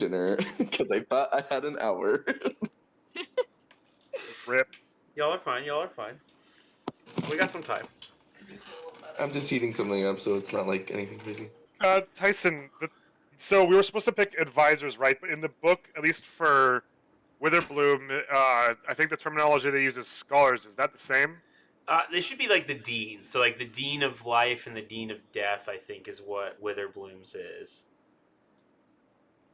dinner because I thought I had an hour. Rip. Y'all are fine. Y'all are fine. We got some time. I'm just heating something up, so it's not like anything crazy. Tyson, so we were supposed to pick advisors, right? But in the book, at least for Witherbloom, I think the terminology they use is scholars. Is that the same? They should be like the dean. So like the dean of life and the dean of death, I think, is what Witherbloom's is.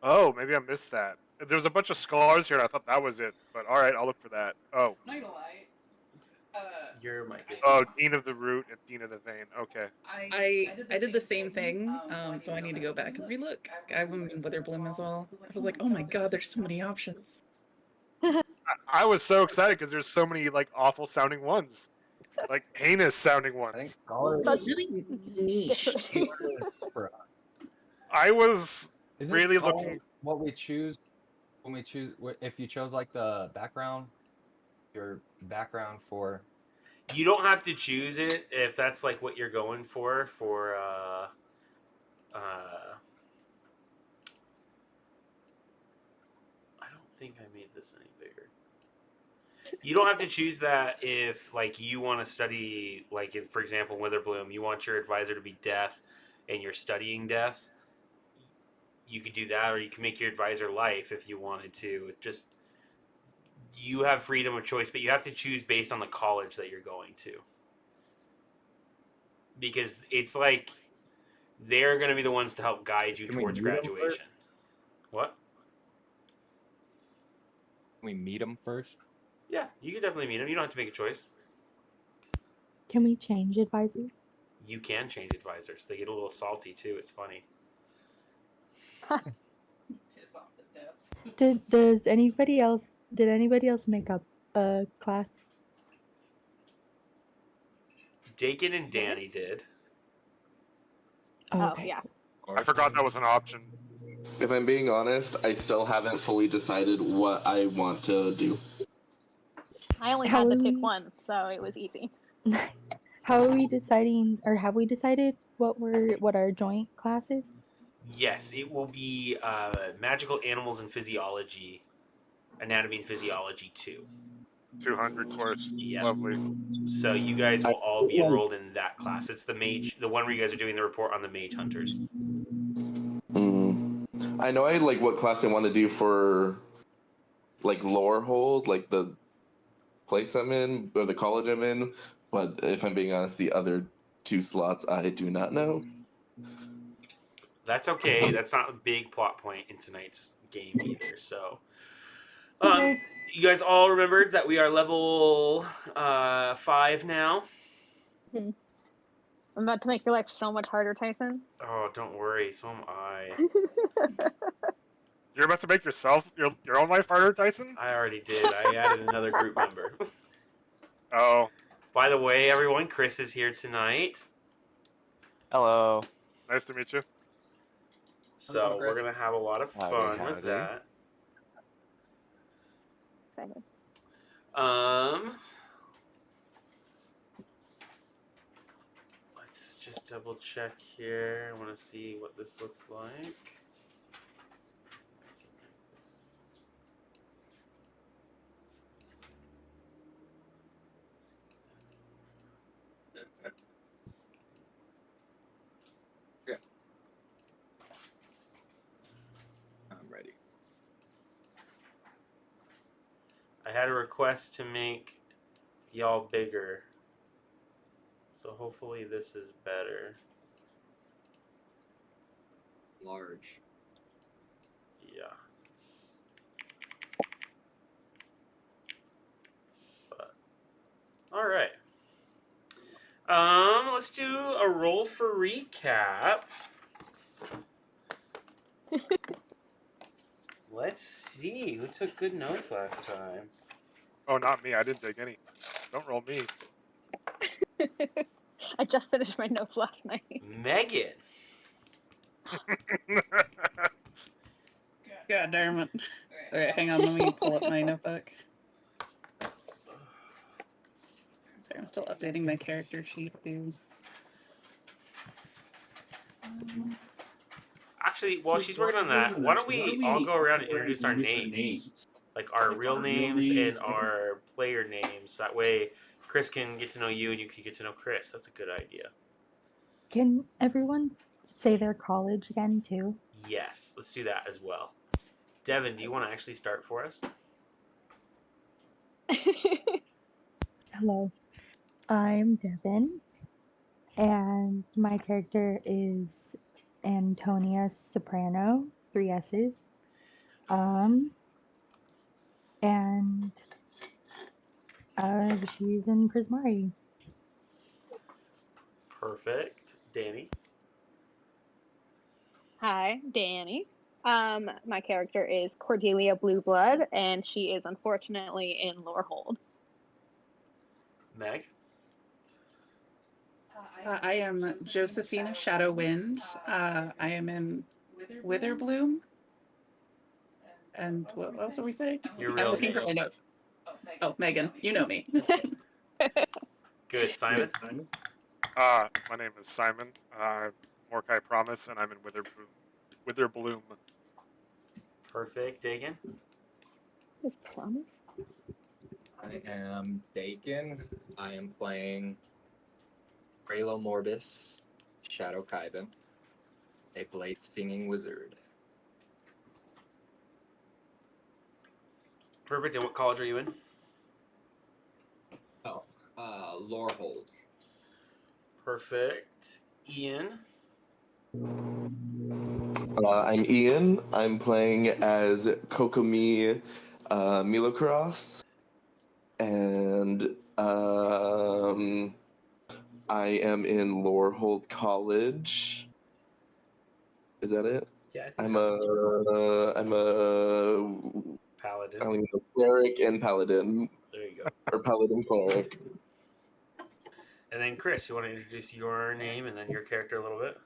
Oh, maybe I missed that. There was a bunch of scholars here, and I thought that was it. But all right, I'll look for that. Oh. Not gonna lie. Your mic is. Oh, dean of the root and dean of the vein. Okay. I did the same thing, so I need to go back and relook. I've been in Witherbloom as well. I was like, oh my god, there's so many options. I was so excited because there's so many like awful sounding ones, like heinous sounding I think ones. scholars It's really niche too. for us. I was Isn't really scholar looking. what we choose when we choose if you chose like the background, your background for You don't have to choose it if that's like what you're going for. I don't think I made this any bigger. You don't have to choose that if like you want to study, like if, for example, Witherbloom, you want your advisor to be death, and you're studying death. You could do that, or you can make your advisor life if you wanted to. It just you have freedom of choice, but you have to choose based on the college that you're going to. Because it's like they're going to be the ones to help guide you Can we towards meet 'em first? graduation. What? we meet them first. Yeah, you can definitely meet them. You don't have to make a choice. Can we change advisors? You can change advisors. They get a little salty too. It's funny. Piss off the death. Did anybody else make up a class? Dakin and Danny did. Oh, Oh, okay. yeah. I forgot that was an option. If I'm being honest, I still haven't fully decided what I want to do. I only How had to are pick we- one, so it was easy. How are we deciding, or have we decided what our joint class is? Yes, it will be magical animals and physiology, anatomy and physiology 2. 200 course. Yeah. Lovely. So you guys will all be enrolled in that class. It's the mage, the one where you guys are doing the report on the mage hunters. I know I like what class I want to do for like lore hold, like the place I'm in or the college I'm in. But if I'm being honest, the other 2 slots I do not know. That's okay. That's not a big plot point in tonight's game either. So, Okay. you guys all remembered that we are level 5 now. I'm about to make your life so much harder, Tyson. Oh, don't worry. So am I. You're about to make yourself your own life harder, Tyson? I already did. I added another group member. Oh, By the way, everyone, Chris is here tonight. Hello. nice to meet you. So Hello, we're Chris. going to have a lot of Howdy, fun with howdy. that. Excited. Let's just double check here. I want to see what this looks like. I'm ready. I had a request to make y'all bigger. So hopefully this is better. Large. Yeah. But all right. Let's do a roll for recap. Let's see who took good notes last time. Oh, not me. I didn't take any. Don't roll me. I just finished my notes last night. Megan. God damn it. Okay, hang on, let me pull up my notebook. Sorry, I'm still updating my character sheet too. Actually, while she's working on that, why don't we all go around and introduce our names? Like our real names and our player names. That way Chris can get to know you and you can get to know Chris. That's a good idea. Can everyone say their college again too? Yes, let's do that as well. Devin, do you want to actually start for us? Hello, I'm Devin, and my character is Antonia Soprano, 3 S's. And she's in Prismari. Perfect. Danny? Hi, Danny. My character is Cordelia Blueblood, and she is unfortunately in Lorehold. Meg? I am Josephina Shadowwind. I am in Witherbloom. And what else are we saying? Your I'm real looking for name. my notes. Oh, Megan, you know me. Good. Simon? My name is Simon. Mordecai Promise, and I'm in Witherbloom. Perfect. Dagan? Is Promise? I am Dakin. I am playing Raylo Morbis, Shadow Kaiban, a blade stinging wizard. Perfect. And what college are you in? Oh, Lorehold. Perfect. Ian? I'm Ian. I'm playing as Kokomi Milocross. And I am in Lorehold College. Is that it? Yeah, I think I'm so. a Paladin. I don't even know, cleric and paladin, There you go. or paladin cleric. And then Chris, you want to introduce your name and then your character a little bit?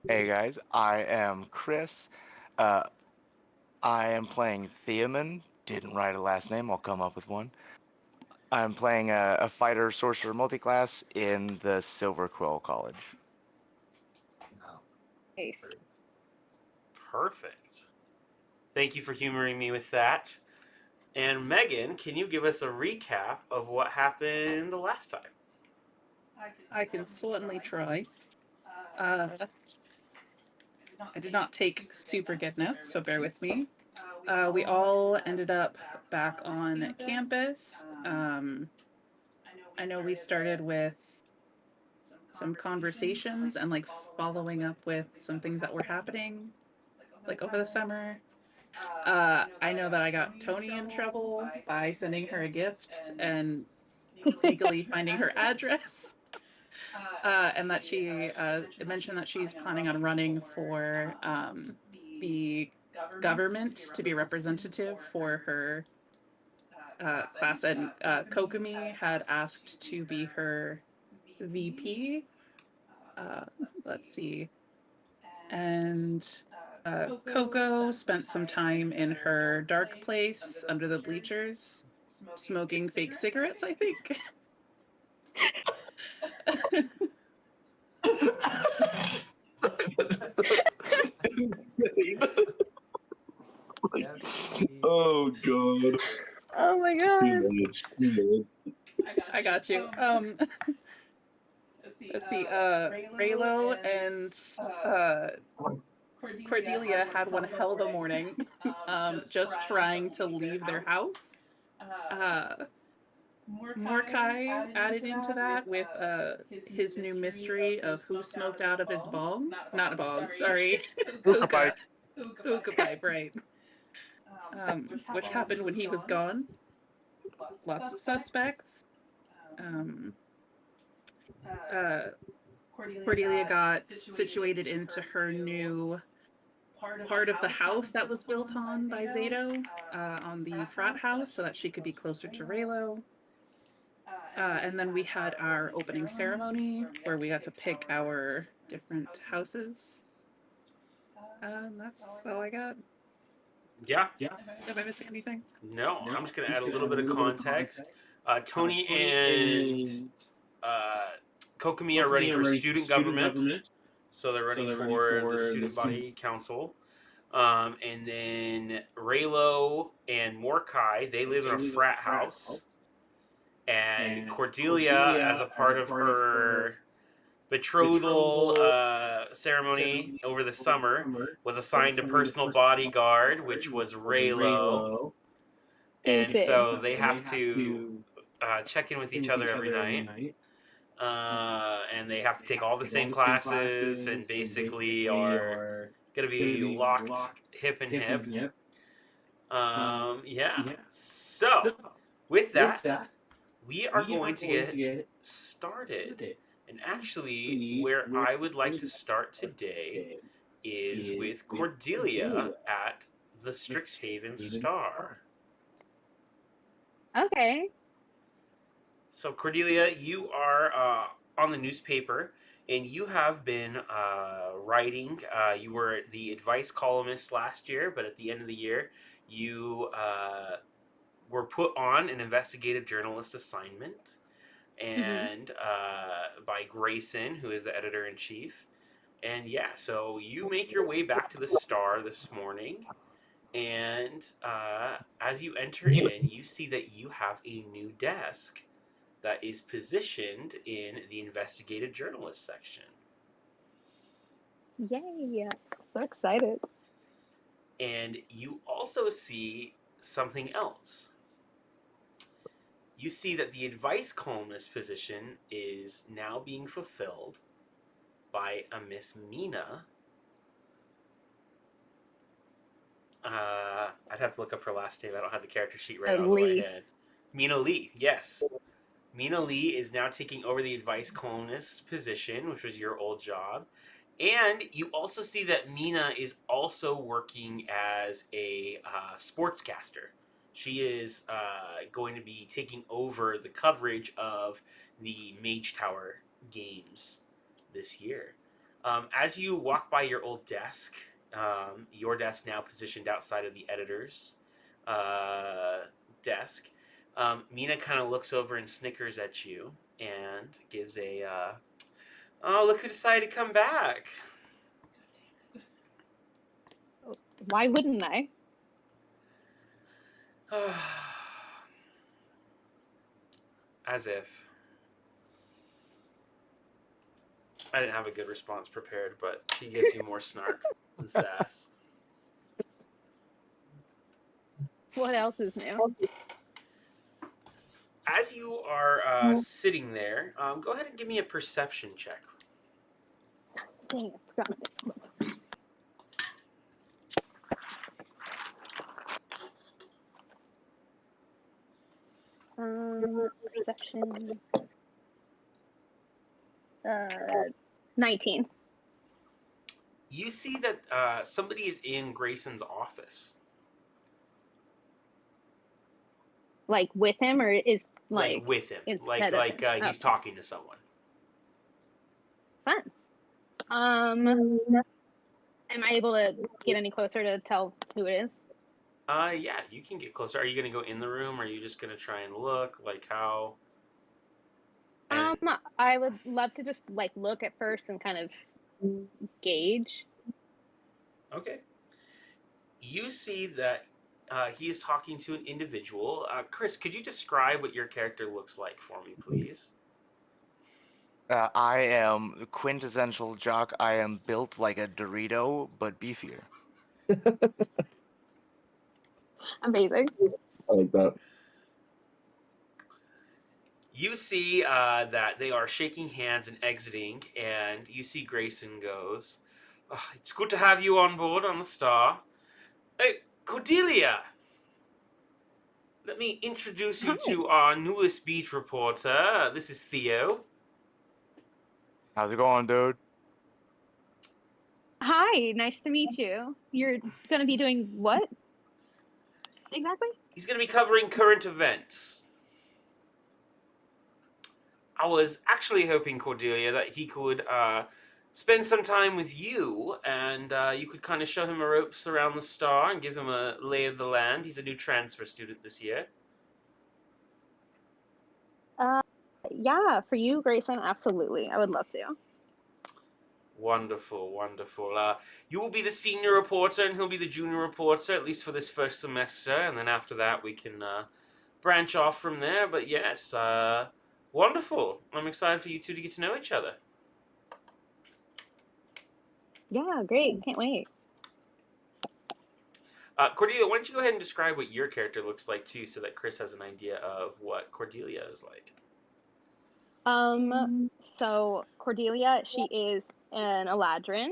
Hey guys, I am Chris. I am playing Theoman. Didn't write a last name, I'll come up with one. I'm playing a fighter sorcerer multiclass in the Silver Quill College. Ace. Perfect. Thank you for humoring me with that. And Megan, can you give us a recap of what happened the last time? I can certainly try. I did not take super good notes, so bear with me. We all ended up back on campus. I know we started with some conversations and like following up with some things that were happening like over the summer. I know that I got Tony in trouble by sending her a gift and sneakily finding her address. And that she mentioned that she's planning on running for the government to be representative for her class. And Kokomi had asked to be her VP. Let's see. And Coco spent some time in her dark place under the bleachers, smoking fake cigarettes, I think. Oh god. Oh my god. I got you. Let's see. Raylo and Cordelia had one hell of a morning, just trying to leave their house. Mordecai added into that with his new mystery of who smoked out of his bong. Not a bong, sorry. Hookah pipe. Hookah pipe, right. Which happened when he was gone. Lots of suspects. Cordelia got situated into her new part of the house that was built on by Zato on the frat house so that she could be closer to Raylo. And then we had our opening ceremony where we got to pick our different houses. That's all I got. Yeah. Am I missing anything? No, I'm just going to add a little bit of context. Tony and Kokomi are running for student government. So they're running for the student body council. And then Raylo and Mordecai, they live in a frat house. And Cordelia, as a part of her betrothal ceremony over the summer, was assigned a personal bodyguard, which was Raylo. And so they have to check in with each other every night. And they have to take all the same classes and basically are going to be locked hip and hip. Yeah. So, with that, we are going to get started. And actually, where I would like to start today is with Cordelia at the Strixhaven Star. Okay. So, Cordelia, you are on the newspaper, and you have been writing. You were the advice columnist last year, but at the end of the year, you were put on an investigative journalist assignment, and by Grayson, who is the editor-in-chief. And yeah, so you make your way back to the Star this morning, and as you enter in, you see that you have a new desk that is positioned in the investigative journalist section. Yay! So excited. And you also see something else. You see that the advice columnist position is now being fulfilled by a Miss Mina. I'd have to look up her last name. I don't have the character sheet right on my head. Mina Lee, yes. Mina Lee is now taking over the advice columnist position, which was your old job. And you also see that Mina is also working as a sportscaster. She is going to be taking over the coverage of the Mage Tower games this year. As you walk by your old desk, your desk now positioned outside of the editor's desk, Mina kind of looks over and snickers at you and gives a, oh, look who decided to come back. Why wouldn't I? As if. I didn't have a good response prepared, but she gives you more snark and sass. What else is new? As you are sitting there, go ahead and give me a perception check. Dang it, forgot my perception. 19. You see that somebody is in Grayson's office. Like with him, or is Like with him. He's talking to someone. Fun. Am I able to get any closer to tell who it is? Yeah, you can get closer. Are you going to go in the room, or are you just going to try and look? Like how? And... I would love to just like look at first and kind of gauge. Okay. You see that he is talking to an individual. Chris, could you describe what your character looks like for me, please? I am the quintessential jock. I am built like a Dorito, but beefier. Amazing. I like that. You see that they are shaking hands and exiting, and you see Grayson goes, oh, it's good to have you on board on the Star. Hey, Cordelia! Let me introduce you to our newest beat reporter. This is Theo. How's it going, dude? Hi, nice to meet you. You're going to be doing what? Exactly? He's going to be covering current events. I was actually hoping, Cordelia, that he could spend some time with you, and you could kind of show him the ropes around the Star and give him a lay of the land. He's a new transfer student this year. Yeah, for you, Grayson, absolutely. I would love to. Wonderful, wonderful. You will be the senior reporter, and he'll be the junior reporter, at least for this first semester, and then after that we can branch off from there. But yes, wonderful. I'm excited for you two to get to know each other. Yeah, great. Can't wait. Cordelia, why don't you go ahead and describe what your character looks like too, so that Chris has an idea of what Cordelia is like. So Cordelia, she is an Eladrin.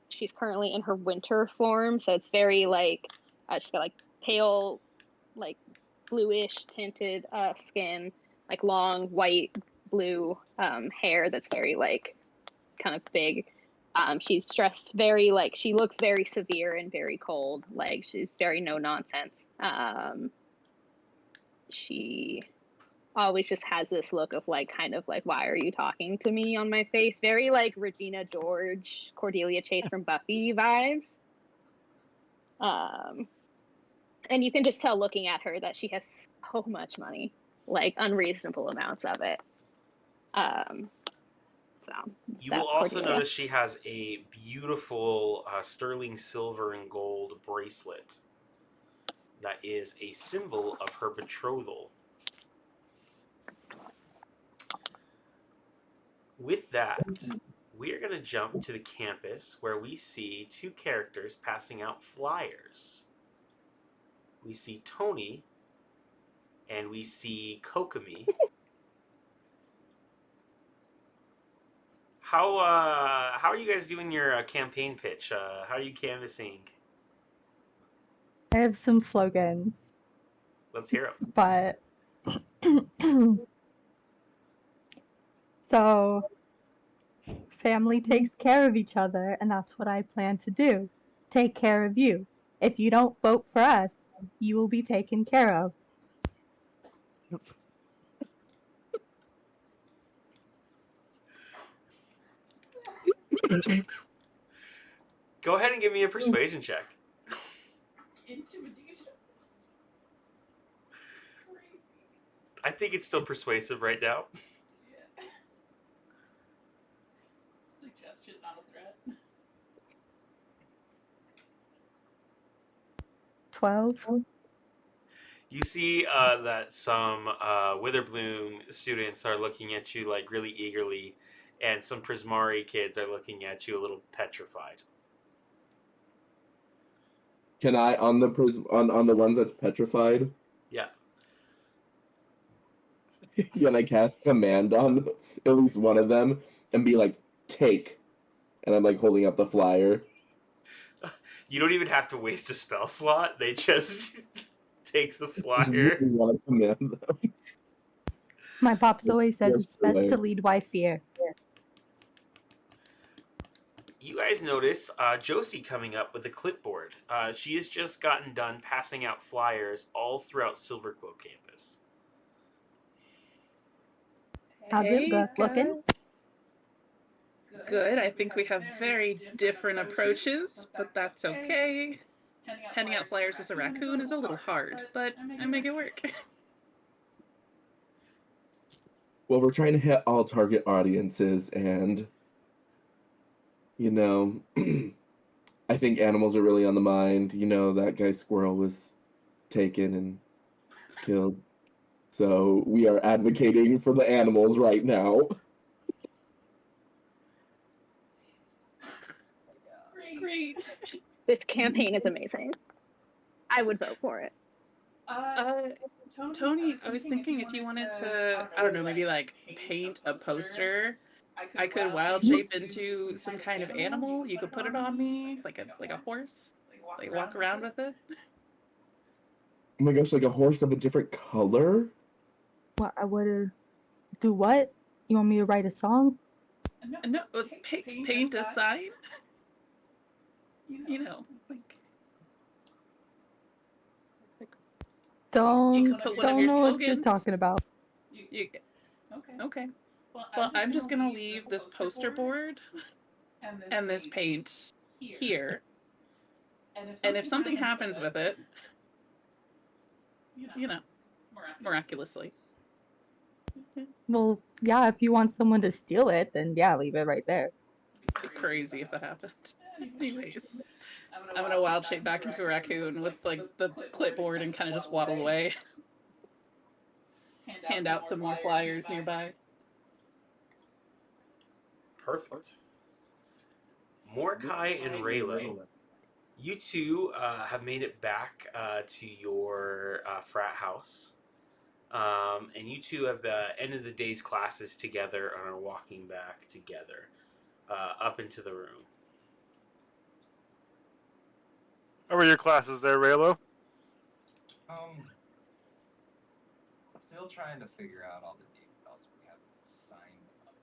She's currently in her winter form, so it's very like she's got like pale, like bluish tinted skin, like long white blue hair that's very like kind of big. She's dressed very like she looks very severe and very cold. Like she's very no nonsense. She always just has this look of like kind of like why are you talking to me on my face, very like Regina George, Cordelia Chase from Buffy vibes. And you can just tell looking at her that she has so much money, like unreasonable amounts of it. So you will also notice she has a beautiful sterling silver and gold bracelet that is a symbol of her betrothal. With that, we are going to jump to the campus where we see two characters passing out flyers. We see Tony and we see Kokomi. How are you guys doing your campaign pitch? How are you canvassing? I have some slogans, Let's hear them. but so family takes care of each other, and that's what I plan to do. Take care of you. If you don't vote for us, you will be taken care of. Go ahead and give me a persuasion check. Intimidation. Crazy. I think it's still persuasive right now. Yeah. Suggestion, not a threat. 12. You see that some Witherbloom students are looking at you like really eagerly, and some Prismari kids are looking at you a little petrified. Can I on the ones that's petrified? Yeah. Can I cast command on at least one of them and be like, take? And I'm like holding up the flyer. You don't even have to waste a spell slot. They just take the I just flyer. really want to command them. My pops always says Yes, it's best right. to lead by fear. You guys notice Josie coming up with a clipboard. She has just gotten done passing out flyers all throughout Silverquill campus. How's it looking? Good. I think we have very different approaches, but that's okay. Handing out flyers as a raccoon is a little hard, but I make it work. Well, we're trying to hit all target audiences, and you know, I think animals are really on the mind. You know, that guy Squirrel was taken and killed. So we are advocating for the animals right now. Great. This campaign is amazing. I would vote for it. Tony, I was thinking if you wanted to, I don't know, maybe like paint a poster, I could wild shape into some kind of animal. You could put it on me, like a horse, like walk around with it. Oh my gosh, like a horse of a different color? What I would do? What? You want me to write a song? No, paint a sign. You know, like Don't put one of your know what you're slogans. talking about. Okay. Well, I'm just gonna leave this poster board and this paint here. And if something happens with it, you know, miraculously. Well, yeah, if you want someone to steal it, then yeah, leave it right there. crazy if that happened. Anyways, I'm gonna wild shape back into a raccoon with like the clipboard and kind of just waddle away. Hand out some more flyers nearby. Perfect. Mordecai and Raylo, you two have made it back to your frat house. And you two have ended the day's classes together and are walking back together up into the room. How were your classes there, Raylo? Still trying to figure out all the details. We haven't signed up.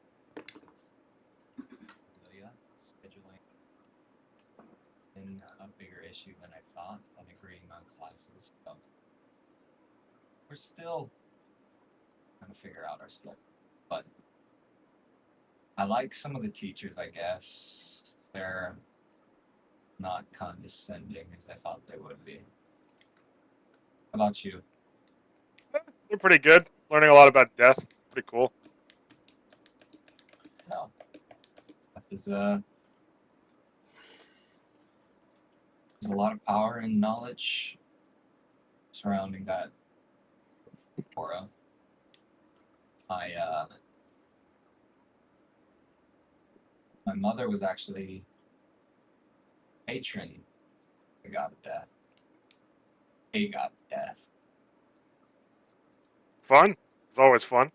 Yeah, scheduling been a bigger issue than I thought, and agreeing on classes. So we're still trying to figure out our stuff. But I like some of the teachers, I guess. They're not condescending as I thought they would be. How about you? They're pretty good. Learning a lot about death. Pretty cool. No. That is there's a lot of power and knowledge surrounding that aura. My mother was actually patron the god of death. A god of death. Fun. It's always fun.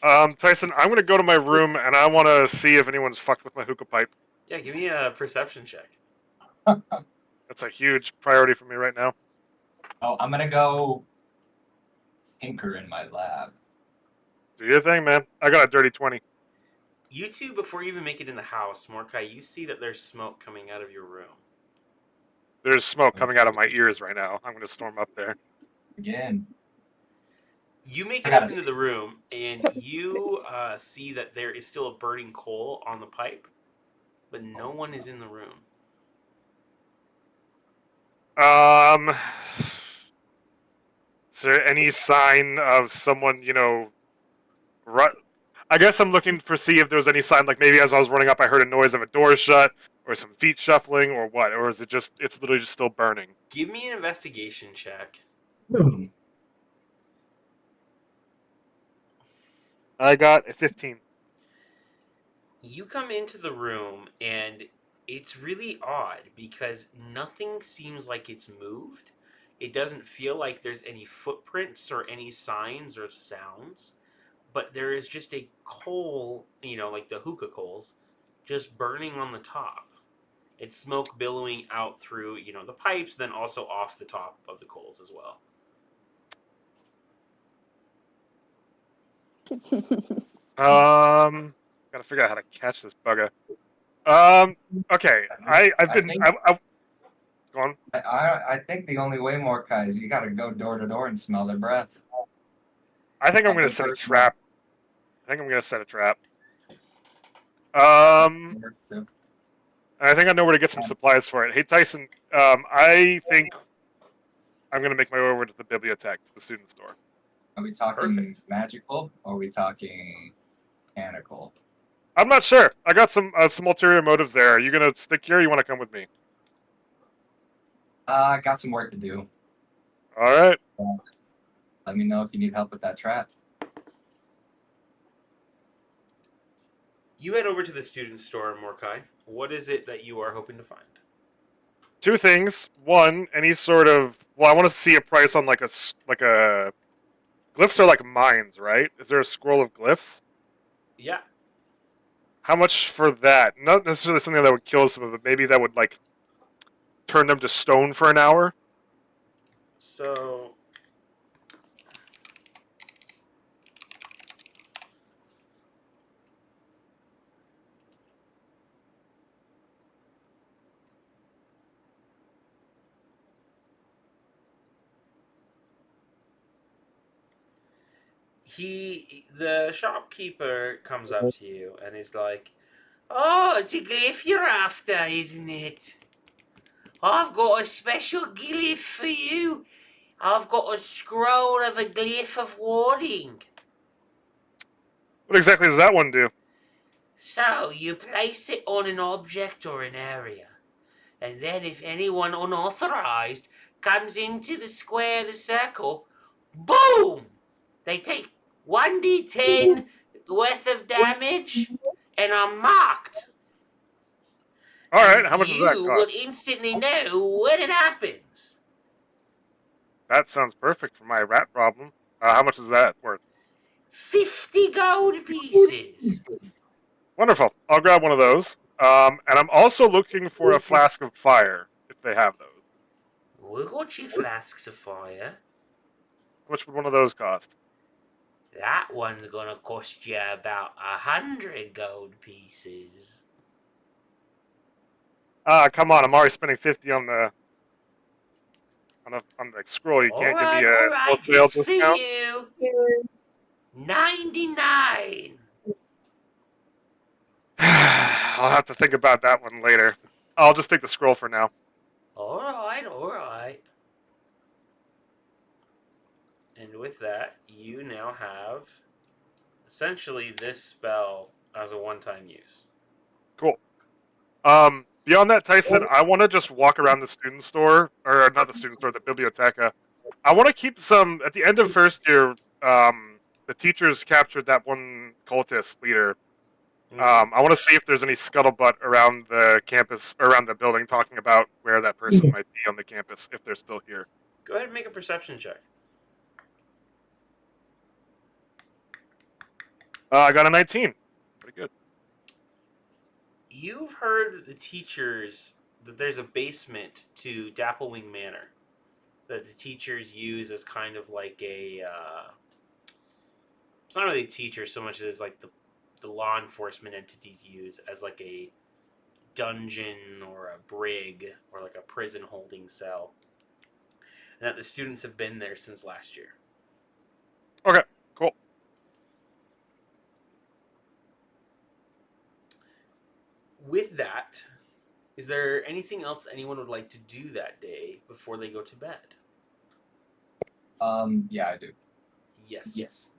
Tyson, I'm gonna go to my room and I want to see if anyone's fucked with my hookah pipe. Yeah, give me a perception check. That's a huge priority for me right now. Oh, I'm gonna go tinker in my lab. Do your thing, man. I got a dirty 20. You two, before you even make it in the house, Mordecai, you see that there's smoke coming out of your room. There's smoke coming out of my ears right now. I'm gonna storm up there. Again. You make it up into the room, and you see that there is still a burning coal on the pipe, but no one is in the room. Is there any sign of someone, I guess I'm looking for see if there's any sign, like maybe as I was running up, I heard a noise of a door shut, or some feet shuffling, or what? Or is it just, it's literally just still burning? Give me an investigation check. I got a 15. You come into the room, and it's really odd because nothing seems like it's moved. It doesn't feel like there's any footprints or any signs or sounds, but there is just a coal, like the hookah coals, just burning on the top. It's smoke billowing out through, the pipes, then also off the top of the coals as well. Gotta figure out how to catch this bugger. Okay. Go on. I think the only way, Mordecai, is you gotta go door to door and smell their breath. I think I'm gonna set a trap. And I think I know where to get some supplies for it. Hey, Tyson, I think I'm going to make my way over to the bibliothèque, to the student store. Are we talking magical, or are we talking mechanical? I'm not sure. I got some ulterior motives there. Are you going to stick here, or you want to come with me? I got some work to do. All right. Let me know if you need help with that trap. You head over to the student store, Mordecai. What is it that you are hoping to find? Two things. One, any sort of... Well, I want to see a price on like a... Glyphs are like mines, right? Is there a scroll of glyphs? Yeah. How much for that? Not necessarily something that would kill someone, but maybe that would, like, turn them to stone for an hour? So... the shopkeeper comes up to you and is like, "Oh, it's a glyph you're after, isn't it? I've got a special glyph for you. I've got a scroll of a glyph of warding." What exactly does that one do? So, you place it on an object or an area, and then if anyone unauthorized comes into the square, the circle, boom! They take 1d10 worth of damage and are marked. All right, And how much does that you will cost? instantly know when it happens. That sounds perfect for my rat problem. How much is that worth? 50 gold pieces. Wonderful. I'll grab one of those. And I'm also looking for a flask of fire, if they have those. We've got you flasks of fire. How much would one of those cost? That one's gonna cost you about 100 gold pieces. Come on, I'm already spending 50 on the scroll. You can't give me a All right, wholesale just for discount? you. 99. I'll have to think about that one later. I'll just take the scroll for now. All right. And with that, you now have essentially this spell as a one-time use. Cool. Beyond that, Tyson, I want to just walk around the student store, or not the student store, the biblioteca. I want to keep some, at the end of first year, the teachers captured that one cultist leader. I want to see if there's any scuttlebutt around the campus, around the building, talking about where that person might be on the campus, if they're still here. Go ahead and make a perception check. I got a 19. Pretty good. You've heard the teachers that there's a basement to Dapplewing Manor that the teachers use as kind of like a it's not really teachers so much as like the law enforcement entities use as like a dungeon or a brig or like a prison holding cell, and that the students have been there since last year. Okay, cool. With that, is there anything else anyone would like to do that day before they go to bed? Yeah, I do. Yes.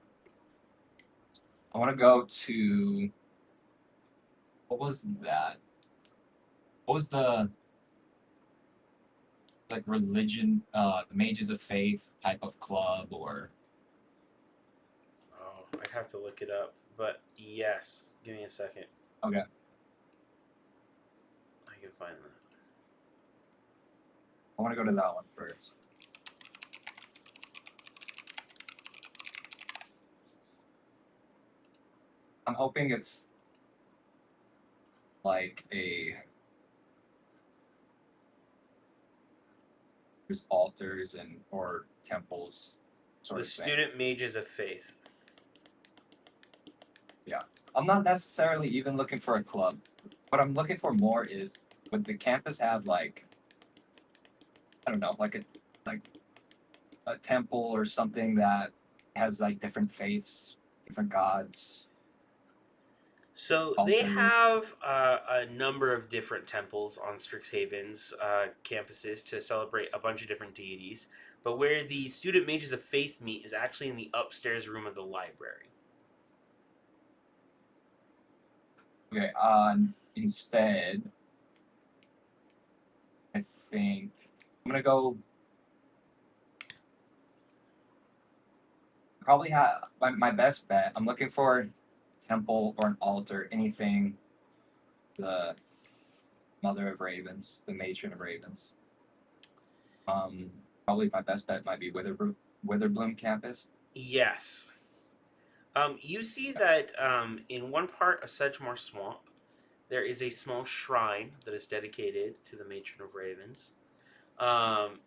I want to go to. What was that? What was the religion? The Mages of Faith type of club, or Oh, I'd have to look it up, but yes. Give me a second. okay. I can find that. I want to go to that one first. I'm hoping it's like there's altars and or temples sort The of thing. Student Mages of Faith. I'm not necessarily even looking for a club. What I'm looking for more is, would the campus have like, I don't know, like a temple or something that has like different faiths, different gods? So they have a number of different temples on Strixhaven's campuses to celebrate a bunch of different deities. But where the Student Mages of Faith meet is actually in the upstairs room of the library. Okay, instead, I think I'm gonna go. Probably have my best bet. I'm looking for a temple or an altar, anything. The Mother of Ravens, the Matron of Ravens. Probably my best bet might be Witherbloom campus. Yes. You see that in one part of Sedgemoor Swamp, there is a small shrine that is dedicated to the Matron of Ravens.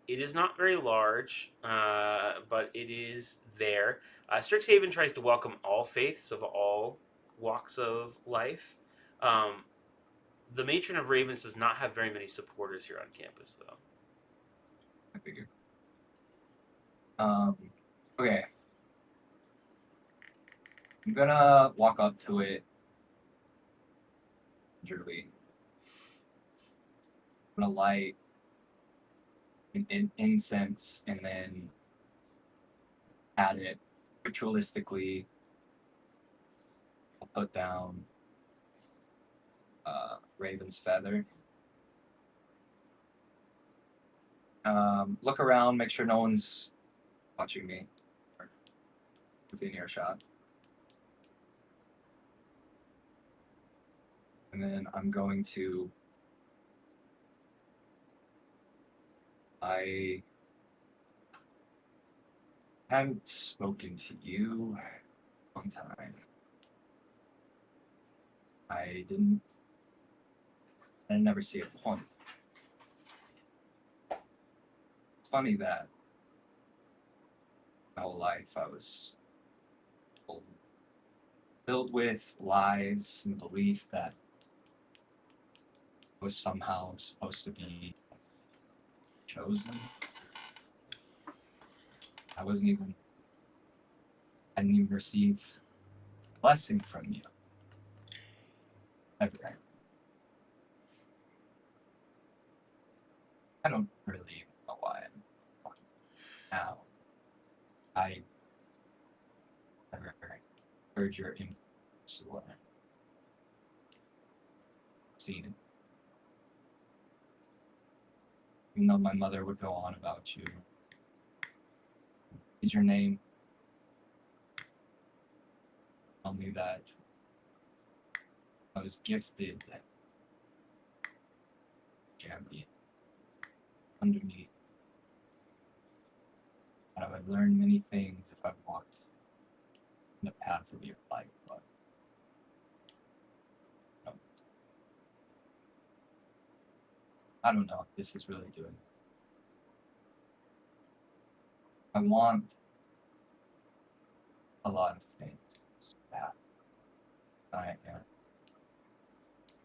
It is not very large, but it is there. Strixhaven tries to welcome all faiths of all walks of life. The Matron of Ravens does not have very many supporters here on campus, though. I figure. Okay. I'm gonna walk up to it. Gingerly. I'm gonna light an incense and then add it ritualistically. I'll put down raven's feather. Look around, make sure no one's watching me or within earshot. And then I'm going to. I haven't spoken to you a long time. I never see a point. It's funny that my whole life I was filled with lies and belief that I was somehow supposed to be chosen. I didn't even receive blessing from you. Ever. I don't really know why I'm talking now. I never heard your influence or seen it. Even though my mother would go on about you. Is your name? Tell me that I was gifted champion underneath. And I would learn many things if I walked in the path of your life, but I don't know if this is really doing it. I want a lot of things that I am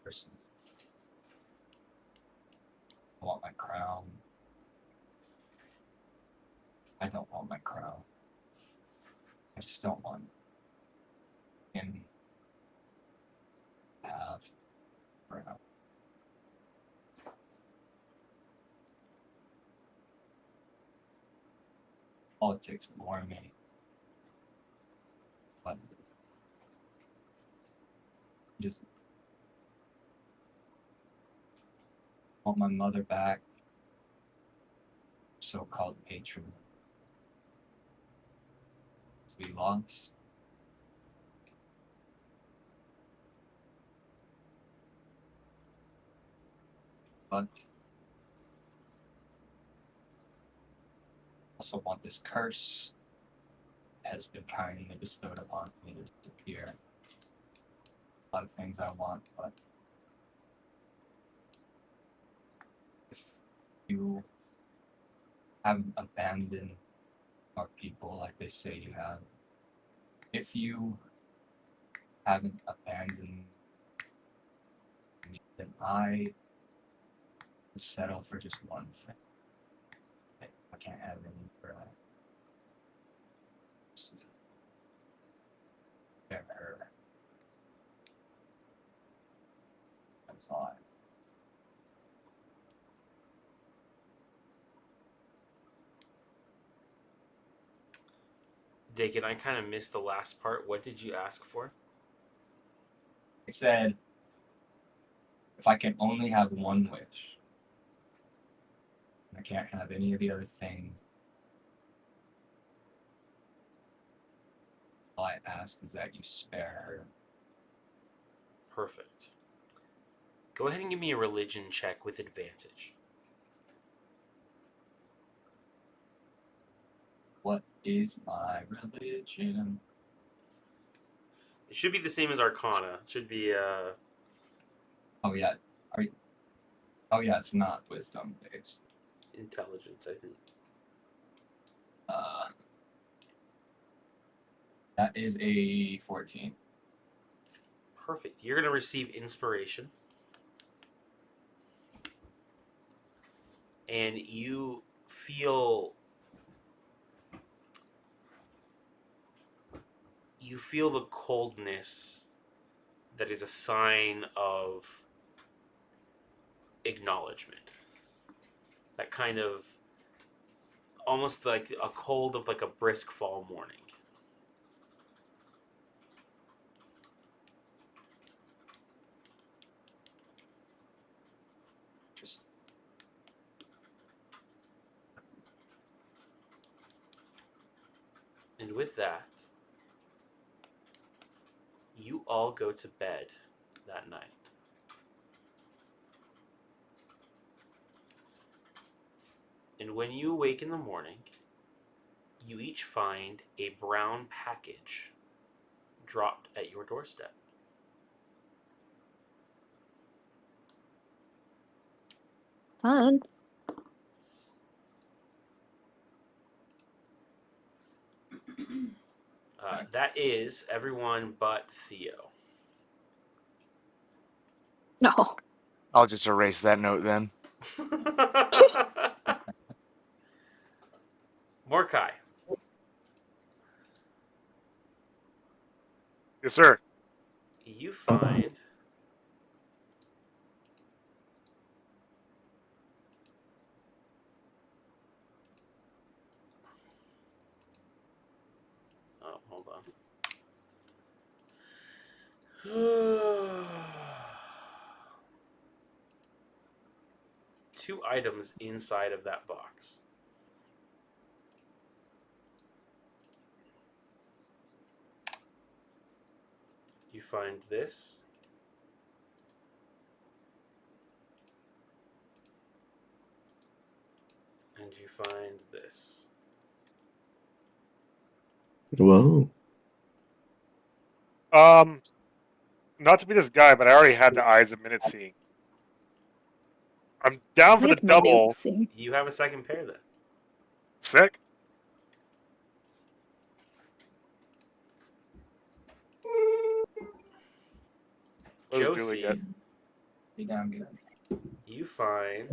person. I want my crown. I don't want my crown. I just don't want him to have crown. Politics bore me. But just want my mother back. So-called patron. To be lost. But also want this curse that has been kindly bestowed upon me to disappear. A lot of things I want, but if you haven't abandoned our people like they say you have, if you haven't abandoned me, then I would settle for just one thing. I can't have any for life. Just spare her. That's all. Dakin, I kind of missed the last part. What did you ask for? I said, if I can only have one wish, I can't have any of the other things. All I ask is that you spare her. Perfect. Go ahead and give me a religion check with advantage. What is my religion? It should be the same as Arcana. It should be Oh yeah. Oh yeah, it's not wisdom based. intelligence, I think. That is a 14. Perfect. You're going to receive inspiration. And you feel the coldness that is a sign of acknowledgement. That kind of almost like a cold of like a brisk fall morning. And with that, you all go to bed that night. And when you awake in the morning, you each find a brown package dropped at your doorstep. Fun. That is everyone but Theo. No. I'll just erase that note then. Mordecai, Yes, sir. you find hold on. Two items inside of that box. You find this. And you find this. Whoa. Not to be this guy, but I already had the eyes of minute seeing. I'm down for the It's Monday double. with scene. You have a second pair then. Sick. What does Dooley Josie, get? Be down good. you find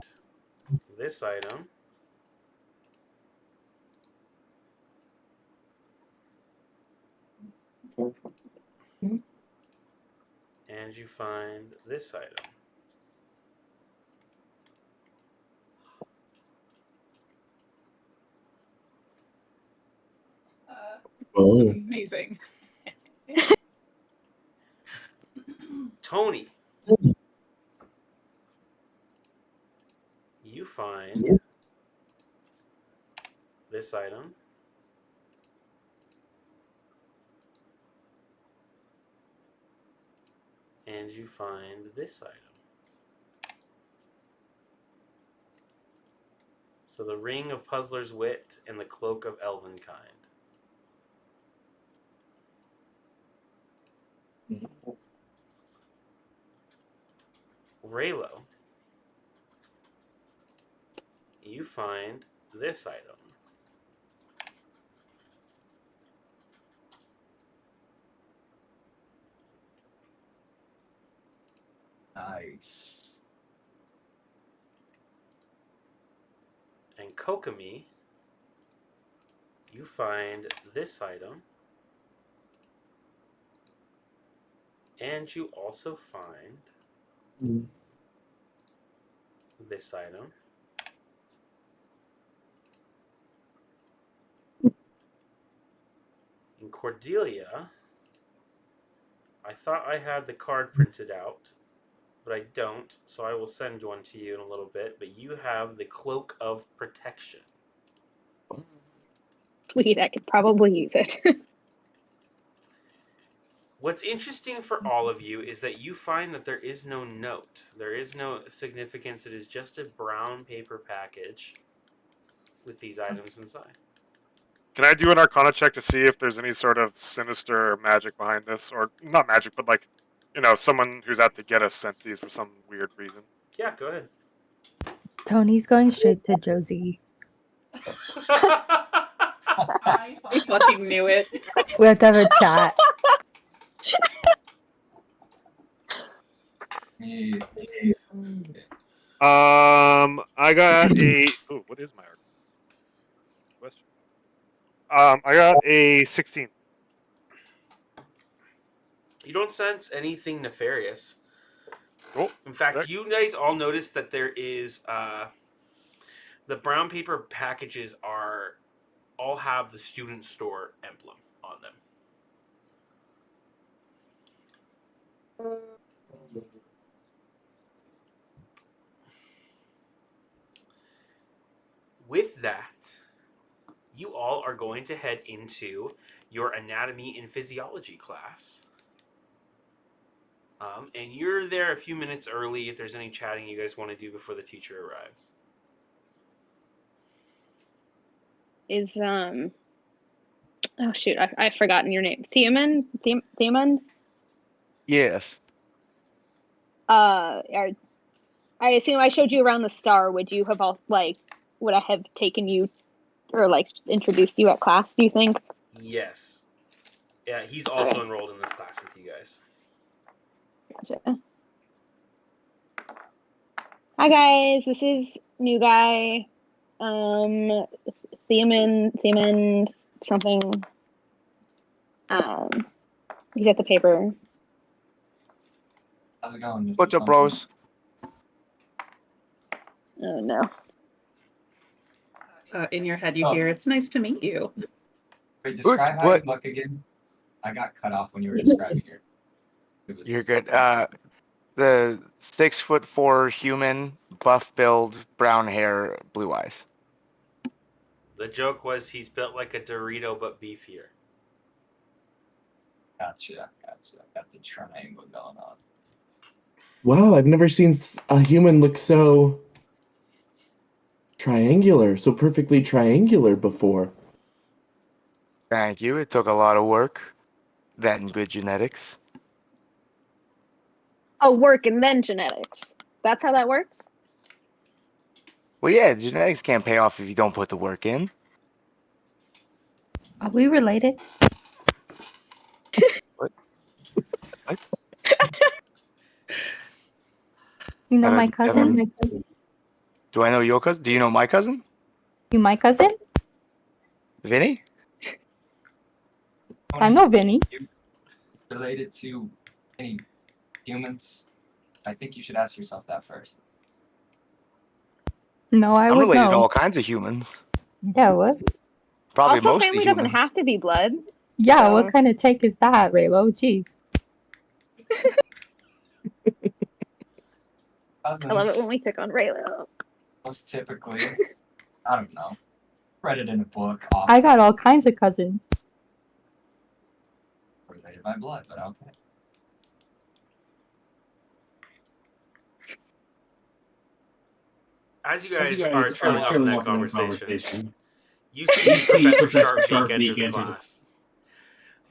this item. And you find this item. Whoa. Amazing. Tony, you find this item. And you find this item. So the Ring of Puzzler's Wit and the Cloak of Elvenkind. Raylo, you find this item. Nice. And Kokomi, you find this item. And you also find this item. In Cordelia, I thought I had the card printed out, but I don't, so I will send one to you in a little bit. But you have the Cloak of Protection. Sweet, I could probably use it. What's interesting for all of you is that you find that there is no note. There is no significance. It is just a brown paper package with these items inside. Can I do an Arcana check to see if there's any sort of sinister magic behind this, or not magic, but like, someone who's out to get us sent these for some weird reason? Yeah, go ahead. Tony's going straight to Josie. I I fucking knew it. We have to have a chat. Hey. I got a. Oh, what is my Arcana? Question. I got a 16. You don't sense anything nefarious. Cool. In fact, Sick. you guys all notice that there is the brown paper packages all have the student store emblem on them. With that, you all are going to head into your anatomy and physiology class. And you're there a few minutes early if there's any chatting you guys want to do before the teacher arrives. Is oh shoot, I've forgotten your name. Theamon? Yes. I assume I showed you around the star. Would you have would I have taken you or introduced you at class, do you think? Yes. Yeah, he's also enrolled in this class with you guys. Gotcha. Hi guys, this is new guy. Theamon something. You get the paper. How's it going, Mr. What's up, Something? bros? Oh no. In your head, you hear, "It's nice to meet you." Wait, describe how What? you look again. I got cut off when you were describing your. It was, You're good. The 6'4" human, buff build, brown hair, blue eyes. The joke was he's built like a Dorito but beefier. Gotcha. Got the triangle going on. Wow, I've never seen a human look so triangular, so perfectly triangular before. Thank you. It took a lot of work. That and good genetics. Oh, work and then genetics. That's how that works? Well, yeah, genetics can't pay off if you don't put the work in. Are we related? What? What? You know Have I- my have cousin? Do I know your cousin? Do you know my cousin? You my cousin? Vinny? I know Vinny. You related to any humans? I think you should ask yourself that first. No, I I'm would related to know. all kinds of humans. Yeah, what? Probably Also, most family of doesn't humans. have to be blood. Yeah, So- what kind of take is that, Raylo? Jeez. Cousins, I love it when we pick on Raylo. most typically, I don't know. Read it in a book. I got all kinds of cousins. Related by blood, but okay. As you guys are trailing off in that conversation, you see Professor Sharpbeak enter the class.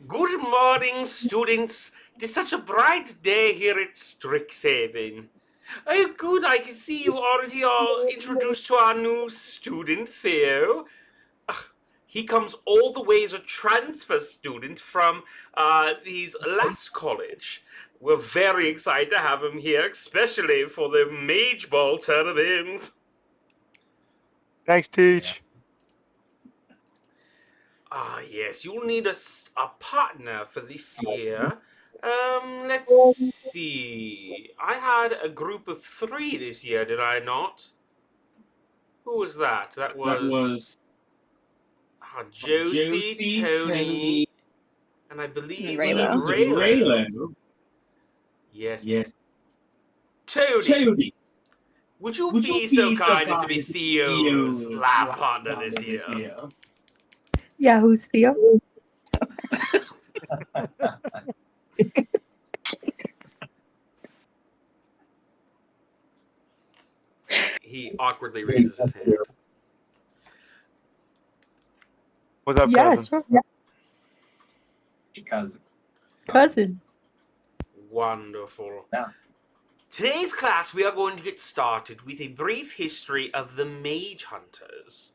Good morning, students. It is such a bright day here at Strixhaven. Oh, good. I can see you already are introduced to our new student, Theo. He comes all the way as a transfer student from his last college. We're very excited to have him here, especially for the Mage Ball tournament. Thanks, Teach. Ah, yes, you'll need a partner for this year. Let's see. I had a group of 3 this year, did I not? Who was that? That was Josie, Tony, and I believe Raylo. Raylo. Yes. Tony, would you be so kind as to be Theo's lab partner this year? Yeah, who's Theo? He awkwardly raises his hand. What's up, Yeah, cousin? sure. Yeah. Your cousin. Cousin. Wonderful. Yeah. Today's class, we are going to get started with a brief history of the Mage Hunters.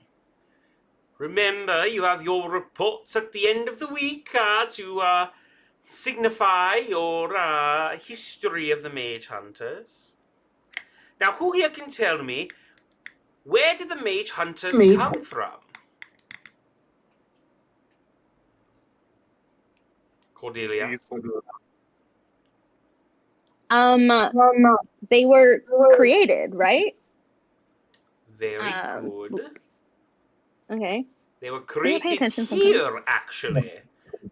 Remember, you have your reports at the end of the week to signify your history of the Mage Hunters. Now, who here can tell me, where did the Mage Hunters come from? Cordelia. They were created, right? Very good. Okay. They were pay created attention here, actually.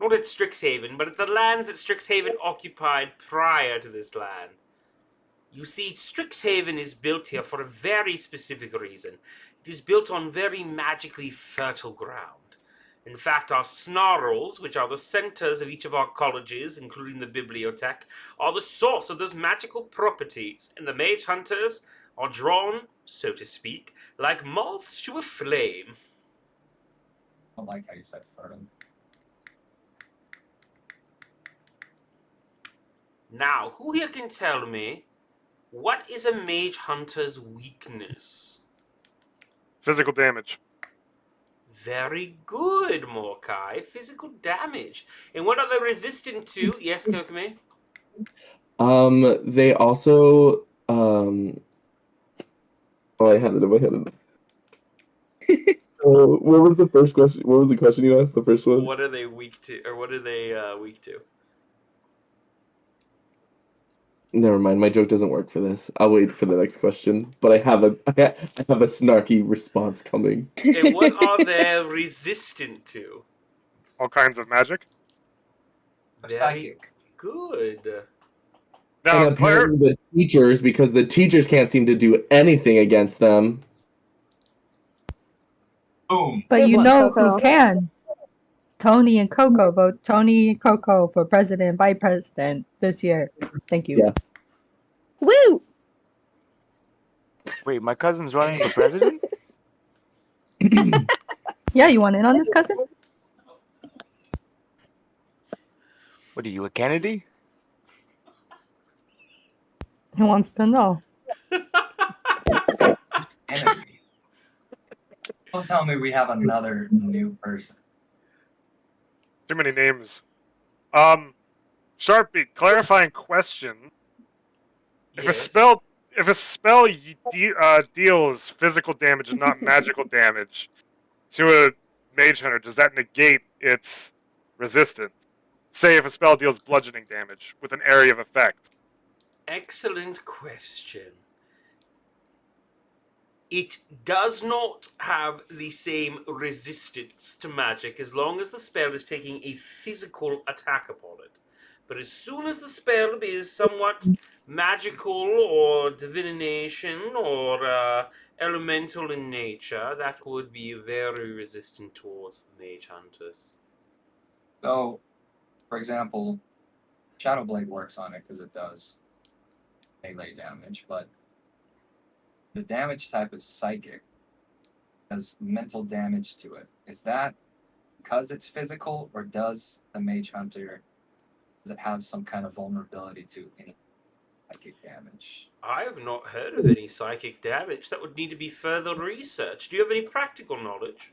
Not at Strixhaven, but at the lands that Strixhaven occupied prior to this land. You see, Strixhaven is built here for a very specific reason. It is built on very magically fertile ground. In fact, our snarls, which are the centers of each of our colleges, including the bibliothèque, are the source of those magical properties, and the mage hunters are drawn, so to speak, like moths to a flame. I don't like how you said fertile. Now, who here can tell me what is a mage hunter's weakness? Physical damage. Very good, Morkai. Physical damage. And what are they resistant to? Yes, Kokomi? They also oh, I had it in my head. What was the first question? What was the question you asked? The first one. What are they weak to? Or what are they weak to? Never mind. My joke doesn't work for this. I'll wait for the next question. But I have a snarky response coming. And what are they resistant to? All kinds of magic. Very Psychic. good. Now, And apparently the teachers, because the teachers can't seem to do anything against them. Boom. But Good you one, know Coco. who can? Tony and Coco. Vote Tony and Coco for president, vice president this year. Thank you. Yeah. Woo! Wait, my cousin's running for president? Yeah, you want in on this, cousin? What are you, a Kennedy? Who wants to know? Enemy. Don't tell me we have another new person. Too many names. Sharpie, clarifying question. If Yes. a spell deals physical damage and not magical damage to a mage hunter, does that negate its resistance? Say if a spell deals bludgeoning damage with an area of effect. Excellent question. It does not have the same resistance to magic as long as the spell is taking a physical attack upon it. But as soon as the spell is somewhat magical or divination or elemental in nature, that would be very resistant towards the mage hunters. So, for example, Shadowblade works on it because it does melee damage, but the damage type is psychic. Has mental damage to it. Is that because it's physical, or does the mage hunter, does it have some kind of vulnerability to any psychic damage? I have not heard of any psychic damage. That would need to be further researched. Do you have any practical knowledge?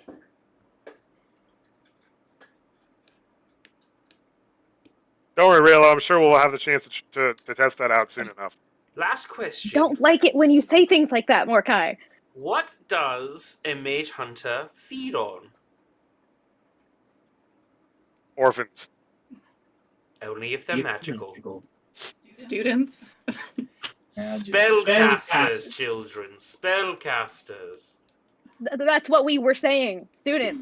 Don't worry, Rayla, I'm sure we'll have the chance to test that out soon enough. Last question. Don't like it when you say things like that, Morkai. What does a mage hunter feed on? Orphans. Only if they're magical. Students. Spellcasters, children. Spellcasters. That's what we were saying. Students.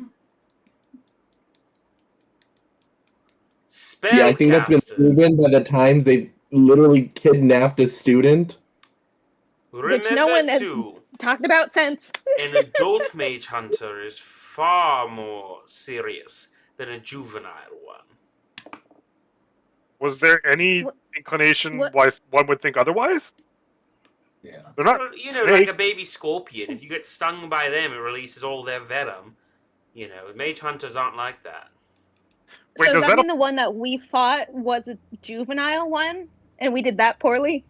Spellcasters. Yeah, I think that's been proven by the times they've literally kidnapped a student. Which no one has too, talked about since. an adult mage hunter is far more serious than a juvenile one. Was there any inclination why one would think otherwise? Yeah. They're not Well, you know, snake. like a baby scorpion. If you get stung by them, it releases all their venom. You know, mage hunters aren't like that. Wait, so does does that that mean the one that we fought was a juvenile one, and we did that poorly?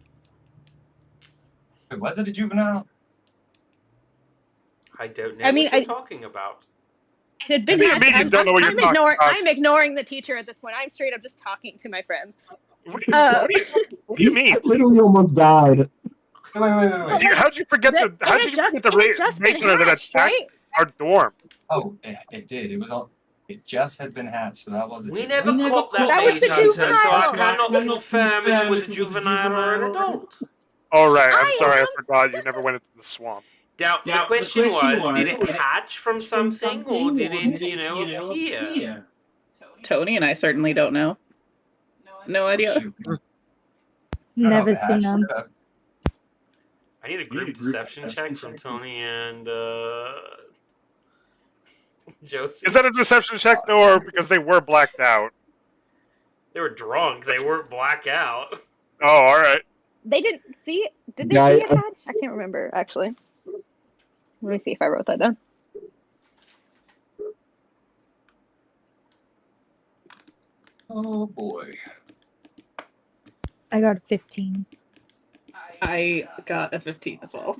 Wait, was it a juvenile? I don't know I mean, what you're talking about. It had been Me and you don't know what you're talking about. I'm ignoring the teacher at this point. I'm straight up just talking to my friends. What do you mean? I literally almost died. Wait. How'd you forget the mage hunter that attacked right? our dorm? Oh, it did. It just had been hatched, so that was a We juvenile. never caught that That was mage the hunter, so I juvenile. cannot confirm if it was a juvenile or an adult. All right, I'm I sorry, I am- forgot. You never went into the swamp. Now, the question was, did it hatch from something, or did it, appear? Tony and I certainly don't know. No idea. Shoot. Never If it seen hatched, them. I need a group deception check from Tony and Josie. Is that a deception check though, or because they were blacked out? They were drunk. They weren't blackout. Oh, all right. They didn't see it. Did they Yeah, see it, Hatch? I can't remember, actually. Let me see if I wrote that down. Oh boy. I got a 15. I got a 15 as well.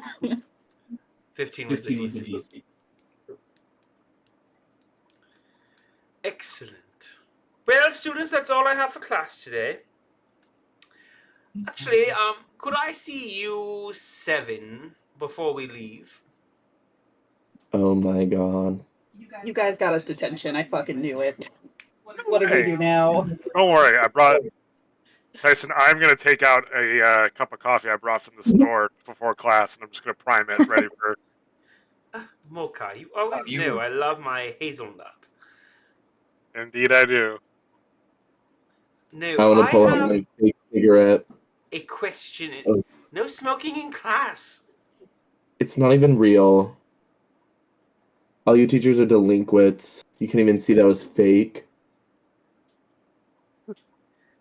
15 was the DC. Excellent. Well, students, that's all I have for class today. Actually, could I see you 7 before we leave? Oh my god. You guys got us detention. I fucking knew it. What do we do now? Don't worry, I brought Tyson. I'm gonna take out a cup of coffee I brought from the store before class, and I'm just gonna prime it, ready for. Mocha, you always you- know I love my hazelnut. Indeed, I do. No, I want I to pull out have my fake cigarette. a question. Oh. No smoking in class. It's not even real. All you teachers are delinquents. You can't even see that was fake.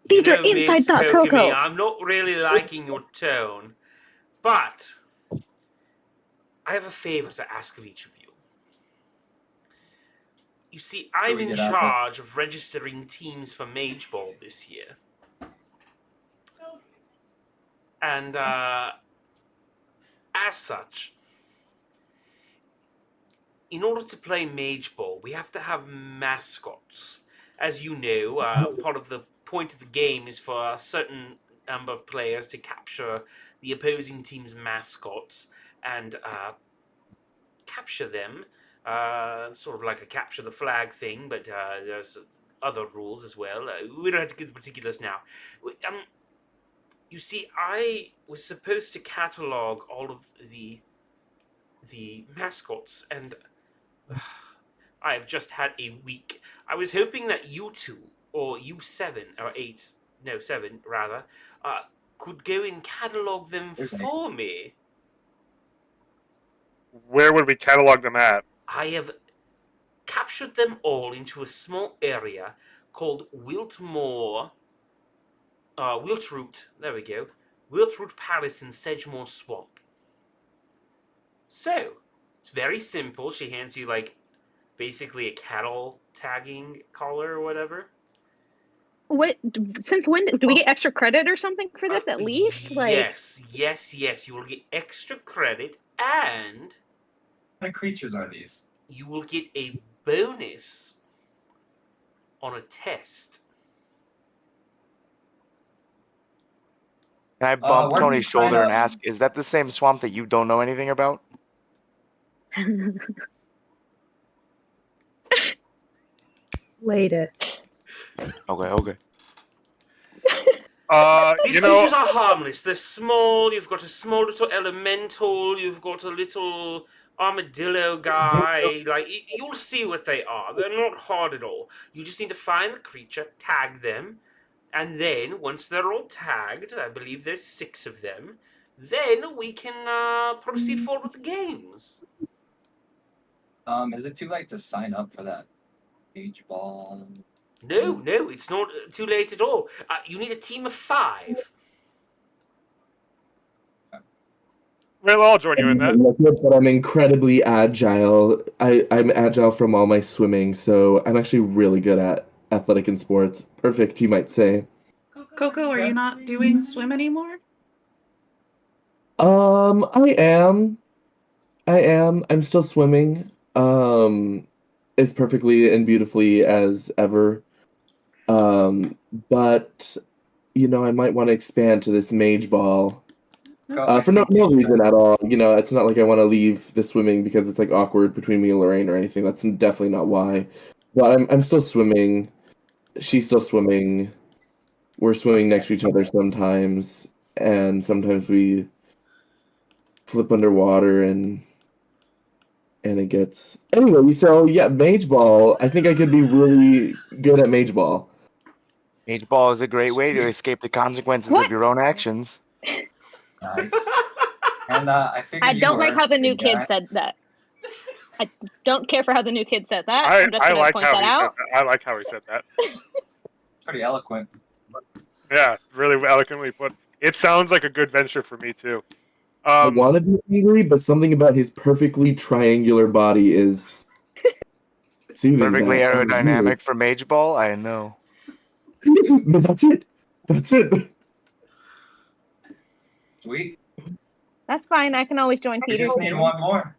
These are Miss inside thoughts, Kokomi, Coco. I'm not really liking your tone, but I have a favor to ask of each of you. You see, I'm we in get out there? charge of registering teams for Mage Ball this year. And as such, in order to play Mage Ball, we have to have mascots. As you know, part of the point of the game is for a certain number of players to capture the opposing team's mascots and capture them. Sort of like a capture the flag thing, but there's other rules as well. We don't have to get the particulars now. You see, I was supposed to catalog all of the mascots, and I have just had a week. I was hoping that you two, or you 7, or 8, no, 7 rather, could go and catalog them for me. Where would we catalog them at? I have captured them all into a small area called Wiltroot, there we go, Wiltroot Palace in Sedgemoor Swamp. So, it's very simple. She hands you, like, basically a cattle tagging collar or whatever. What? Since when do we get extra credit or something for this? At least, like. Yes. You will get extra credit, and What creatures are these? you will get a bonus on a test. Can I bump where do we Tony's sign shoulder and up? ask, is that the same swamp that you don't know anything about? Later. Okay. These creatures are harmless. They're small. You've got a small little elemental. You've got a little armadillo guy. Like, you'll see what they are. They're not hard at all. You just need to find the creature, tag them, and then once they're all tagged, I believe there's 6 of them, then we can proceed forward with the games. Is it too late to sign up for that Mage Ball? No, it's not too late at all. You need a team of 5. Well, I'll join you in that. But I'm incredibly agile. I'm agile from all my swimming, so I'm actually really good at athletic and sports. Perfect, you might say. Coco, are you not doing swim anymore? I am. I'm still swimming. As perfectly and beautifully as ever. But I might want to expand to this mage ball. For no reason at all. It's not like I want to leave the swimming because it's like awkward between me and Lorraine or anything. That's definitely not why. But I'm still swimming. She's still swimming. We're swimming next to each other sometimes, and sometimes we flip underwater and it gets anyway. So yeah, mage ball. I think I could be really good at mage ball. Mage ball is a great way to escape the consequences of your own actions. Nice. And I figured I you don't like were how the new guy. kid said that. I don't care for how the new kid said that. I'm just I going to like point how that he said out. that. I like how he said that. Pretty eloquent. Yeah, really eloquently put. It sounds like a good venture for me too. I want to be angry, but something about his perfectly triangular body is soothing. Perfectly that. aerodynamic for Mage Ball, I know. But that's it. That's it. Sweet. That's fine. I can always join We Peter's just need team. one more.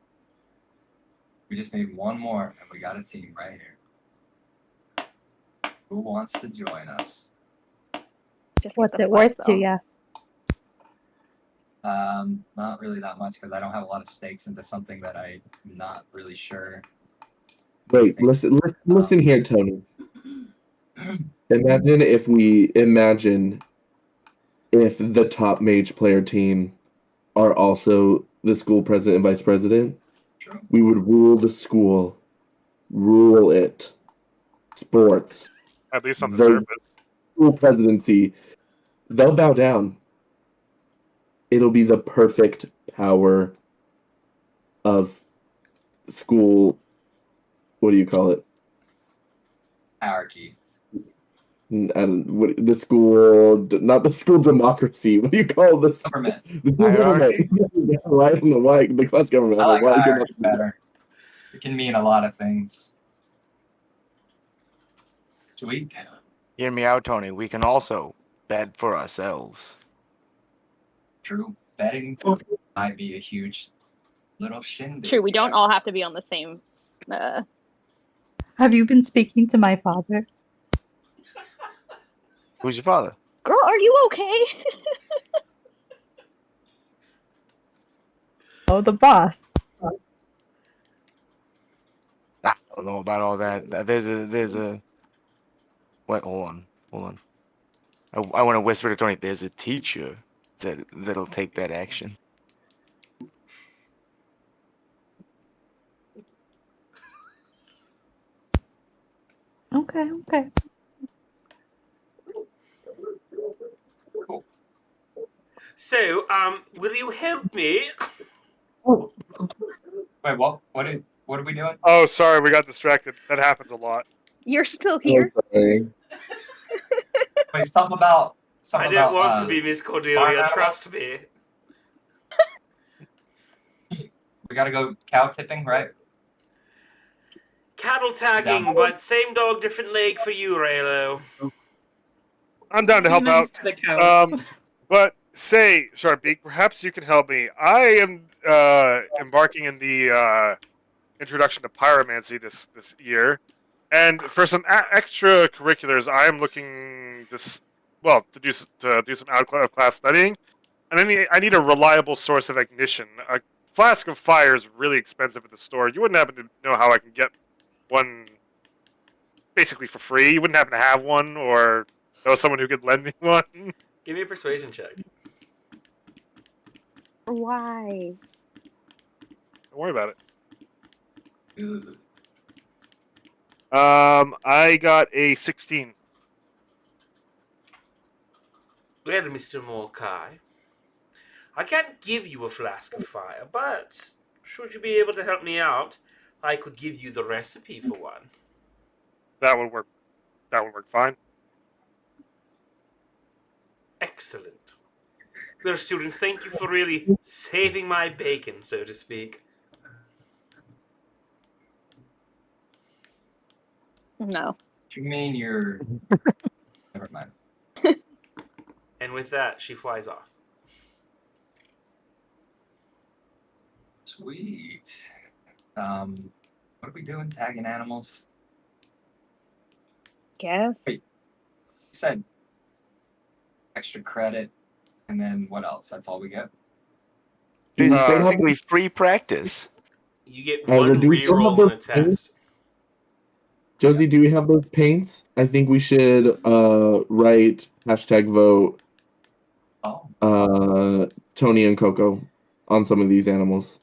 We just need one more, and we got a team right here. Who wants to join us? Just What's the it worth to flag, you? Not really that much because I don't have a lot of stakes into something that I'm not really sure. Wait, listen here, Tony. Imagine if the top mage player team are also the school president and vice president. True. We would rule the school, rule it. Sports, At least on the the surface. school presidency, they'll bow down. It'll be the perfect power of school. What do you call it? Hierarchy. The school, not the school democracy. What do you call this? Government. The school Hierarchy? government. I don't know why the class government. I like why hierarchy better. It can mean a lot of things. Sweet. Hear me out, Tony. We can also bet for ourselves. True. Betting might be a huge little shindig. True, we don't all have to be on the same. Have you been speaking to my father? Who's your father? Girl, are you okay? Oh, the boss. I don't know about all that. There's a. Wait, hold on. I want to whisper to Tony. There's a teacher that'll take that action. Okay. So, will you help me? Wait, what? What are we doing? Oh, sorry, we got distracted. That happens a lot. You're still here? Okay. Wait, something about. I don't want to be Miss Cordelia, farm trust me. We gotta go cow tipping, right? Cattle tagging, Down. but same dog, different leg for you, Raylo. I'm down to help Humans out. to the cows. But say, Sharpbeak, perhaps you can help me. I am embarking in the introduction to pyromancy this year, and for some extracurriculars, I am looking to do some out of class studying, and I need a reliable source of ignition. A flask of fire is really expensive at the store. You wouldn't happen to know how I can get one basically for free? You wouldn't happen to have one, or know someone who could lend me one? Give me a persuasion check. Why? Don't worry about it. I got a 16. Well, Mr. Morkai, I can't give you a flask of fire, but should you be able to help me out, I could give you the recipe for one. That would work. That would work fine. Excellent. Well, students, thank you for really saving my bacon, so to speak. No. You mean you're. Never mind. And with that, she flies off. Sweet. What are we doing? Tagging animals? Guess. Wait. You said extra credit, and then what else? That's all we get? It's Uh, basically free practice. You get Well, one do we still have reroll on a those things? test. Josie, do we have those paints? I think we should write #vote Oh. Tony and Coco on some of these animals.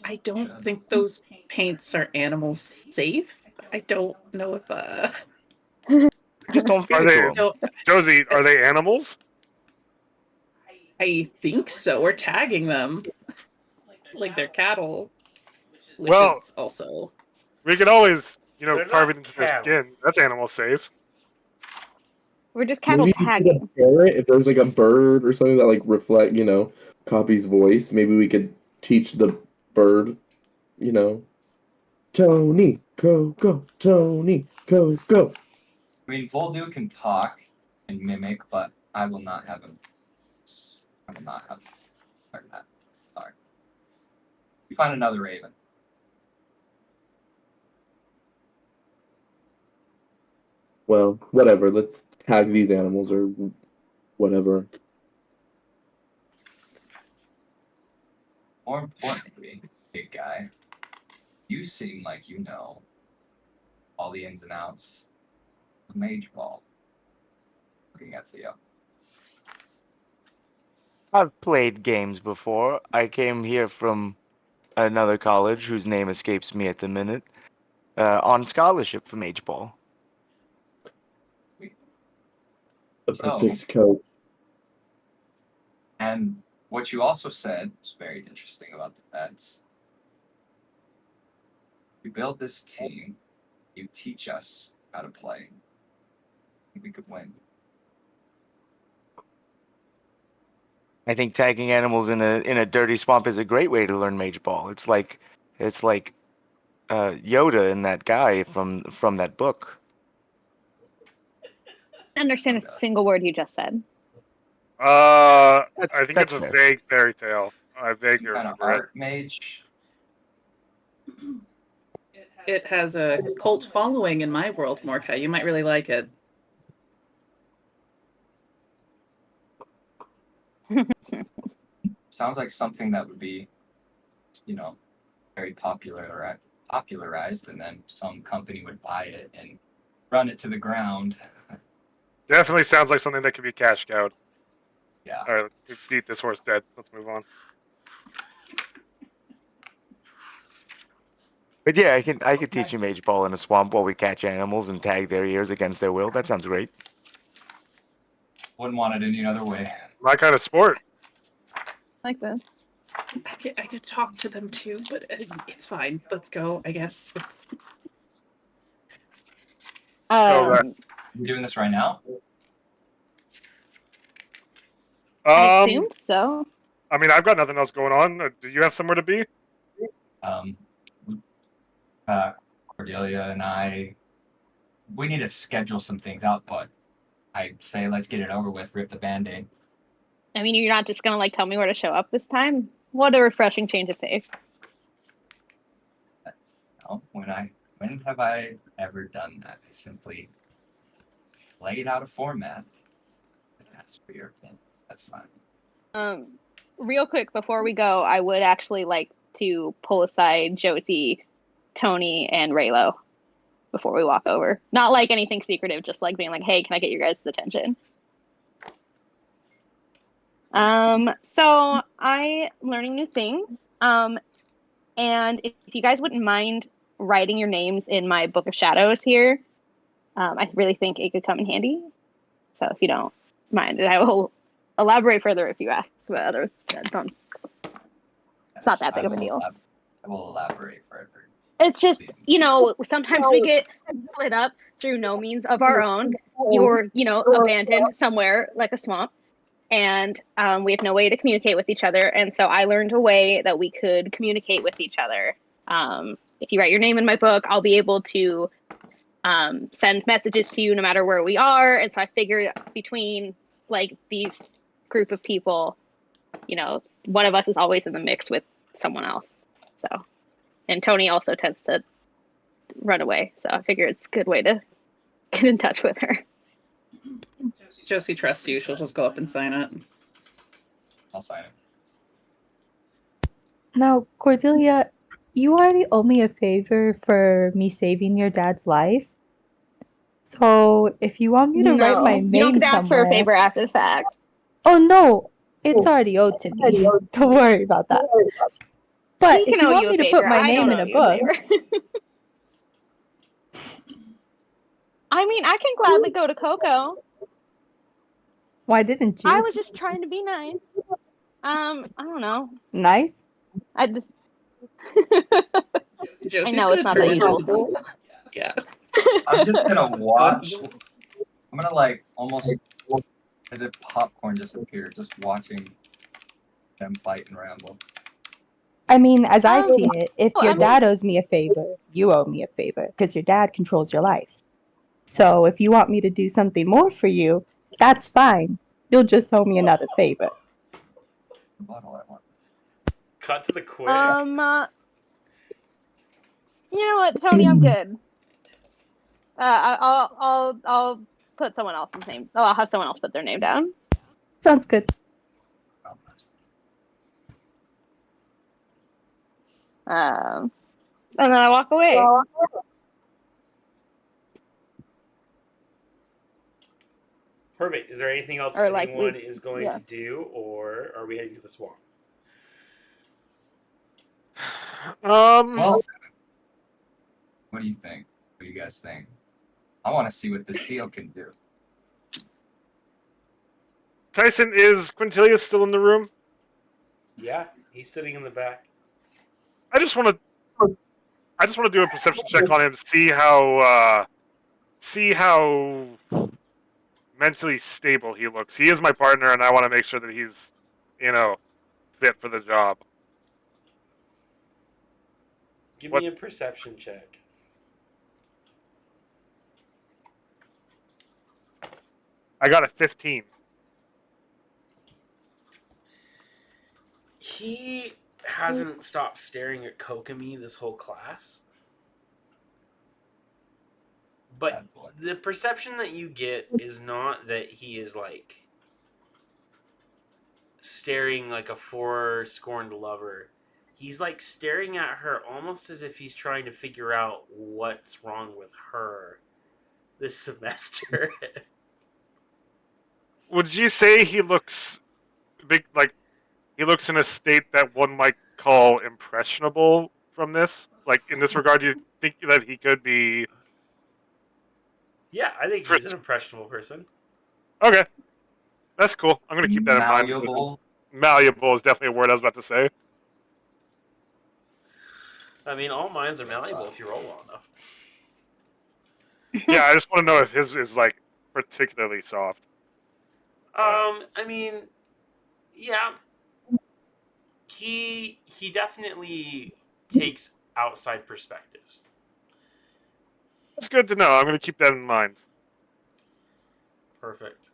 I don't think those paints are animal safe. I don't know if Just don't feed Are it they- to 'em. don't- Josie, are they animals? I think so. We're tagging them like they're cattle. which Well- is also We could always, They're carve not it into their cattle. skin. That's animal safe. We're just cattle Maybe we could tagging. pair it, if there's like a bird or something that like reflect, Copy's voice. Maybe we could teach the bird, Tony, go, Tony, go. I mean, Voldu can talk and mimic, but I will not have him. I will not have him learn that. Sorry. You find another raven. Well, whatever. Let's tag these animals or whatever. More importantly, big guy, you seem like you know all the ins and outs of Mage Ball. Looking at Theo. I've played games before. I came here from another college whose name escapes me at the minute, on scholarship for Mage Ball. The So- perfect coat. And what you also said was very interesting about the pets. You build this team, you teach us how to play. I think we could win. I think tagging animals in a dirty swamp is a great way to learn Mage Ball. It's like Yoda and that guy from that book. I understand a single word you just said. I think That's it's a fair. vague fairy tale. I vaguely Kind of remember it. art mage. it has a cult following in my world, Morka. You might really like it. Sounds like something that would be, very popularized, and then some company would buy it and run it to the ground. Definitely sounds like something that could be cash cowed. Yeah. All right, we beat this horse dead. Let's move on. But yeah, I could teach you Mage Ball in a swamp while we catch animals and tag their ears against their will. That sounds great. Wouldn't want it any other way. My kind of sport. Like this. I could talk to them too, but it's fine. Let's go. I guess it's right. We're doing this right now? I assume so. I mean, I've got nothing else going on. Do you have somewhere to be? Cordelia and I, we need to schedule some things out, but I say let's get it over with, rip the Band-Aid. I mean, you're not just gonna tell me where to show up this time? What a refreshing change of pace. No, when have I ever done that? I simply laid out a format and asked for your opinion. That's fine. Real quick before we go, I would actually like to pull aside Josie, Tony, and Raylo before we walk over. Not like anything secretive, just like being like, hey, can I get your guys' attention? So I learning new things. And if you guys wouldn't mind writing your names in my book of shadows here, I really think it could come in handy. So if you don't mind, and I will elaborate further if you ask about others. Don't. It's not that big of a deal. I will elaborate further. It's just, sometimes we get split up through no means of our own. You're, abandoned somewhere like a swamp. And we have no way to communicate with each other. And so I learned a way that we could communicate with each other. If you write your name in my book, I'll be able to send messages to you no matter where we are. And so I figured between these group of people, one of us is always in the mix with someone else. So, and Tony also tends to run away. So I figure it's a good way to get in touch with her. Josie trusts you. She'll just go up and sign it. I'll sign it. Now, Cordelia, you already owe me a favor for me saving your dad's life. So if you want me to write my name you don't get asked for a somewhere- favor after the fact. Oh no, it's already owed to me. Don't worry about that. But He if can you owe want you me a to favor. put my I name don't in a owe you a book, favor. I mean, I can gladly go to Coco. why didn't you? I was just trying to be nice. I don't know. Nice. I just Josie's know gonna it's not turn that invisible. useful. Yeah. I'm just gonna watch. I'm gonna like almost as if popcorn just appeared, just watching them fight and ramble. I mean, as I see it, if Oh, your I mean- dad owes me a favor, you owe me a favor because your dad controls your life. So if you want me to do something more for you, that's fine. You'll just owe me another favor. The bottle I want. Cut to the quick. You know what, Tony? I'm good. I'll put someone else's name. Oh, I'll have someone else put their name down. Sounds good. And then I walk away. Perfect. Is there anything else Or, like, anyone is going yeah. to do, or are we heading to the swamp? Well, what do you think? What do you guys think? I want to see what this deal can do. Tyson, is Quintilius still in the room? Yeah, he's sitting in the back. I just want to do a perception check on him to see how mentally stable he looks. He is my partner, and I want to make sure that he's, fit for the job. Give What- me a perception check. I got a 15. He hasn't stopped staring at Kokomi this whole class. But Bad boy. the perception that you get is not that he is like staring like a four-scorned lover. He's like staring at her almost as if he's trying to figure out what's wrong with her this semester. Would you say he looks he looks in a state that one might call impressionable from this? Like, in this regard, do you think that he could be... Yeah, I think he's an impressionable person. Okay. That's cool. I'm going to keep that in mind. Malleable. Malleable is definitely a word I was about to say. I mean, all minds are malleable if you roll well enough. Yeah, I just want to know if his is, like, particularly soft. I mean, yeah. He definitely takes outside perspectives. That's good to know. I'm going to keep that in mind. Perfect.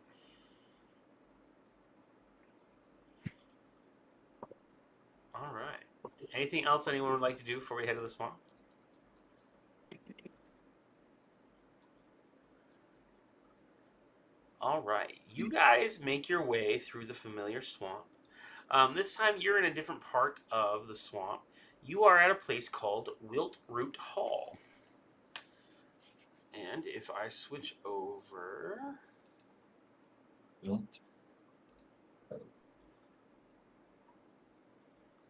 All right. Anything else anyone would like to do before we head to the swamp? All right. You guys make your way through the familiar swamp. This time you're in a different part of the swamp. You are at a place called Wiltroot Hall. And if I switch over...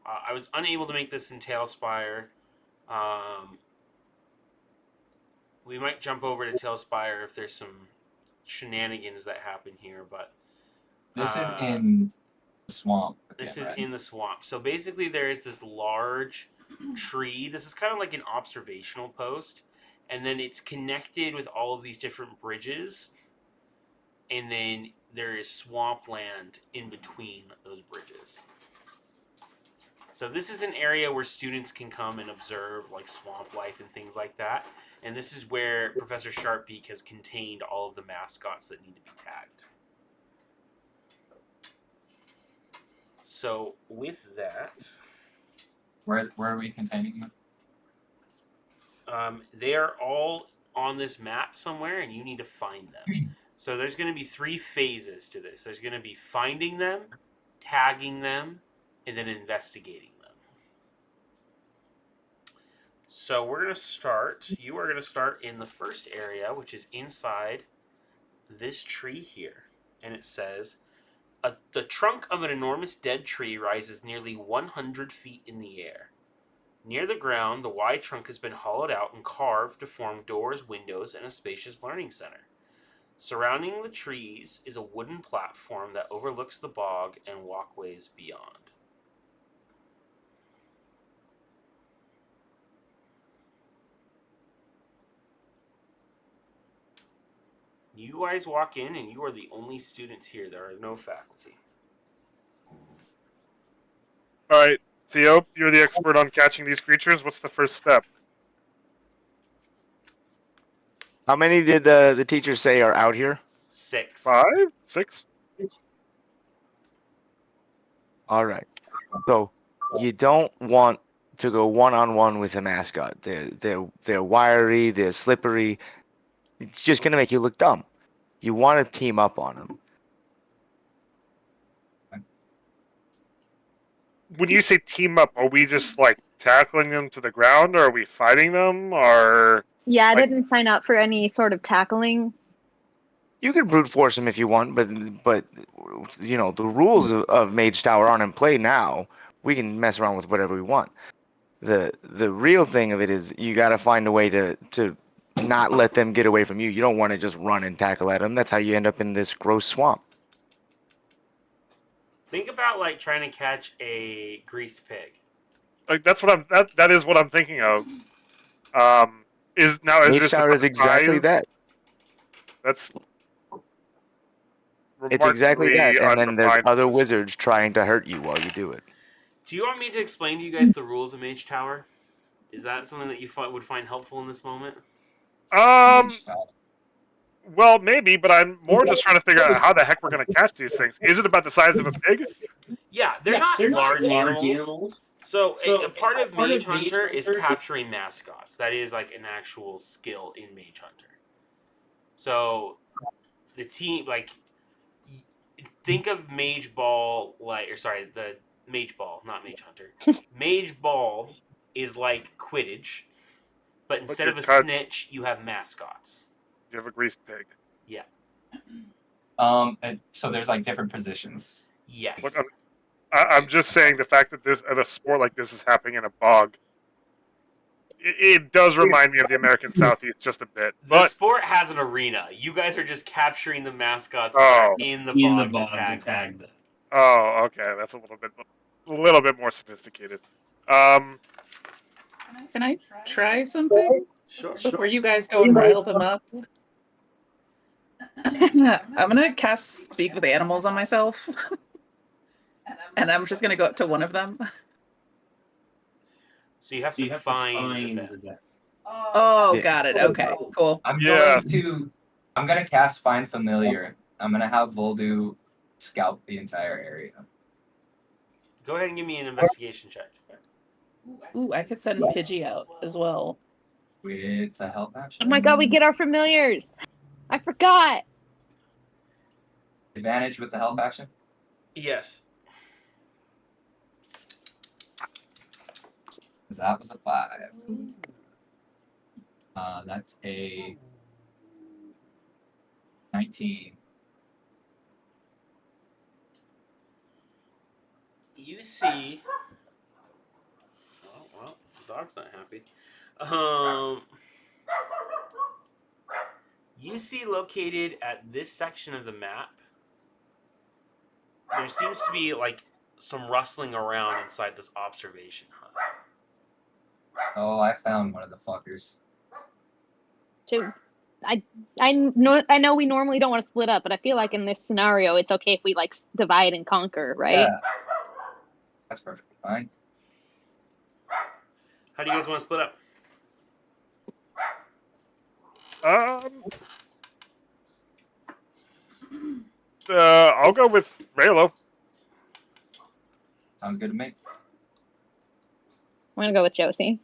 I was unable to make this in Tailspire. We might jump over to Tailspire if there's some shenanigans that happen here, but... This is in the swamp. This again, is right? in the swamp. So basically there is this large tree. This is kind of like an observational post. And then it's connected with all of these different bridges. And then there is swampland in between those bridges. So this is an area where students can come and observe like swamp life and things like that. And this is where Professor Sharpbeak has contained all of the mascots that need to be tagged. So with that, Where are we containing them? they are all on this map somewhere, and you need to find them. So there's going to be 3 phases to this. There's going to be finding them, tagging them, and then investigating them. So we're going to start. You are going to start in the first area, which is inside this tree here. And it says, the trunk of an enormous dead tree rises nearly 100 feet in the air. Near the ground, the wide trunk has been hollowed out and carved to form doors, windows, and a spacious learning center. Surrounding the trees is a wooden platform that overlooks the bog and walkways beyond. You guys walk in, and you are the only students here. There are no faculty. All right, Theo, you're the expert on catching these creatures. What's the first step? How many did the teachers say are out here? 6. 5, 6. All right. So you don't want to go one-on-one with a mascot. They're wiry, they're slippery. It's just gonna make you look dumb. You want to team up on them. When you say team up, are we just like tackling them to the ground, or are we fighting them, or Yeah, I Like- didn't sign up for any sort of tackling. You can brute force them if you want, but you know the rules of Mage Tower aren't in play now. We can mess around with whatever we want. The real thing of it is you got to find a way to not let them get away from you. You don't want to just run and tackle at them. That's how you end up in this gross swamp. Think about like trying to catch a greased pig. like that's what that is what I'm thinking of. Is Mage this Tower is exactly size? that. That's It's exactly that. And then there's undefined. other wizards trying to hurt you while you do it. Do you want me to explain to you guys the rules of Mage Tower? Is that something that you would find helpful in this moment? Well, maybe, but I'm more just trying to figure out how the heck we're going to catch these things. Is it about the size of a pig? Yeah, they're not large animals. So a part of Mage Hunter is capturing mascots. That is like an actual skill in Mage Hunter. So the team, like, think of Mage Ball, the Mage Ball, not Mage Hunter. Mage Ball is like Quidditch, but instead of a snitch, you have mascots. You have a greased pig. Yeah. And so there's like different positions. Yes. Look, I'm just saying the fact that this at a sport like this is happening in a bog. It does remind me of the American Southeast just a bit. The But sport has an arena. You guys are just capturing the mascots that are in the bog to tag them. Oh, okay, that's a little bit more sophisticated. Can I try something? Sure. Before you guys go and rile them up. I'm gonna cast Speak with Animals on myself. And I'm just gonna go up to one of them. So you have to find them. Oh, got it. Okay, cool. I'm gonna cast Find Familiar. I'm gonna have Voldu scout the entire area. Go ahead and give me an investigation check. Ooh, I could send Pidgey out as well. With the help action. Oh my god, we get our familiars. I forgot. Advantage with the help action. Yes. That was a 5. That's a 19. You see. Oh, well, the dog's not happy. You see located at this section of the map, there seems to be like some rustling around inside this observation hut. Oh, I found one of the fuckers. I know we normally don't want to split up, but I feel like in this scenario, it's okay if we like divide and conquer, right? Yeah. That's perfectly fine. How do you guys want to split up? I'll go with Raylo. Sounds good to me. I'm gonna go with Josie.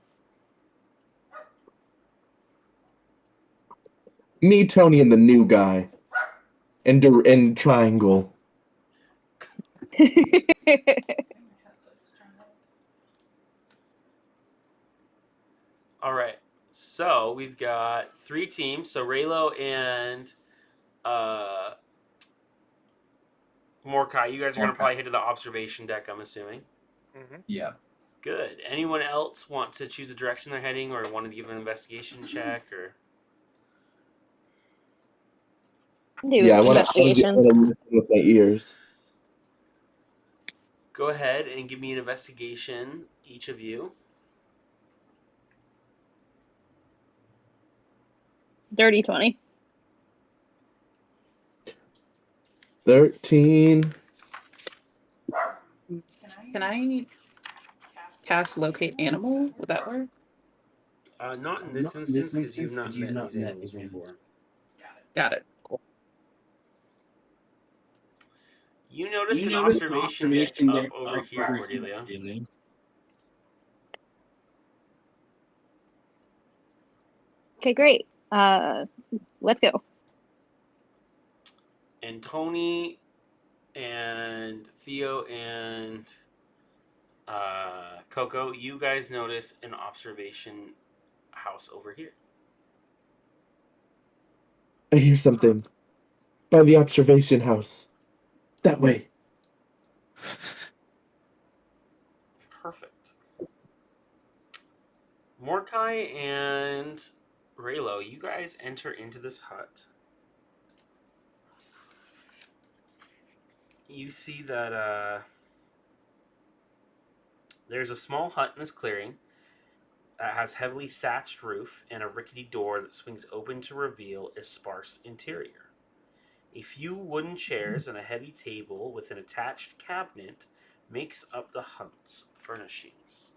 Me, Tony, and the new guy. And Triangle. All right. So we've got 3 teams. So Raylo and Mordecai, you guys are going to probably head to the observation deck, I'm assuming. Mm-hmm. Yeah. Good. Anyone else want to choose a direction they're heading or want to give an investigation check? Or Yeah, I want to listen with my ears. go ahead and give me an investigation, each of you. Dirty 20. 13. Can I cast locate animal? Would that work? Not in this instance because you've not met these animals before. Got it. Cool. You notice an observation deck up over here, Cordelia. Okay, great. Let's go. And Tony and Theo and Coco, you guys notice an observation house over here. I hear something. By the observation house. That way. Perfect. Mordecai and Raylo, you guys enter into this hut. You see that there's a small hut in this clearing that has heavily thatched roof and a rickety door that swings open to reveal a sparse interior. A few wooden chairs and a heavy table with an attached cabinet makes up the hut's furnishings.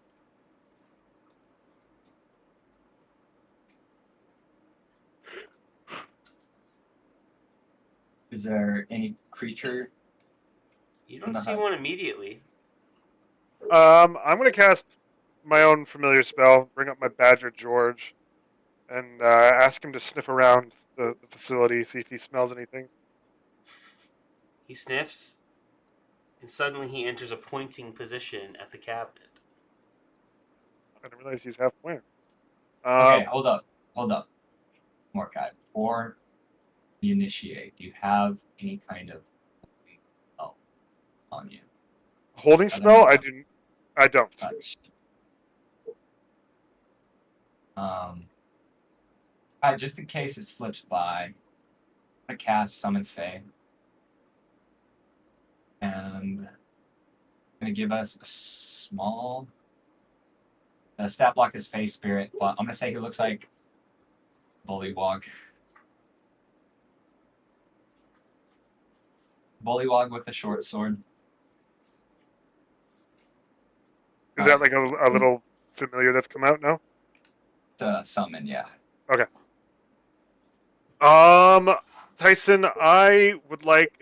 Is there any creature? You don't see one immediately. I'm going to cast my own familiar spell, bring up my Badger George, and ask him to sniff around the facility, see if he smells anything. He sniffs, and suddenly he enters a pointing position at the cabinet. I didn't realize he's half pointer. Okay, hold up. Mordecai, before you initiate, do you have any kind of spell on you? Holding spell? I don't. Touch. Just in case it slips by, I cast Summon Fae. And gonna give us a small stat block is Fae Spirit, but I'm gonna say he looks like Bullywog. Bullywog with a short sword. Is that like a little familiar that's come out now? Summon, yeah. Okay. Tyson, I would like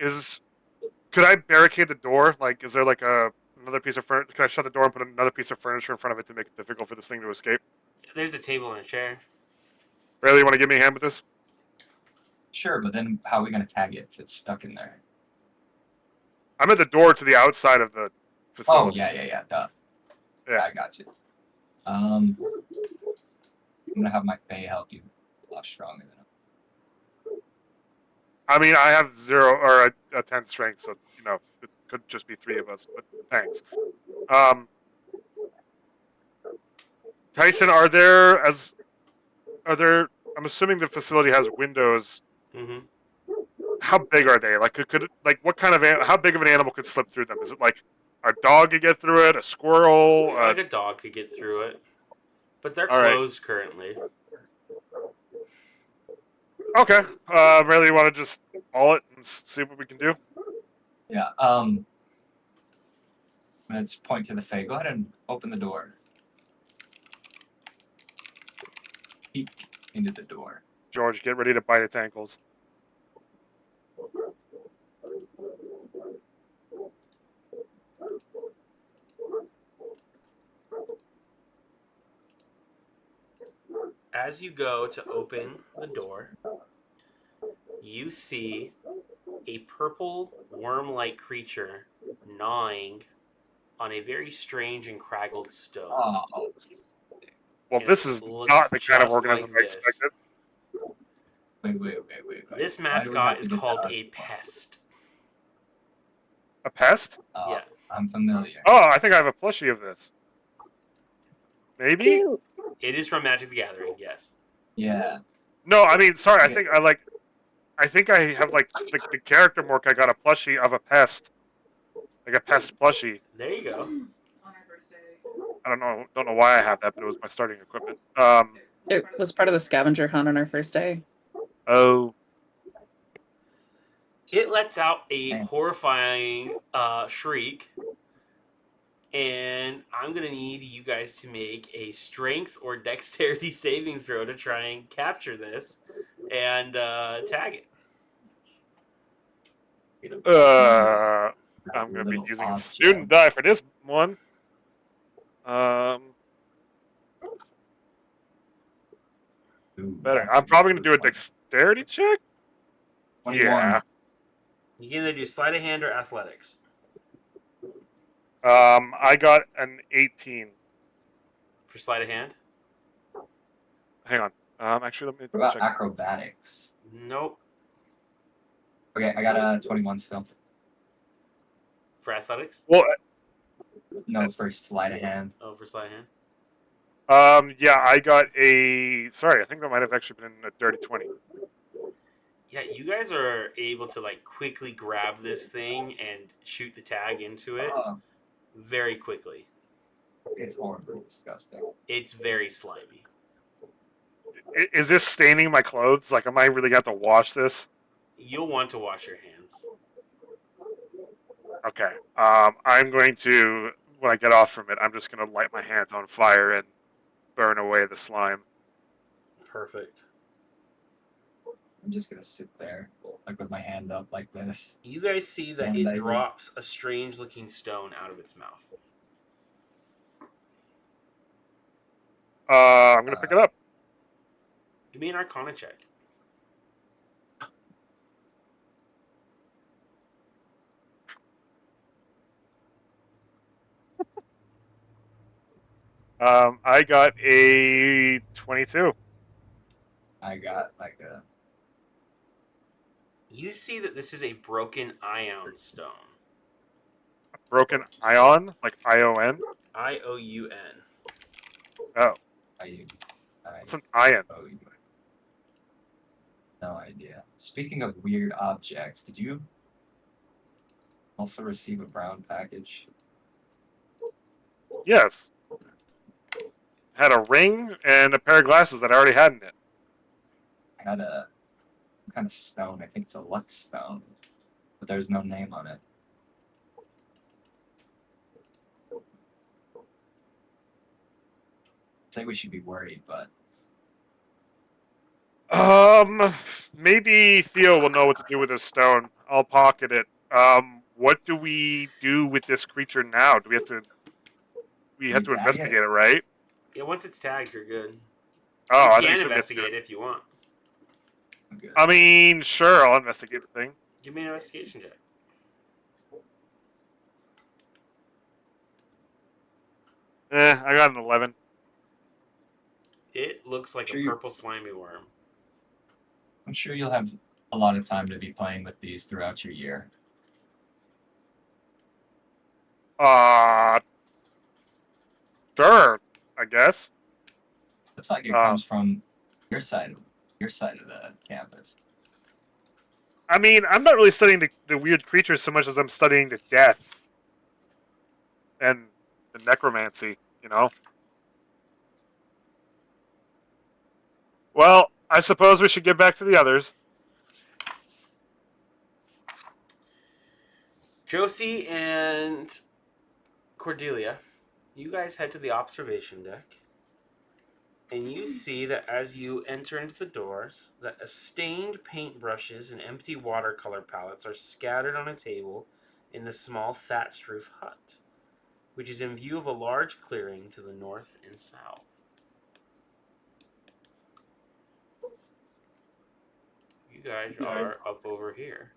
could I barricade the door? Like, is there like another piece of furniture? Can I shut the door and put another piece of furniture in front of it to make it difficult for this thing to escape? There's a table and a chair. Really, you want to give me a hand with this? Sure, but then how are we gonna tag it if it's stuck in there? I'm at the door to the outside of the facility. Oh, yeah, duh. Yeah. I got you. I'm gonna have my Fae help you a lot stronger than I mean, I have 0 or a 10 strength, so it could just be 3 of us. But thanks. Tyson, are there? I'm assuming the facility has windows. Mm-hmm. How big are they? Like, what kind of how big of an animal could slip through them? Is it like a dog could get through it? A squirrel? Like a dog could get through it, but they're All right. closed currently. Okay. Really, you want to just haul it and see what we can do? Yeah. Let's point to the Fae. Go ahead and open the door. Peek into the door. George, get ready to bite its ankles. As you go to open the door, you see a purple worm-like creature gnawing on a very strange and craggled stone. Oh. Well, It this is looks not the kind of just organism like I expected. Wait. This Why do we mascot have to is get called that? a pest. A pest? Yeah. I'm familiar. Oh, I think I have a plushie of this. Maybe? Cute. It is from Magic the Gathering, yes. Yeah. No, I mean, sorry. I think I have like the character Mork. I got a plushie of a pest, like a pest plushie. There you go. On our first day. I don't know why I have that, but it was my starting equipment. It was part of the scavenger hunt on our first day. Oh, It lets out a Man. horrifying shriek, and I'm gonna need you guys to make a strength or dexterity saving throw to try and capture this and tag it. I'm going to be Little using a object. student die for this one. Ooh, Better. that's I'm a probably going good to do a one. dexterity check. 21. Yeah. You can either do sleight of hand or athletics. I got an 18. For sleight of hand? Hang on. Actually, let me What about check. acrobatics? Nope. Okay, I got a 21 still. For athletics? Well, No, for sleight of hand. Oh, for sleight of hand? yeah, I got a. Sorry, I think that might have actually been a dirty 20. Yeah, you guys are able to like quickly grab this thing and shoot the tag into it very quickly. It's horribly disgusting. It's very slimy. Is this staining my clothes? Like, am I really going to have to wash this? You'll want to wash your hands. Okay. I'm going to, when I get off from it, I'm just going to light my hands on fire and burn away the slime. Perfect. I'm just gonna sit there, like with my hand up like this. You guys see that And it I will- drops a strange looking stone out of its mouth. I'm going to pick it up. Give me an Arcana check. I got a 22. I got like a. You see that this is a broken ion stone. Broken ion, like ION. IOUN. Oh, it's an ion. Oh, no idea. Speaking of weird objects, did you also receive a brown package? Yes. Had a ring and a pair of glasses that I already had in it. I had a kind of stone. I think it's a luck stone, but there's no name on it. Say we should be worried, but Maybe Theo will know what to do with this stone. I'll pocket it. What do we do with this creature now? Do we have to? We have to tag investigate it? it, right? Yeah, once it's tagged, you're good. Oh, You I can think so. investigate it if you want. I'm good. I mean, sure, I'll investigate the thing. Give me an investigation check. I got an 11. It looks like Sure a you- purple slimy worm. I'm sure you'll have a lot of time to be playing with these throughout your year. Sure, I guess. Looks like it comes from your side of the campus. I mean, I'm not really studying the weird creatures so much as I'm studying the death and the necromancy, you know? Well, I suppose we should get back to the others. Josie and Cordelia, you guys head to the observation deck. And you see that as you enter into the doors, that a stained paintbrushes and empty watercolor palettes are scattered on a table in the small thatched roof hut, which is in view of a large clearing to the north and south. You guys are up over here.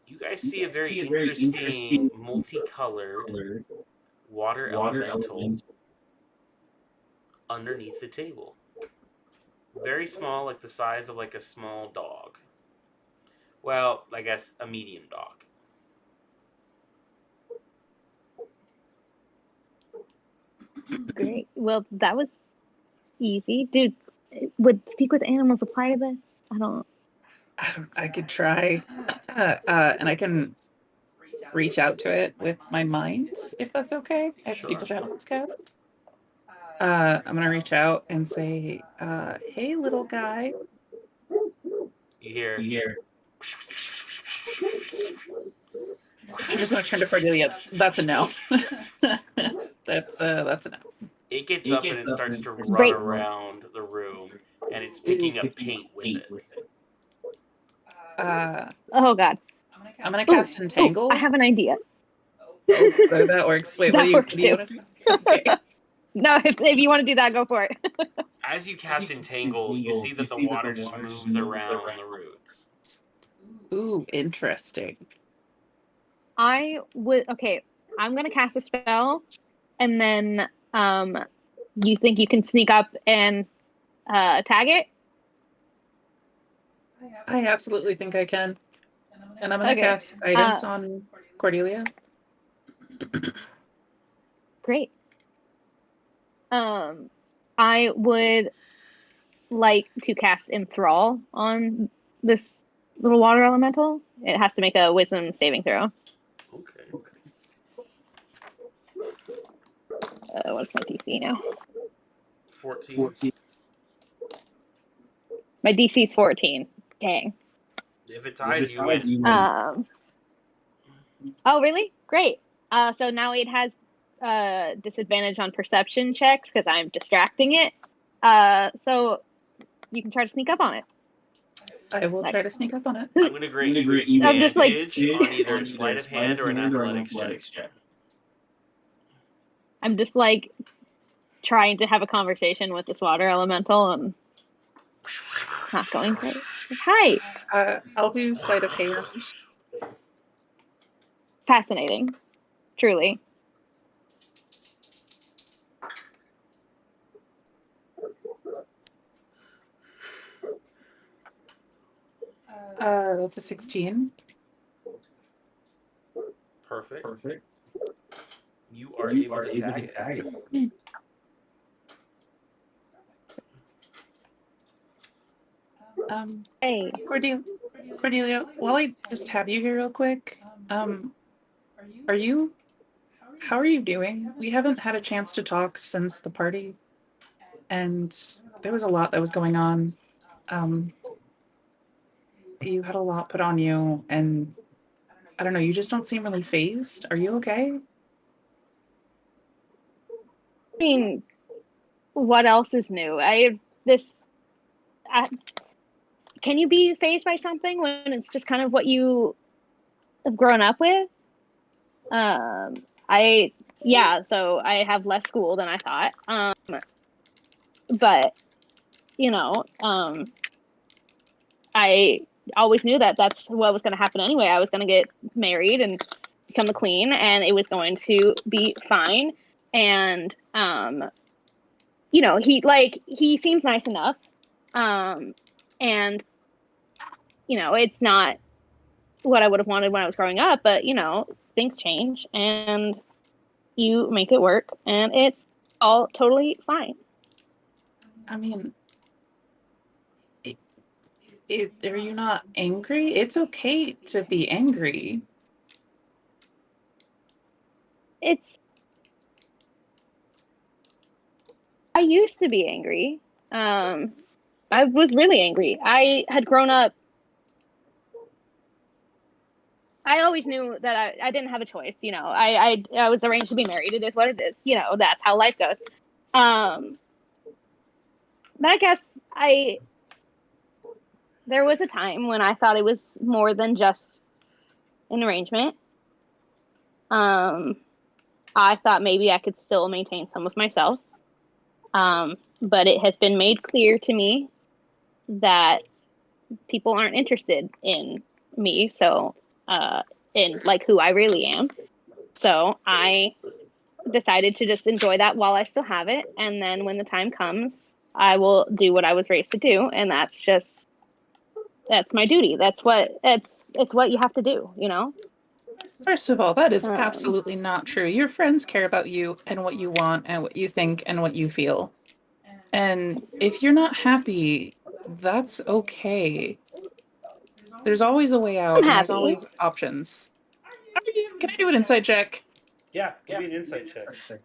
You guys see a very interesting multicolored water elemental underneath the table. Very small, like the size of like a small dog. Well, I guess a medium dog. Great. Well, that was easy. Dude, would speak with animals apply to this? I don't. I could try, and I can reach out to it with my mind, if that's okay. I have speak with animals cast. I'm gonna reach out and say, "Hey, little guy." You hear. I'm just gonna turn to Cordelia. That's a no. That's a no. It gets up and it starts to run Great. around the room, and it's picking up paint with it. Oh god. I'm gonna cast Entangle. I have an idea. Oh, that works. Wait, That what works do you too. want to do? Okay. No, if you want to do that, go for it. As you cast Entangle, you see that the water just moves around the roots. Ooh, interesting. I'm gonna cast a spell, and then you think you can sneak up and tag it? I absolutely think I can. And I'm gonna Okay. cast guidance on Cordelia. Great. I would like to cast Enthrall on this little water elemental. It has to make a wisdom saving throw. Okay. What's my DC now? 14. My DC is 14. Dang. If it ties, you win. Oh, really? Great. So now it has disadvantage on perception checks because I'm distracting it. So you can try to sneak up on it. I will try to sneak up on it. I'm going to grant you I'm just like- advantage on either a sleight of hand or an athletics check. I'm just like trying to have a conversation with this water elemental and not going great. Hi. I'll do sleight of hand. Fascinating. Truly. That's a 16. Perfect. You are able to tag it. Hey. Cordelia, while I just have you here real quick, how are you doing? We haven't had a chance to talk since the party, and there was a lot that was going on. You had a lot put on you, and I don't know, you just don't seem really phased. Are you okay? I mean, what else is new? Can you be phased by something when it's just kind of what you have grown up with? So I have less school than I thought. But I always knew that that's what was going to happen anyway. I was going to get married and become the queen, and it was going to be fine. And he seems nice enough. And it's not what I would have wanted when I was growing up, but things change and you make it work, and it's all totally fine. I mean, are you not angry? It's okay to be angry. I used to be angry. I was really angry. I had grown up. I always knew that I didn't have a choice. I was arranged to be married. It is what it is. That's how life goes. But I guess there was a time when I thought it was more than just an arrangement. I thought maybe I could still maintain some of myself. But it has been made clear to me that people aren't interested in me. So, in like who I really am. So I decided to just enjoy that while I still have it. And then when the time comes, I will do what I was raised to do. And that's my duty. It's what you have to do, First of all, that is absolutely not true. Your friends care about you and what you want and what you think and what you feel. And if you're not happy, that's okay. There's always a way out, and there's always options. Can I do an insight check? Yeah, give me an insight check.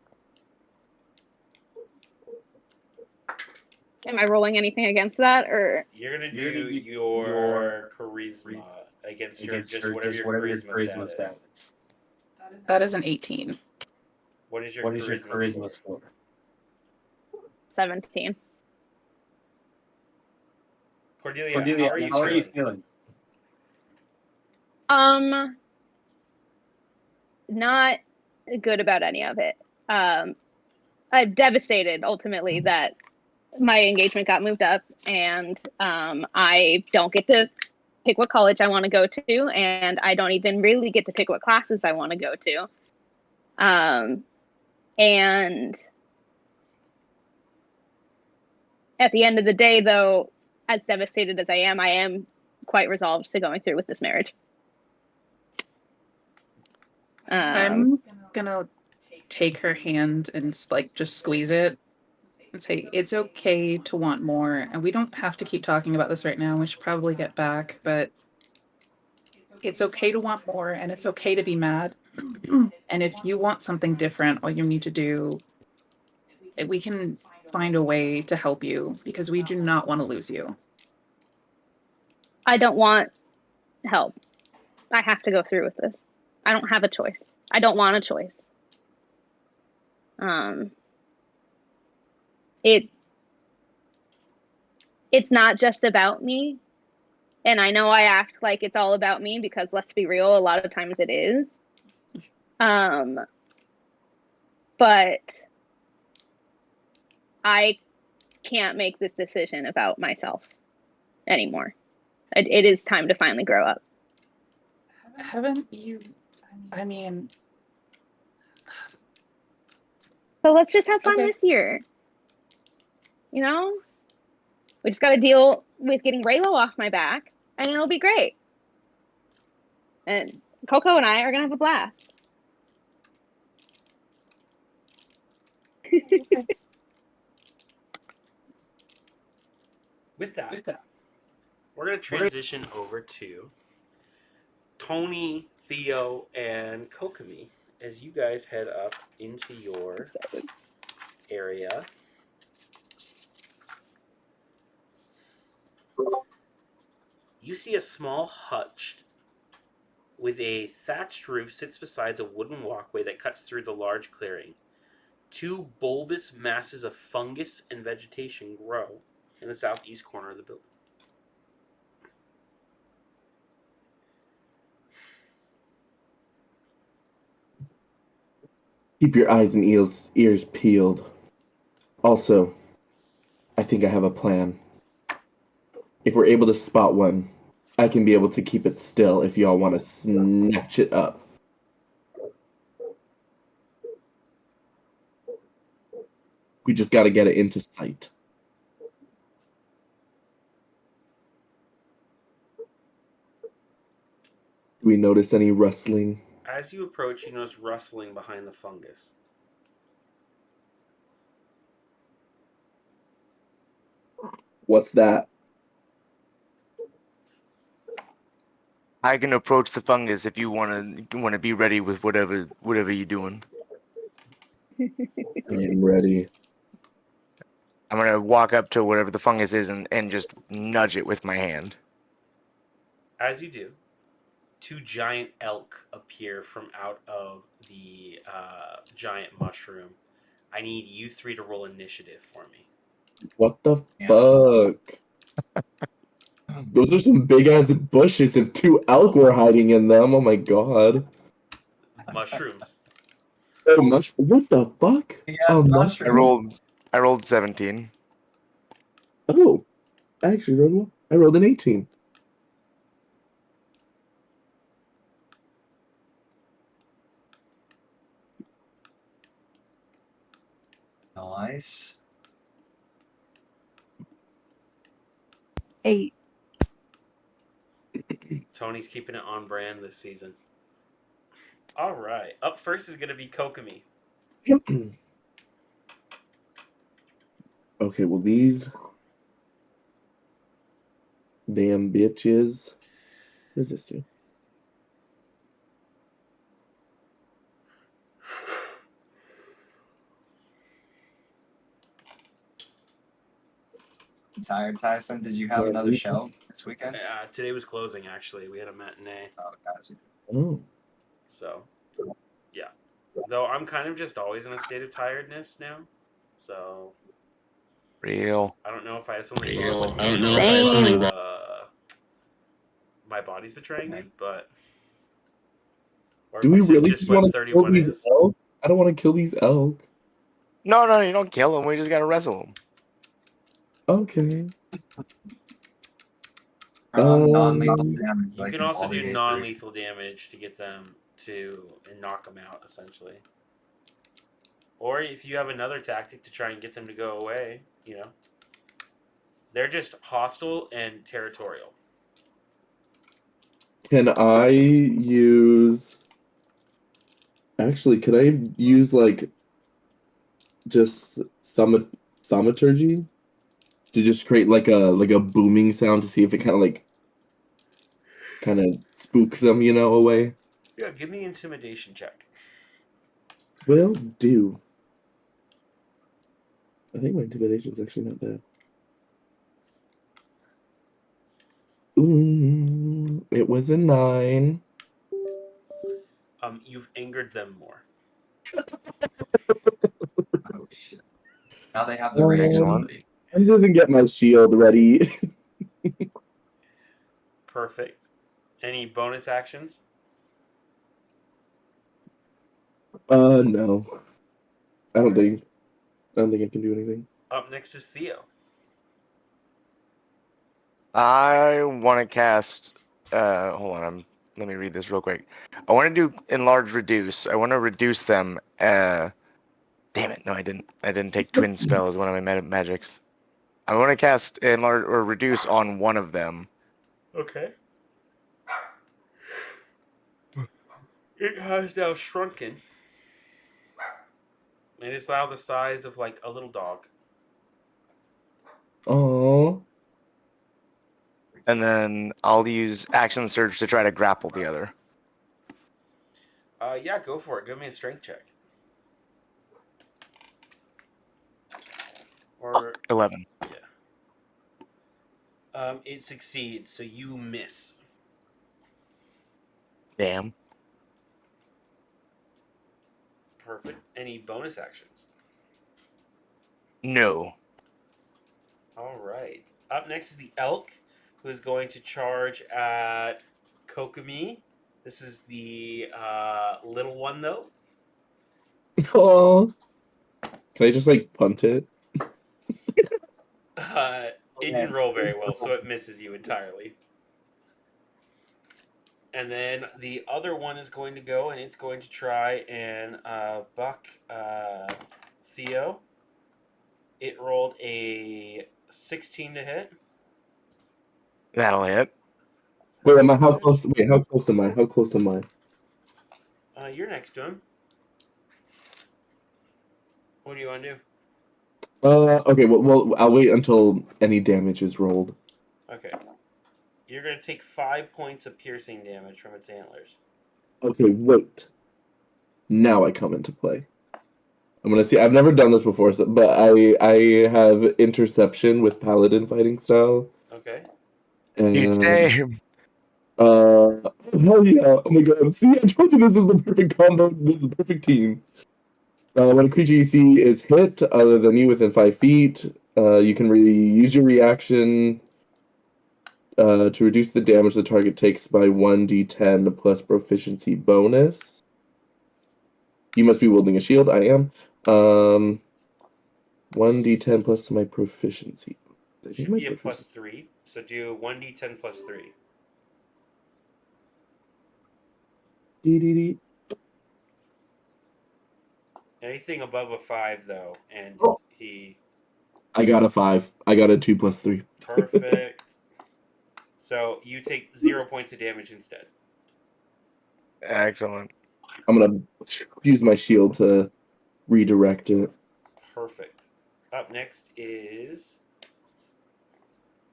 Am I rolling anything against that, or You're gonna do your charisma against your just whatever your charisma status. That is an 18. What is your charisma score? 17? Cordelia, how are you feeling? Not good about any of it. I'm devastated ultimately that my engagement got moved up, and I don't get to pick what college I want to go to, and I don't even really get to pick what classes I want to go to. And at the end of the day, though, as devastated as I am quite resolved to going through with this marriage. I'm gonna take her hand and like just squeeze it and say it's okay to want more, and we don't have to keep talking about this right now. We should probably get back, but it's okay to want more, and it's okay to be mad. And if you want something different, all you need to do, we can find a way to help you because we do not want to lose you. I don't want help. I have to go through with this. I don't have a choice. I don't want a choice. It's not just about me. And I know I act like it's all about me because let's be real, a lot of times it is. But I can't make this decision about myself anymore. It is time to finally grow up. Haven't you? I mean, so let's just have fun Okay. this year. You know? We just got to deal with getting Raylo off my back, and it'll be great. And Coco and I are going to have a blast. Okay. With that, we're going to transition over to Tony, Theo, and Kokomi as you guys head up into your area. You see a small hutch with a thatched roof sits beside a wooden walkway that cuts through the large clearing. Two bulbous masses of fungus and vegetation grow in the southeast corner of the building. Keep your eyes and ears peeled. Also, I think I have a plan. If we're able to spot one, I can be able to keep it still if y'all want to snatch it up. We just got to get it into sight. Do we notice any rustling? As you approach, you notice rustling behind the fungus. What's that? I can approach the fungus if you want to be ready with whatever you're doing. I'm ready. I'm gonna walk up to whatever the fungus is and just nudge it with my hand. As you do, two giant elk appear from out of the giant mushroom. I need you three to roll initiative for me. What the fuck? Those are some big ass bushes and two elk were hiding in them. Oh my god. Mushrooms. What the fuck? Yes, mushroom. I rolled 17. Oh, I actually rolled one. I rolled an 18. Nice. 8. Tony's keeping it on brand this season. All right. Up first is going to be Kokomi. Okay, well, these damn bitches. What does this do? tired, Tyson? Did you have another show this weekend? Today was closing, actually. We had a matinee. Oh, gotcha. Oh. So, yeah. Though I'm kind of just always in a state of tiredness now. So, Real. I don't know if I have something Real. wrong with I don't me know or if I have something if, my body's betraying me, but... Or Do if we this is really just just what want to kill 31 these is. elk? I don't want to kill these elk. No, you don't kill them. We just gotta wrestle them. Okay. Non-lethal Um, damage. You like can in also Baldur's do Gate 3. non-lethal damage to get them to and knock them out, essentially. Or if you have another tactic to try and get them to go away, you know. They're just hostile and territorial. Can I use... Actually, could I use, like, just thaumaturgy? To just create, like a booming sound to see if it kind of spooks them, away? Yeah, give me an intimidation check. Will do. I think my intimidation is actually not bad. It was a 9. You've angered them more. Oh shit! Now they have the rage. Excellent. I didn't get my shield ready. Perfect. Any bonus actions? No. I don't think I can do anything. Up next is Theo. I want to cast. Hold on. Let me read this real quick. I want to do enlarge reduce. I want to reduce them. Damn it! No, I didn't. I didn't take twin spell as one of my magics. I want to cast enlarge or reduce on one of them. Okay. It has now shrunken. It is now the size of like a little dog. Oh. And then I'll use action surge to try to grapple the other. Yeah, go for it. Give me a strength check. Or 11. yeah. It succeeds, so you miss. Damn. Perfect. Any bonus actions? No. All right. Up next is the elk, who is going to charge at Kokomi. This is the little one, though. Oh. Can I just punt it? It didn't roll very well, so it misses you entirely. And then the other one is going to go, and it's going to try and buck Theo. It rolled a 16 to hit. That'll hit. Wait, how close? Wait, how close am I? How close am I? You're next to him. What do you want to do? Okay. Well, I'll wait until any damage is rolled. Okay. You're going to take 5 points of piercing damage from its antlers. Okay, wait. Now I come into play. I'm gonna see. I've never done this before, but I have interception with paladin fighting style. Okay. And, Same. hell yeah! Oh my god! See, I told you this is the perfect combo. This is the perfect team. When a creature you see is hit other than you within 5 feet, you can use your reaction to reduce the damage the target takes by 1d10 plus proficiency bonus. You must be wielding a shield. I am. 1d10 plus my proficiency. It should be a plus 3. So do 1d10 plus 3. D. Anything above a 5, though, and he... I got a 5. I got a 2 plus 3. Perfect. So you take 0 points of damage instead. Excellent. I'm gonna use my shield to redirect it. Perfect. Up next is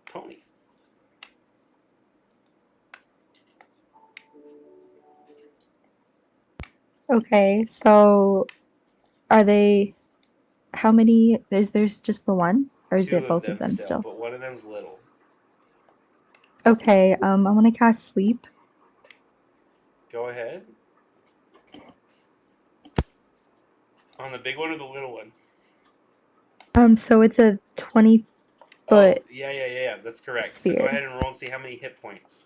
Tony. Okay, so are they? How many? There's just the one. Or is Two it both of them still, still? but one of them's little. Okay, I want to cast Sleep. Go ahead. On the big one or the little one? So it's a 20 Oh, foot. yeah. That's correct. So Sphere. go ahead and roll and see how many hit points.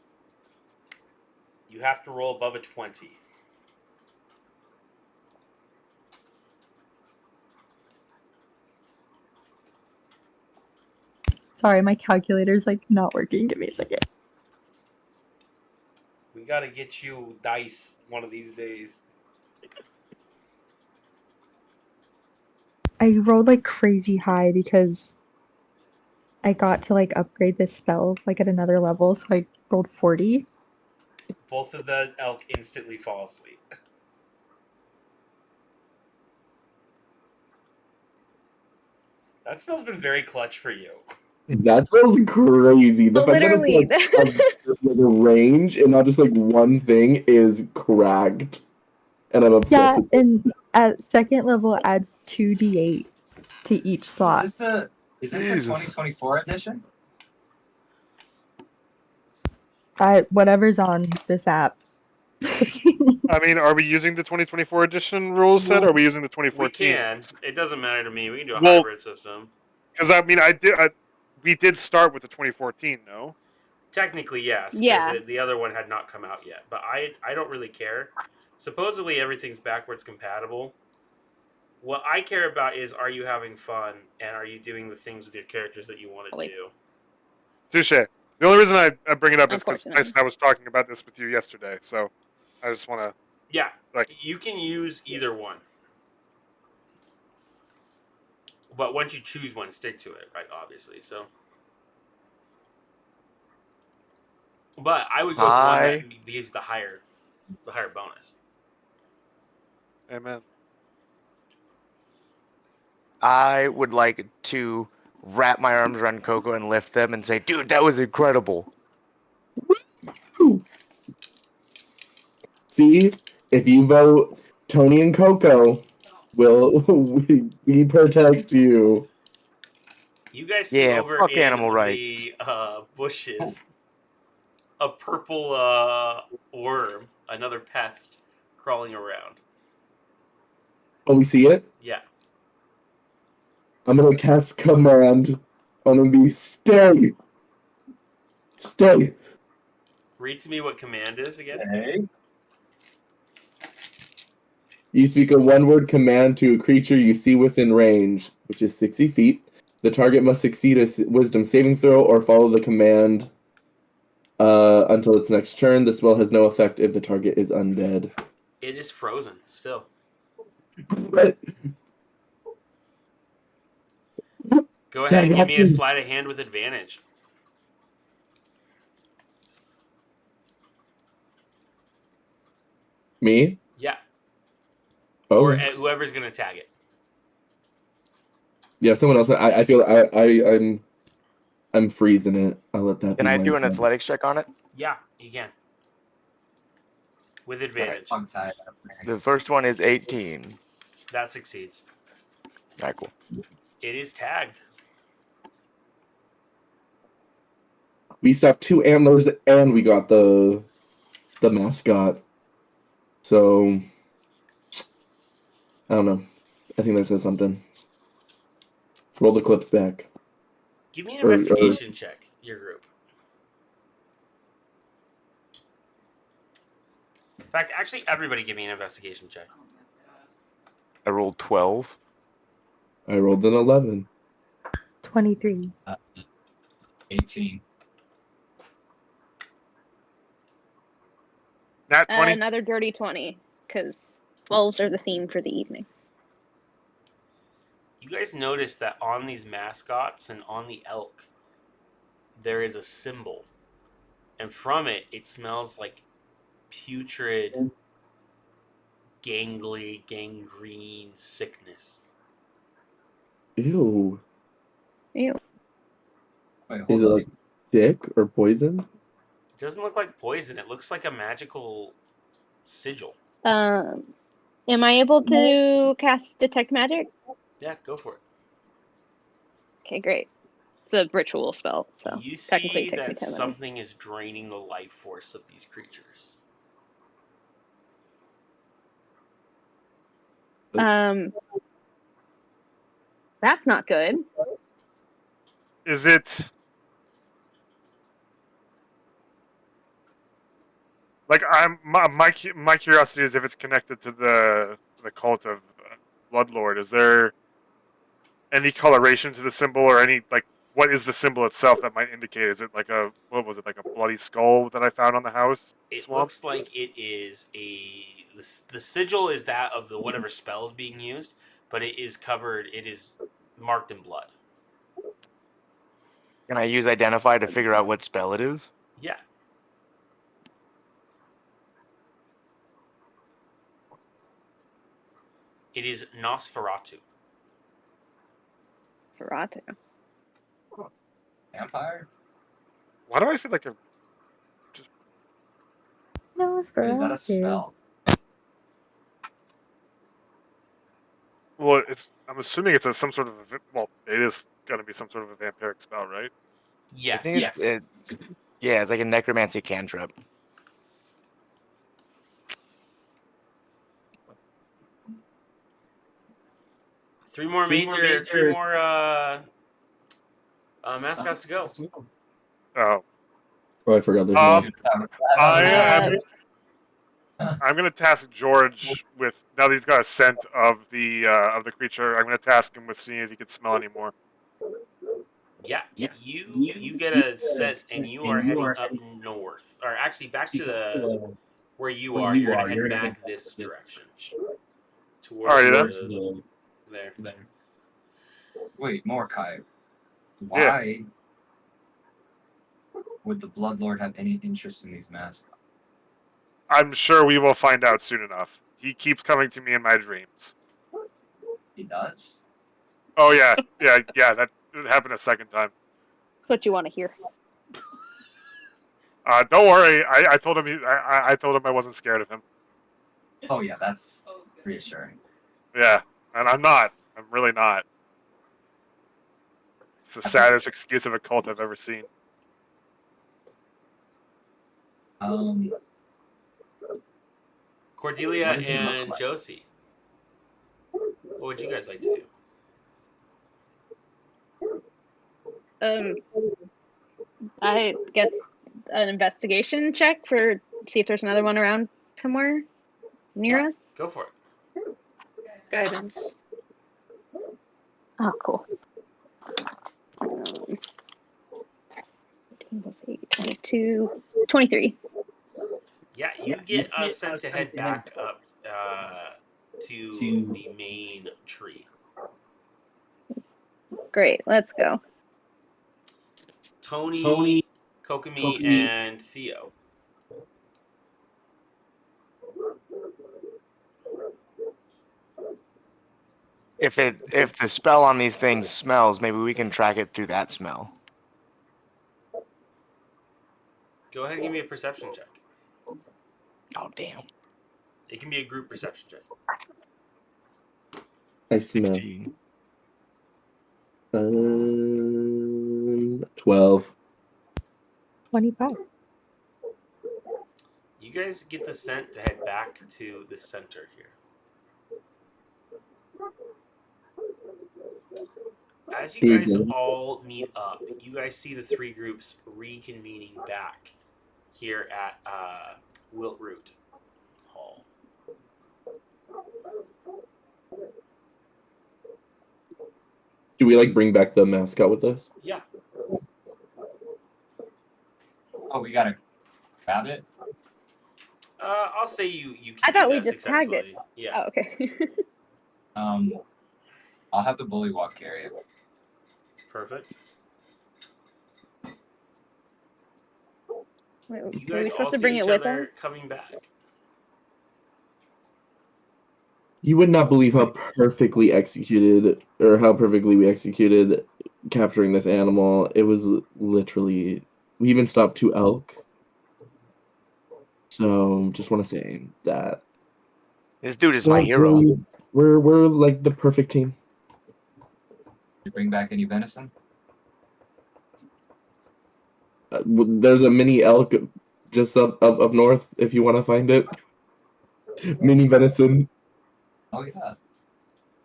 You have to roll above a 20. Sorry, my calculator's like not working. Give me a second. We gotta get you dice one of these days. I rolled like crazy high because I got to like upgrade this spell like at another level, so I rolled 40. Both of the elk instantly fall asleep. That spell's been very clutch for you. That smells crazy. The fact that Literally. it's like a range and not just like one thing is cracked. And I'm obsessed Yeah, with it. and at second level adds 2d8 to each slot. Is this the Jesus. 2024 edition? Whatever's on this app. I mean, are we using the 2024 edition rule set, or are we using the We 2014? can. It doesn't matter to me. We can do a Well- hybrid system. Because I mean, we did start with the 2014, no? Technically, yes. 'Cause Yeah. the other one had not come out yet. But I don't really care. Supposedly everything's backwards compatible. What I care about is, are you having fun and are you doing the things with your characters that you want to Wait. do? Touche. The only reason I bring it up is because Unfortunately. Tyson, I was talking about this with you yesterday, so I just want to. Yeah, Like- you can use either one. But once you choose one, stick to it, right? Obviously, so. But I would go with one that gives the higher bonus. Amen. I would like to wrap my arms around Coco and lift them and say, dude, that was incredible. See, if you vote Tony and Coco, we protect you. You guys see Yeah, over fuck in animal the bushes a purple worm, another pest, crawling around. Oh, we see it? Yeah. I'm gonna cast command. I'm gonna be stay. Stay. Read to me what command is again. Hey. You speak a one-word command to a creature you see within range, which is 60 feet. The target must succeed a wisdom saving throw or follow the command until its next turn. The spell has no effect if the target is undead. It is frozen still. Go ahead and give me a sleight of hand with advantage. Me? Yeah. Oh. Or whoever's gonna tag it. Yeah, someone else. I feel I'm freezing it. I'll let that. Can be I my do an thing. athletics check on it? Yeah, you can. With advantage. I'm tied up there. The first one is 18. That succeeds. Alright, cool. It is tagged. We stuck 2 antlers and we got the mascot. So I don't know. I think that says something. Roll the clips back. Give me an investigation check, your group. In fact, actually, everybody give me an investigation check. I rolled 12. I rolled an 11. 23. 18. Nat 20. Another dirty 20, because 12s are the theme for the evening. You guys notice that on these mascots and on the elk, there is a symbol. And from it, it smells like putrid, gangly, gangrene sickness. Ew. Ew. Wait, hold Is it on. like dick or poison? It doesn't look like poison. It looks like a magical sigil. Am I able to cast Detect Magic? Yeah, go for it. Okay, great. it's a ritual spell, so You technically see it takes me that 10 minutes. something is draining the life force of these creatures. That's not good. Is it like my curiosity is if it's connected to the cult of Bloodlord? Is there any coloration to the symbol or any like what is the symbol itself that might indicate? Is it like a what was it like a bloody skull that I found on the house? It Swamp? looks like it is the sigil is that of the whatever spell is being used, but it is covered. It is marked in blood. Can I use identify to figure out what spell it is? Yeah. It is Nosferatu. Ferratu. Vampire? Why do I feel like No, it's Wait, is that a Ferratu. spell? well? It's I'm assuming it's some sort of well, it is gonna be some sort of a vampiric spell, right? Yes. I think Yes. it's yeah, it's like a necromancy cantrip. Three more mascots to go. Oh, Oh, I forgot there's Um, more. I'm gonna task George with now that he's got a scent of the creature. I'm gonna task him with seeing if he can smell any more. Yeah. You get a set, and you are heading up north, or actually back to the where you are. You're gonna head back this direction towards Are you there? there. Wait, Mordecai. Why would the Bloodlord have any interest in these mascots? I'm sure we will find out soon enough. He keeps coming to me in my dreams. He does? Oh yeah. That happened a second time. That's what you want to hear. Don't worry. I told him I told him I wasn't scared of him. Oh yeah, that's Oh, good. reassuring. Yeah, and I'm not. I'm really not. It's the saddest excuse of a cult I've ever seen. Cordelia What does he look and like? Josie. What would you guys like to do? I guess an investigation check for see if there's another one around somewhere near us. Go for it. Guidance. Oh, cool. 22, 23. Yeah, you get sent to head back up to the main tree. Great, let's go. Tony, Kokomi, and Theo. If the spell on these things smells, maybe we can track it through that smell. Go ahead and give me a perception check. Oh damn. It can be a group perception check. I smell. 16. 12. 25. You guys get the scent to head back to the center here. As you guys all meet up, you guys see the three groups reconvening back here at Wiltroot Hall. Do we like bring back the mascot with us? Yeah. Oh, we gotta grab it? I'll say you can I do thought we that just tagged it. successfully. Yeah. Oh, okay. I'll have the bullywog carry it. Perfect. Wait, You were we guys all supposed to see bring each it with other us? coming back. You would not believe how perfectly executed, or how perfectly we executed capturing this animal. It was literally, we even stopped 2 elk. So just want to say that. This dude is So my hero. We're like the perfect team. Did you bring back any venison? There's a mini elk just up north if you want to find it. Mini venison. Oh yeah.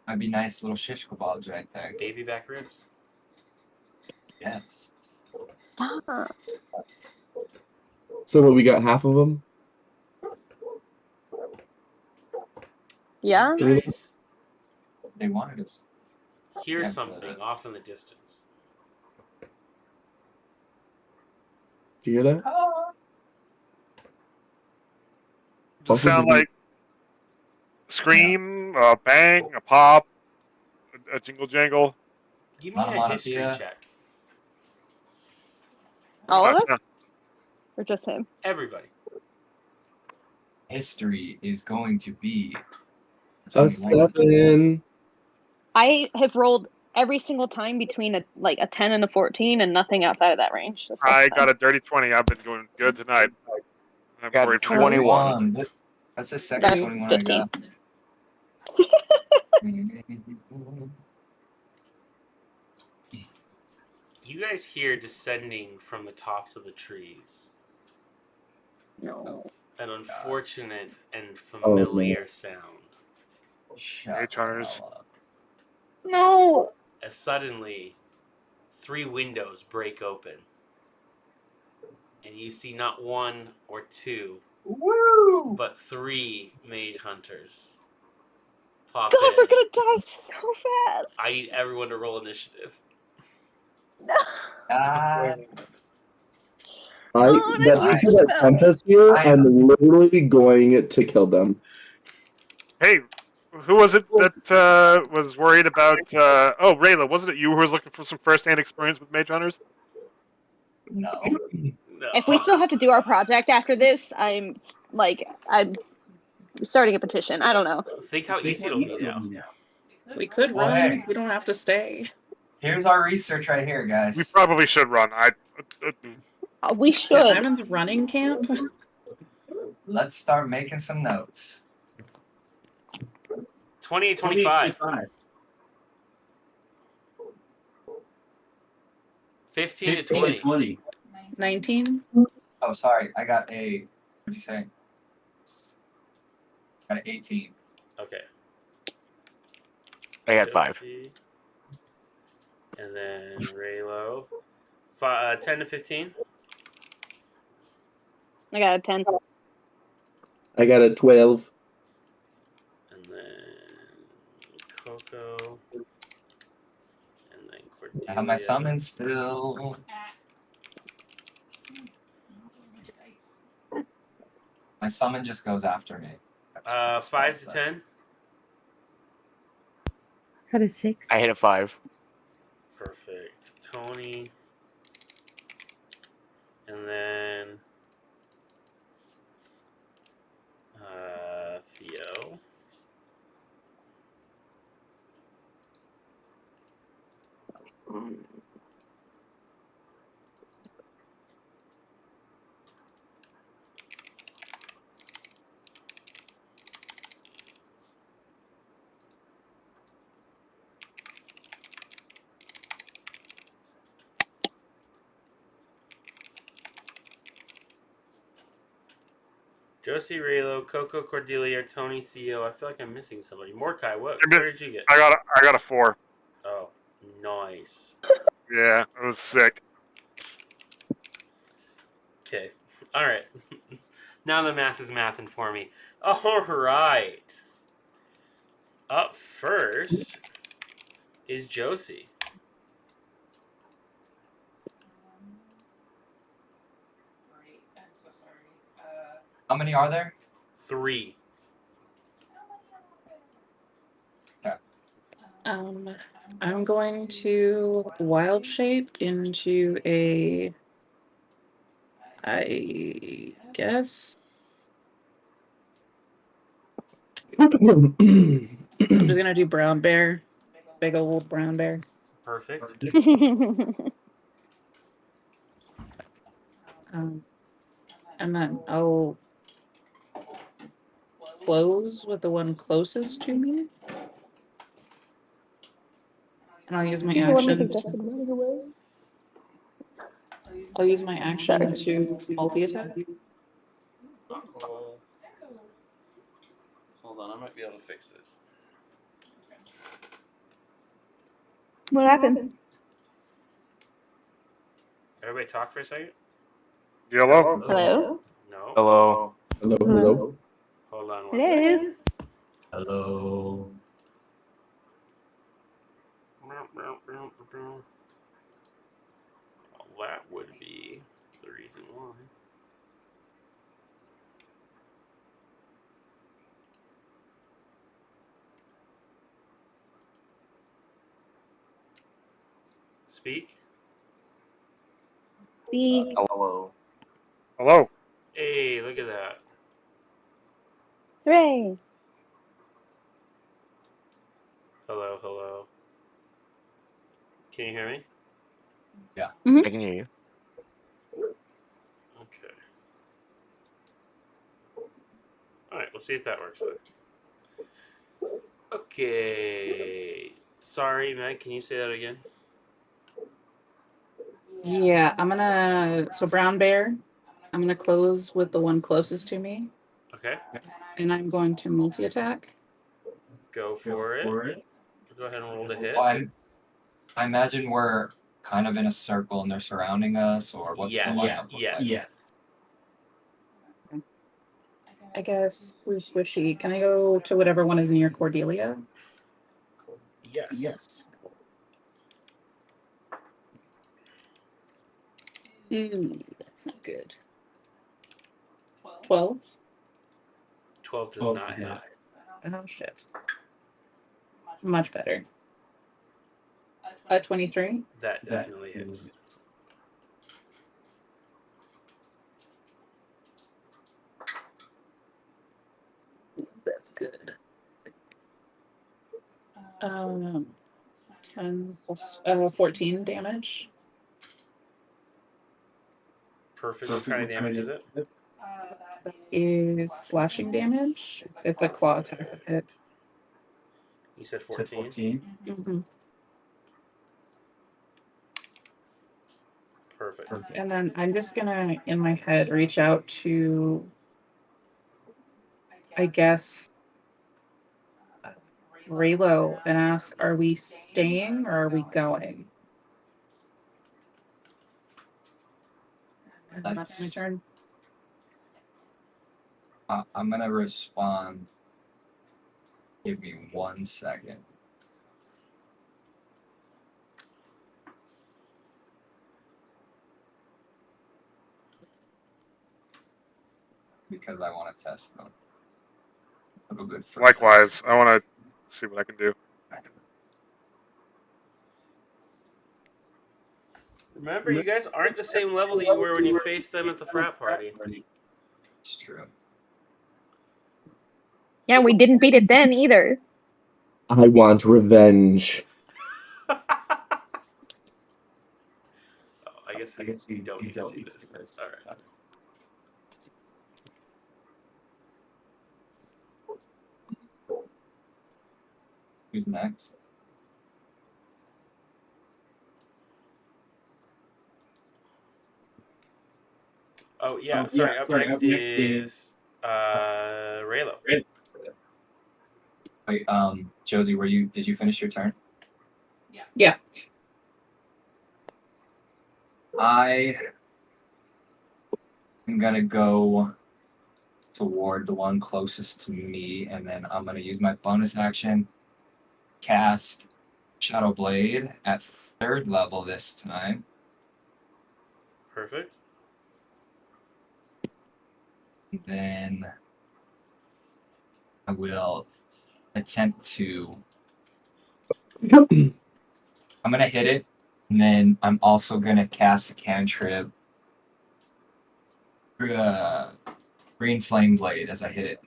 Might be nice little shish kebabs right there. Baby back ribs. Yes. Stop. So what, we got half of them? Yeah. You guys They wanted us. hear Yeah, something off in the distance. Do you hear that? Does it sound like scream, a bang, a pop, a jingle jangle? Give me a history Onomatopoeia. check. All of That's them, not- or just him? Everybody. History is going to be A 7. I have rolled every single time between a 10 and a 14, and nothing outside of that range. That's I got a dirty 20. I've been going good tonight. I'm Got worried for 21. That's the second Got 21 15. I got. You guys hear descending from the tops of the trees No. an unfortunate and familiar sound. Shut the Hunters. hell up. No. As suddenly, 3 windows break open. And you see not 1 or 2, Woo! but 3 mage hunters pop God, we're in. gonna die so fast. I need everyone to roll initiative. No. Ah, Oh, That I creature that sent us here, I'm literally going to kill them. Hey, who was it that was worried about? Oh, Rayla, wasn't it you who was looking for some first-hand experience with mage hunters? no. No. If we still have to do our project after this, I'm starting a petition. I don't know. Think how easy it'll be now. We could Well, run. hey. We don't have to stay. Here's our research right here, guys. We probably should run. We Yeah, should. I'm in the running camp. Let's start making some notes. 28, 25. 15 to 20. 19. Oh, sorry. I got a. What'd you say? Got an 18. Okay. I got 5. Josie. And then Raylo. 10 to 15. I got a 10. I got a 12. And then Coco. And then Cordelia. I have my summon still. My summon just goes after me. 5 to 10. Got a 6. I hit a 5. Perfect. Tony. And then Theo. Josie, Raylo, Coco, Cordelia, Tony, Theo. I feel like I'm missing somebody. Mordecai, where did you get? I got a 4. Oh, nice. Yeah, I was sick. Okay. All right. Now the math is mathing for me. All right. Up first is Josie. Great. I'm so sorry. How many are there? 3. I'm going to wild shape into a, I guess. I'm just gonna do brown bear, big old brown bear. Perfect. And then I'll close with the one closest to me. And I'll use my action. I'll use my action to multi-attack. Hold on, I might be able to fix this. What happened? Everybody talk for a second. Yellow. Hello? No. Hello. Hello. Hold on one second. Hello? Hello. Well, that would be the reason why. Speak. Speak. Hello. Hello. Hey, look at that. Hooray. Hello, hello. Can you hear me? I can hear you. Okay. Alright, we'll see if that works then. Okay. Sorry, Meg, can you say that again? Yeah, so brown bear, I'm gonna close with the one closest to me, Okay. and I'm going to multi-attack. Go for it. Go ahead and roll the hit. Well, I imagine we're kind of in a circle and they're surrounding us, or what's the lineup look like? I guess who's squishy? Can I go to whatever one is near Cordelia? Yes. Ooh, that's not good. 12? 12 does not hit. Oh shit. Much better. 23? That definitely hits. That's good. 10 plus 14 damage. Perfect. What kind of damage is it? That is slashing damage. It's a claw attack hit. You said 14? Mm-hmm. Perfect. And then I'm just gonna, in my head, reach out to, I guess, Raylo and ask, are we staying or are we going? That's my turn. I'm gonna respond. Give me 1 second. Because I want to test them. Have a good first Likewise, I want to see what I can do. Remember, you guys aren't the same level that you were when you faced them at the frat party. It's true. Yeah, we didn't beat it then either. I want revenge. Oh, I guess we don't need to see this. All right. Who's next? Oh yeah, sorry. Up next is Raylo. Wait, Josie, did you finish your turn? Yeah. I am gonna go toward the one closest to me, and then I'm gonna use my bonus action, cast Shadow Blade at 3rd level this time. Perfect. Then I will attempt to. I'm gonna hit it, and then I'm also gonna cast a cantrip. Green Flame Blade as I hit it.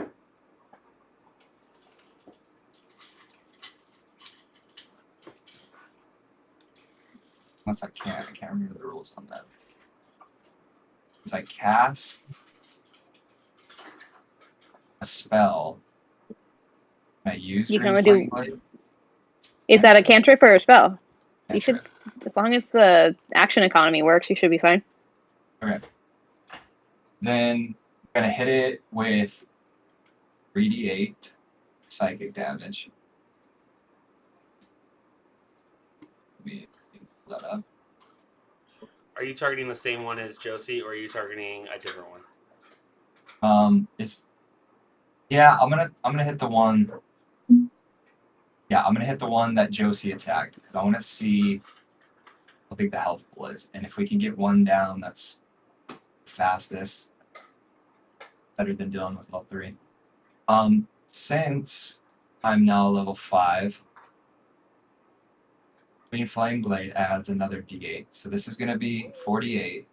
Unless I can't remember the rules on that. As I cast a spell, I use. You can Green only Flame do. Blade. Is that a cantrip or a spell? You should, Cantrip. as long as the action economy works, you should be fine. Okay. Then I'm gonna hit it with 3d8 psychic damage. Let me pull that up. Are you targeting the same one as Josie, or are you targeting a different one? It's yeah. I'm gonna hit the one. Yeah, I'm gonna hit the one that Josie attacked because I want to see how big the health pool is, and if we can get one down, that's fastest. Better than dealing with all three. Since I'm now level 5, Green Flame Blade adds another d8, so this is gonna be 48.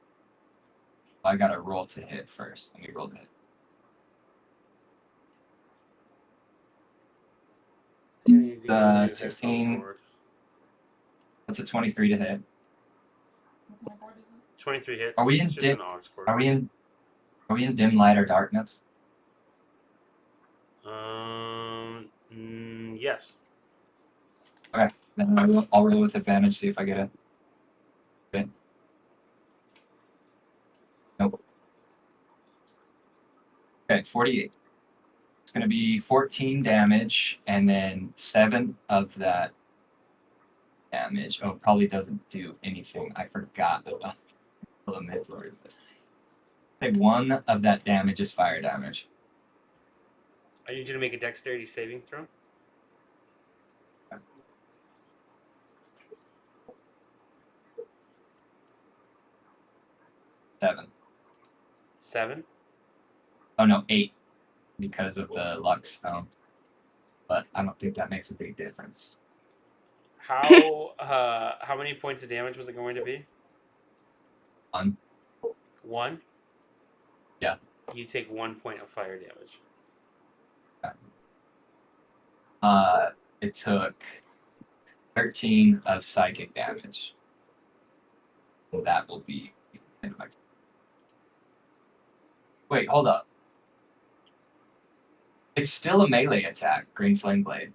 I gotta roll to hit first. Let me roll to hit. 16. That's a 23 to hit. 23 hits. Are we in it's just dim? an aux cord. Are we in dim light or darkness? Yes. Okay, then I'll roll with advantage. See if I get it. Okay. Nope. Okay, 48. It's gonna be 14 damage, and then 7 of that damage. Oh, it probably doesn't do anything. I forgot about elemental resist. Say 1 of that damage is fire damage. I need you to make a dexterity saving throw. Seven. Oh no, 8 because of the luck stone. But I don't think that makes a big difference. How many points of damage was it going to be? 1. 1? Yeah. You take 1 point of fire damage. It took 13 of psychic damage. So that will be. Wait, hold up. It's still a melee attack, Green Flame Blade.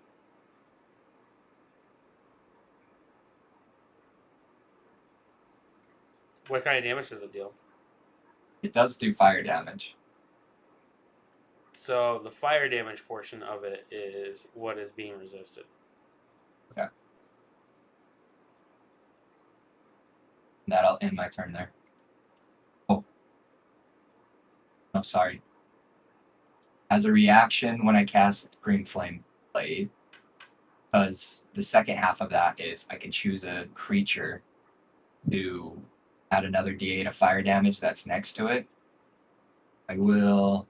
What kind of damage does it deal? It does do fire damage. So the fire damage portion of it is what is being resisted. Okay. That'll end my turn there. Oh. No, sorry. As a reaction, when I cast Green Flame Blade, because the second half of that is I can choose a creature to add another d8 of fire damage that's next to it. I will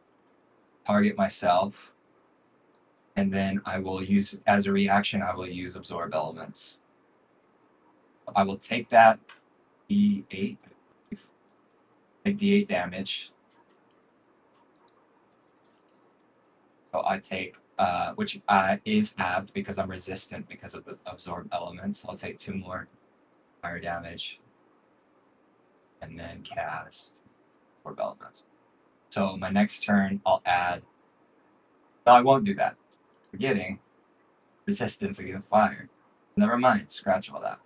target myself, and then I will use, as a reaction, I will use Absorb Elements. I will take that d8, take d8 damage. So I take, which is halved because I'm resistant because of the Absorb Elements. I'll take 2 more fire damage, and then cast Absorb Elements. So my next turn, I'll add. No, I won't do that. Forgetting resistance against fire. Never mind. Scratch all that.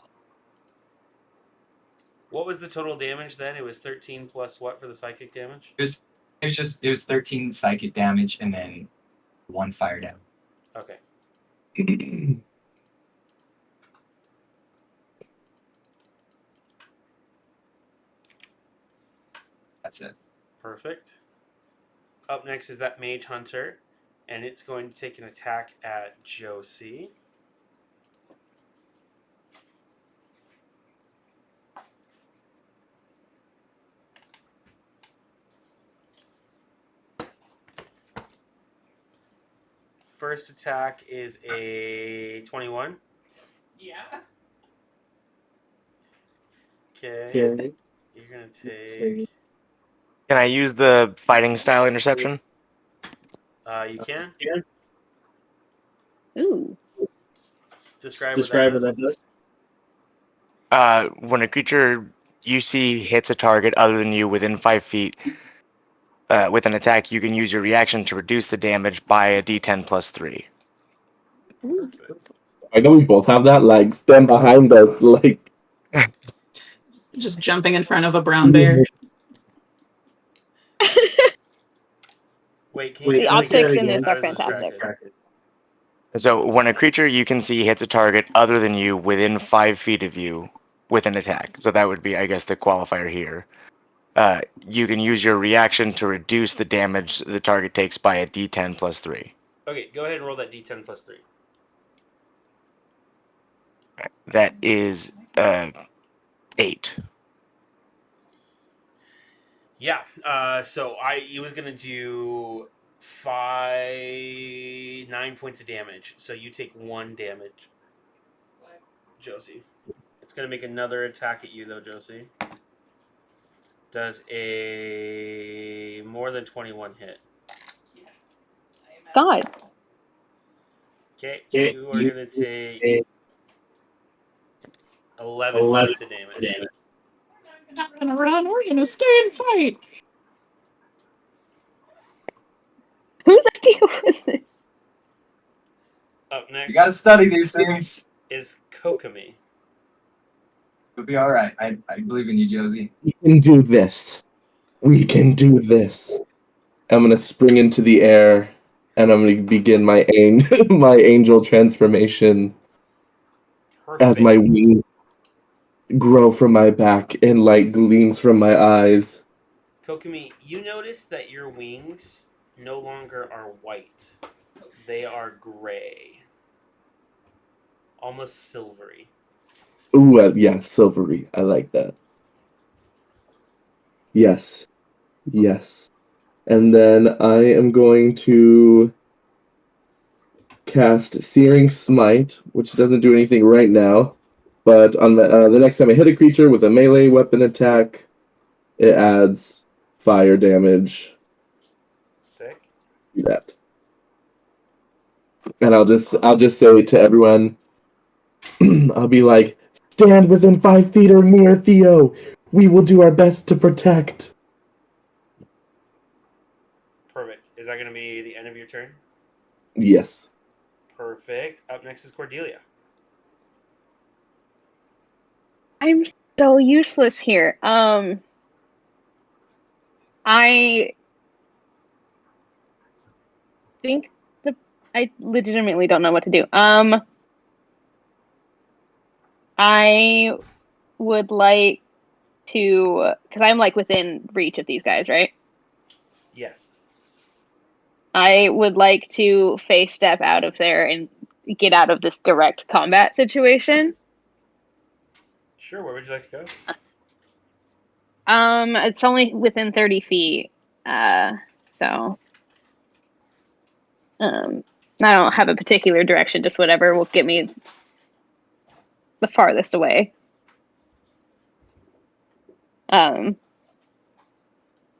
What was the total damage then? It was 13 plus what for the psychic damage? It was 13 psychic damage and then 1 fire damage. Okay. That's it. Perfect. Up next is that Mage Hunter, and it's going to take an attack at Josie. First attack is a 21. Yeah. Okay. You're going to take... Can I use the fighting style interception? You can? Ooh. Describe what that does. When a creature you see hits a target other than you within 5 feet with an attack, you can use your reaction to reduce the damage by a d10 plus 3. Perfect. I know we both have that. Like, stand behind us. Like, Just jumping in front of a brown bear. Wait, can you say The that optics again? in this I are was fantastic. distracted. So when a creature you can see hits a target other than you within 5 feet of you with an attack, so that would be, I guess, the qualifier here. You can use your reaction to reduce the damage the target takes by a D10 plus 3. Okay, go ahead and roll that D10 plus 3. That is 8. Yeah. So he was gonna do 9 points of damage. So you take 1 damage, Josie. It's gonna make another attack at you though, Josie. Does a more than 21 hit? God. Okay, you are gonna take 11 points of damage. We're not gonna run. We're gonna stay and fight. Whose idea was it? Up next You gotta study these things. is Kokomi. You'll be all right. I believe in you, Josie. We can do this. We can do this. I'm gonna spring into the air, and I'm gonna begin my my angel transformation Perfect. as my wings grow from my back and light gleams from my eyes. Kokomi, you notice that your wings no longer are white. They are gray. Almost silvery. Ooh, yeah, silvery. I like that. Yes. Yes. And then I am going to cast Searing Smite, which doesn't do anything right now. But on the next time I hit a creature with a melee weapon attack, it adds fire damage. Sick. Do that. And I'll just say to everyone, I'll be like, stand within 5 feet or near Theo. We will do our best to protect. Perfect. Is that going to be the end of your turn? Yes. Perfect. Up next is Cordelia. I'm so useless here. I think I legitimately don't know what to do. I would like to, because I'm like within reach of these guys, right? Yes. I would like to face step out of there and get out of this direct combat situation. Sure. Where would you like to go? It's only within 30 feet. So I don't have a particular direction, just whatever will get me the farthest away. I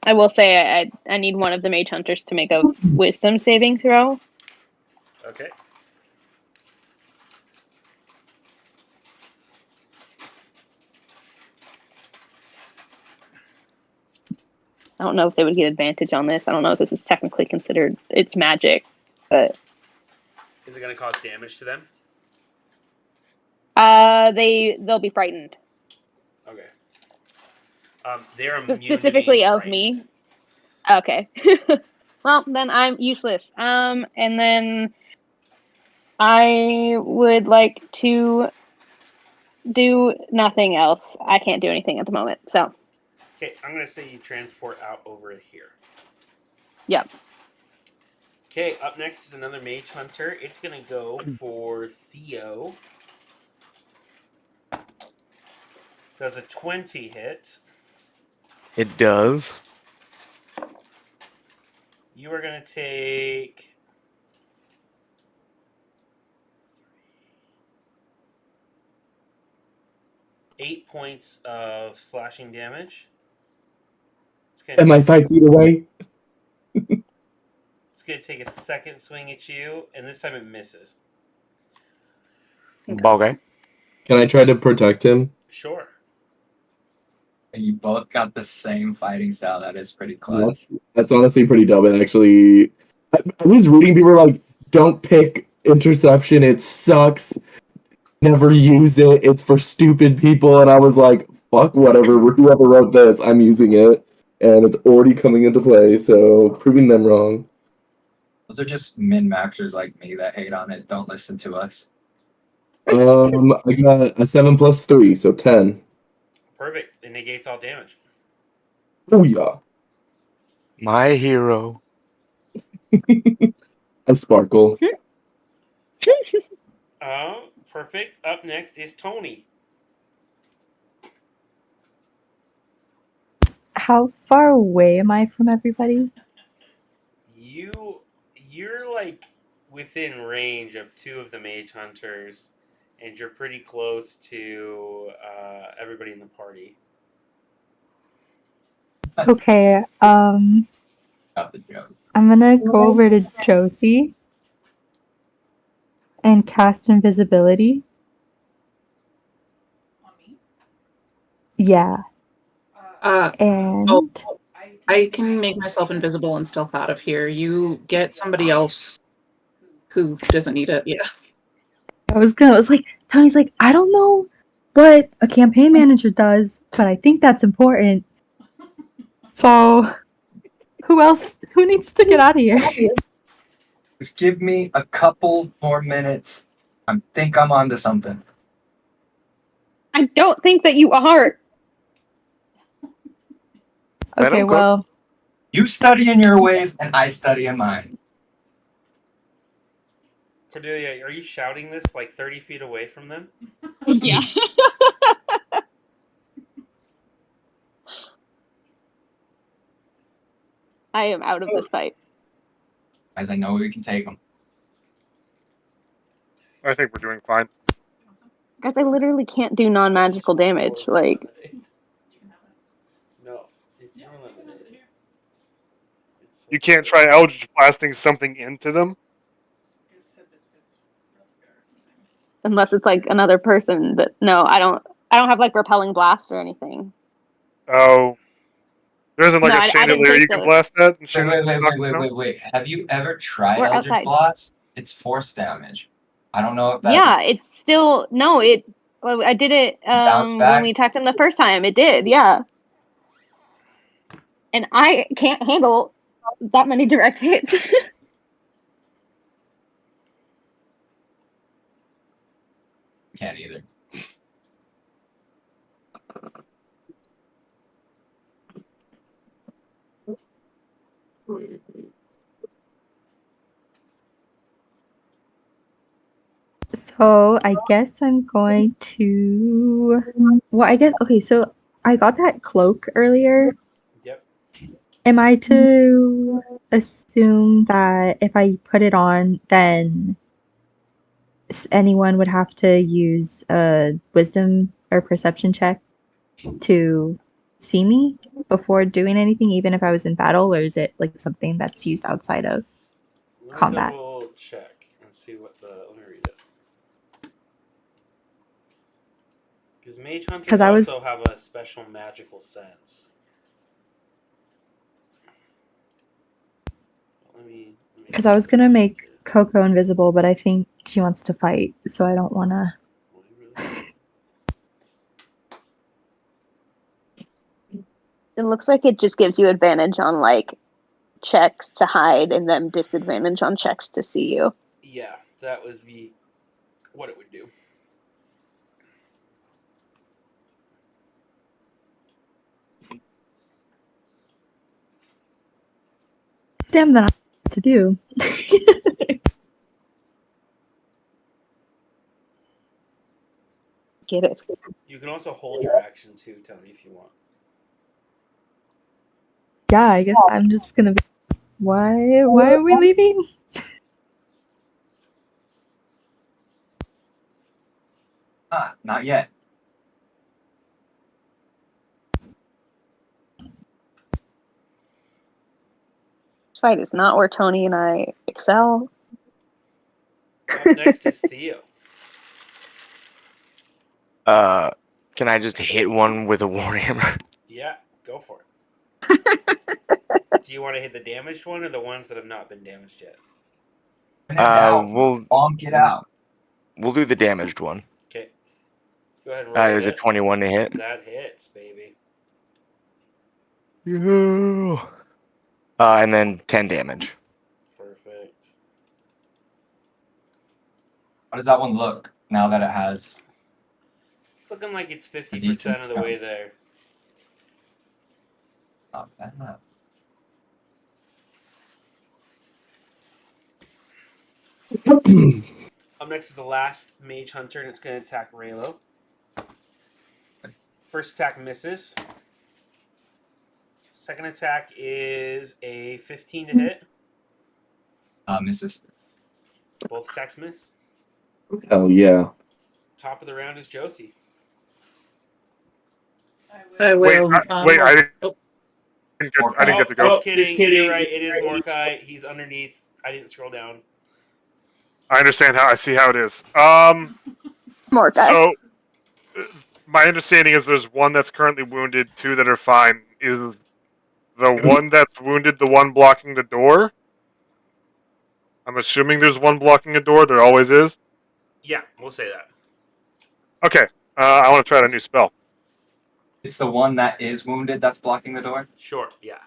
will say I need one of the mage hunters to make a wisdom saving throw. Okay. I don't know if they would get advantage on this. I don't know if this is technically considered it's magic, but Is it going to cause damage to them? they'll be frightened. Okay. They're immune Specifically to being of frightened. me. Okay. Well, then I'm useless. And then I would like to do nothing else. I can't do anything at the moment. So, Okay, I'm going to say you transport out over here. yep. Okay, up next is another mage hunter. It's going to go for Theo. Does a 20 hit? It does. You are going to take 8 points of slashing damage. Am I 5 feet away? It's going to take a second swing at you, and this time it misses. Okay. Can I try to protect him? Sure. And you both got the same fighting style. That is pretty clutch. That's honestly pretty dumb. And actually, I was reading, people were like, don't pick interception. It sucks. Never use it. It's for stupid people. And I was like, fuck whatever. Whoever wrote this, I'm using it. And it's already coming into play. So proving them wrong. Those are just min-maxers like me that hate on it. Don't listen to us. I got a 7 plus 3, so 10. Perfect. It negates all damage. Oh yeah. My hero. I sparkle. Perfect. Up next is Tony. How far away am I from everybody? You're like within range of 2 of the mage hunters, and you're pretty close to everybody in the party. Okay, Got the joke. I'm gonna go over to Josie and cast invisibility. On me. Yeah, and I can make myself invisible and stealth out of here. You get somebody else who doesn't need it. Yeah. I was like, Tony's like, I don't know what a campaign manager does, but I think that's important. So, who needs to get out of here? Just give me a couple more minutes. I think I'm onto something. I don't think that you are. Let Okay, him cook. well, You study in your ways, and I study in mine. Cordelia, are you shouting this like 30 feet away from them? Yeah. I am out of this fight. As I know we can take them. I think we're doing fine. Guys, I literally can't do non-magical damage. Like, No, it's unlimited. You can't try Eldritch blasting something into them. unless it's like another person. But no, I don't have like repelling blast or anything. Oh, there isn't like No, a I didn't chandelier take you can those. blast at. And Wait. Have you ever tried We're Eldritch outside. Blast? It's force damage. I don't know if that's Yeah, it's still no. Well, I did it bounce when back. we attacked him the first time. It did, yeah. And I can't handle that many direct hits. Can't either. so I guess I'm going to. Well, I guess okay. So I got that cloak earlier. Yep. Am I to assume that if I put it on, then anyone would have to use a wisdom or perception check to see me before doing anything, even if I was in battle, or is it like something that's used outside of Let me combat? double check and see what the. Let me read it. Because mage hunters 'Cause I was- also have a special magical sense. Because I was gonna make Coco invisible, but I think she wants to fight, so I don't want to. It looks like it just gives you advantage on like checks to hide and then disadvantage on checks to see you. Yeah, that would be what it would do. Damn, then I don't know what to do. Get it? You can also hold your action too, Tony, if you want. Yeah, I guess I'm just gonna. Why are we leaving? Not yet. This fight is not where Tony and I excel. Up next is Theo. Can I just hit one with a warhammer? Yeah, go for it. Do you want to hit the damaged one or the ones that have not been damaged yet? We'll bonk it out. We'll do the damaged one. Okay. Go ahead and roll. It was a 21 to hit. That hits, baby. Yeah. And then 10 damage. Perfect. How does that one look now that it has? It's looking like it's 50% decent of the way there. Not bad enough. Up next is the last Mage Hunter, and it's going to attack Raylo. First attack misses. Second attack is a 15 to hit. Misses. Both attacks miss. Oh yeah. Top of the round is Josie. I will. Wait, I didn't, oh, I didn't get to go. Just kidding. You're right. It is Mordecai. He's underneath. I didn't scroll down. I understand how. I see how it is. More guy. So, my understanding is there's one that's currently wounded, two that are fine. Is the one that's wounded the one blocking the door? I'm assuming there's one blocking a door. There always is. Yeah, we'll say that. Okay. I want to try out a new spell. It's the one that is wounded that's blocking the door. Sure, yeah.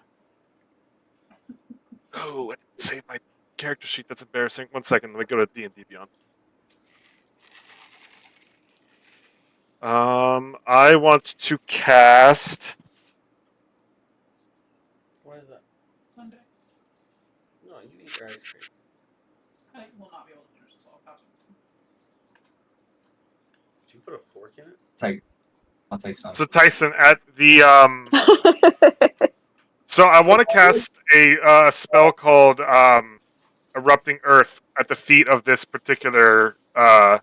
Oh, I didn't save my character sheet. That's embarrassing. 1 second. Let me go to D&D Beyond. I want to cast. What is that? Sunday. No, you eat your ice cream. I will not be able to finish this all. Pass it. Did you put a fork in it? I'll take some. So Tyson, at the so I want to cast a spell called Erupting Earth at the feet of this particular Mage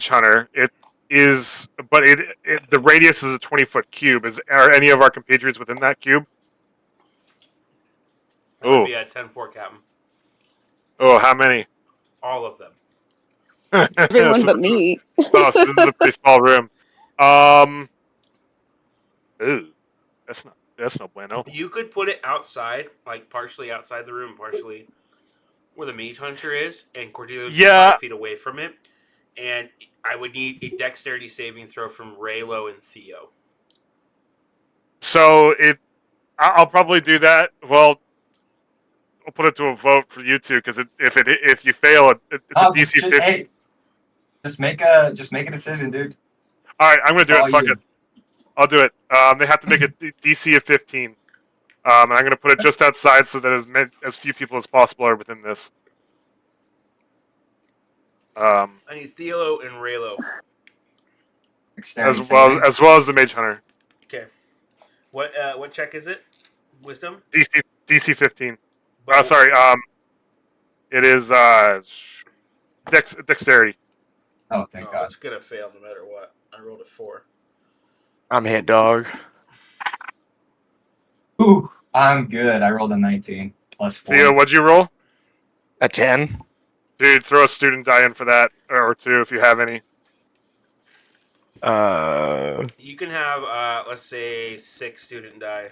Hunter. It is, but the radius is a 20-foot cube. Are any of our compatriots within that cube? That would be a 10-4 captain. Oh, how many? All of them. Everyone but me. Oh, so this is a pretty small room. Ooh, that's no bueno. You could put it outside, like partially outside the room, partially where the Mage Hunter is, and Cordelia would be 5 feet away from it. And I would need a dexterity saving throw from Raylo and Theo. So I'll probably do that. Well, I'll put it to a vote for you two because if you fail, it's a DC 50. Hey, just make a decision, dude. All right, I'm gonna do it. Fuck you. it. I'll do it. They have to make a DC of 15. And I'm gonna put it just outside so that as few people as possible are within this. I need Theo and Raylo. As well as the Mage Hunter. Okay. What check is it? Wisdom? DC 15. But Sorry. It is dexterity. Oh, thank God. It's gonna fail no matter what. I rolled a 4. I'm hit, dog. Ooh, I'm good. I rolled a 19 plus 4. Theo, what'd you roll? A 10. Dude, throw a student die in for that, or two if you have any. You can have, let's say, 6 student die.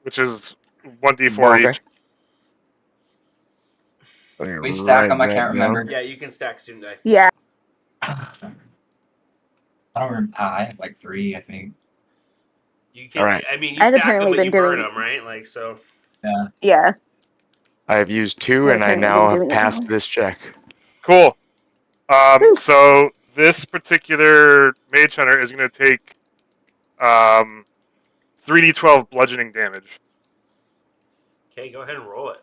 Which is 1d4 each. We stack them. I can't remember. Yeah, you can stack student die. Yeah. I don't remember. I have like 3, I think. You can. All right. I mean, you I've stack them, apparently but you been burn doing- them, right? Like so. Yeah. Yeah. I have used 2, and I apparently now been have doing it passed now. this check. Cool. So this particular Mage Hunter is going to take 3d12 bludgeoning damage. Okay, go ahead and roll it.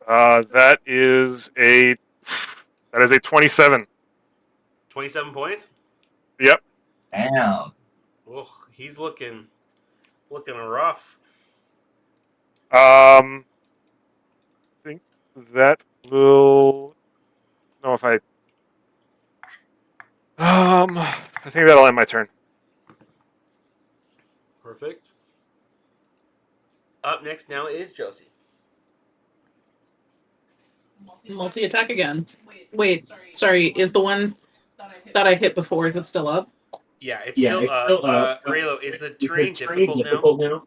That is a 27. 27 points. Yep. Damn. Ugh, he's looking rough. I think that will. No, if I. I think that'll end my turn. Perfect. Up next now is Josie. multi attack again. Wait, sorry. Is the one that I hit before, is it still up? Yeah, it's still up. Raylo, is the terrain difficult now?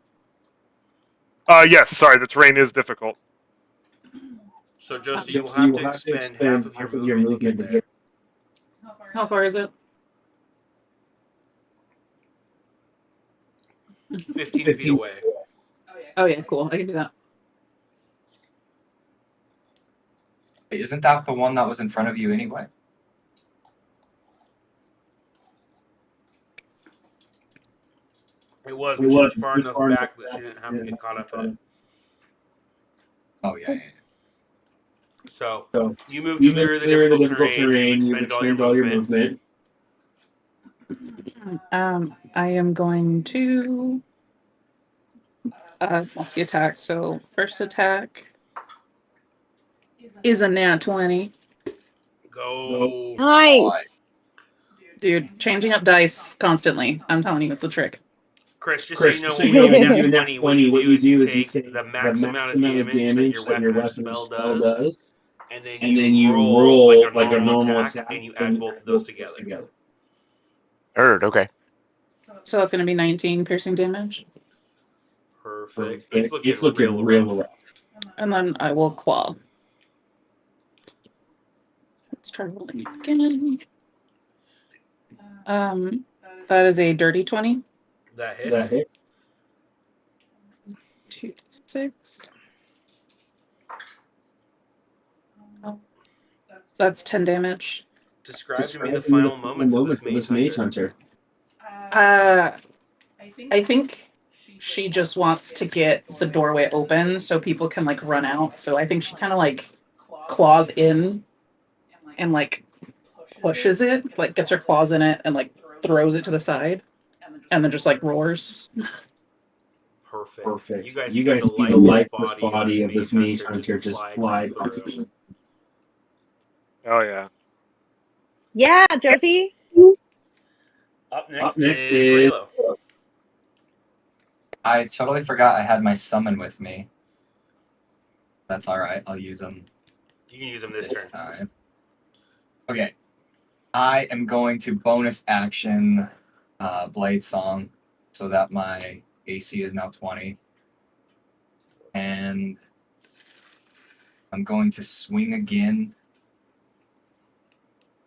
Yes. Sorry, the terrain is difficult. So Josie, you will have to expend half of your movement to get there. How far is it? 15 feet away. Oh yeah, cool. I can do that. Wait, isn't that the one that was in front of you anyway? It was, but she was far enough back that she didn't have to get caught up in it. Oh yeah. So you move to clear the difficult terrain. You've expended all your movement. I am going to multi-attack. So first attack is a nat 20. Go. Nice. Dude, changing up dice constantly. I'm telling you, it's a trick. Chris, just so you know, when you do a nat 20, what you do is you take the max amount of damage that your weapon or spell does, and then you roll like a normal attack, and you add both of those together. Okay. So that's going to be 19 piercing damage. Perfect. It's looking real rough. And then I will claw. Let's try rolling again. That is a dirty 20. That hits. 2d6. Oh, that's 10 damage. Describe to me the final moments of this mage hunter. I think she just wants to get the doorway open so people can like run out. So I think she kind of like claws in and like pushes it, like gets her claws in it and like throws it to the side and then just like roars. Perfect. You guys see the lifeless body of this mage hunter just fly across the room. Oh yeah. Yeah, Josie. Up next is Raylo. I totally forgot I had my summon with me. That's alright, I'll use them. You can use them this turn. Time. Okay. I am going to bonus action Blade Song so that my AC is now 20. And I'm going to swing again.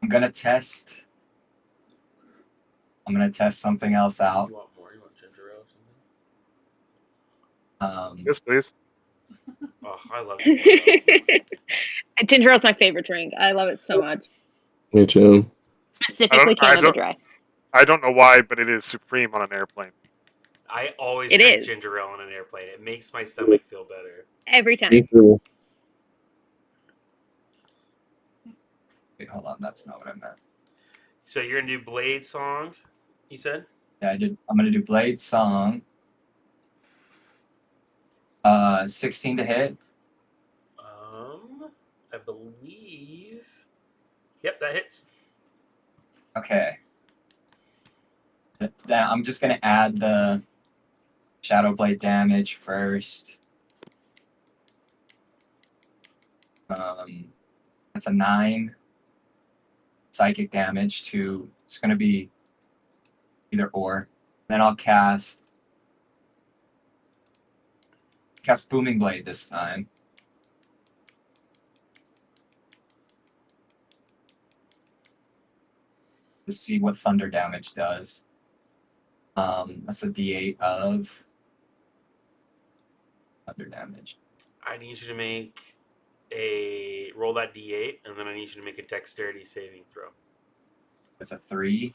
I'm going to test something else out. You want more? You want ginger ale or something? Yes, please. Oh, I love ginger ale. Ginger ale is my favorite drink. I love it so much. Me too. Specifically Canada Dry. I don't know why, but it is supreme on an airplane. I always It drink is. ginger ale on an airplane. It makes my stomach feel better. Every time. Me too. Wait, hold on, that's not what I meant. So you're gonna do Blade Song, you said? Yeah, I'm gonna do Blade Song. 16 to hit. I believe. Yep, that hits. Okay. Then I'm just gonna add the Shadow Blade damage first. That's a 9 psychic damage to. It's gonna be either or. Then I'll cast Booming Blade this time. To see what thunder damage does. That's a D8 of thunder damage. I need you to make roll that D8, and then I need you to make a dexterity saving throw. That's a 3.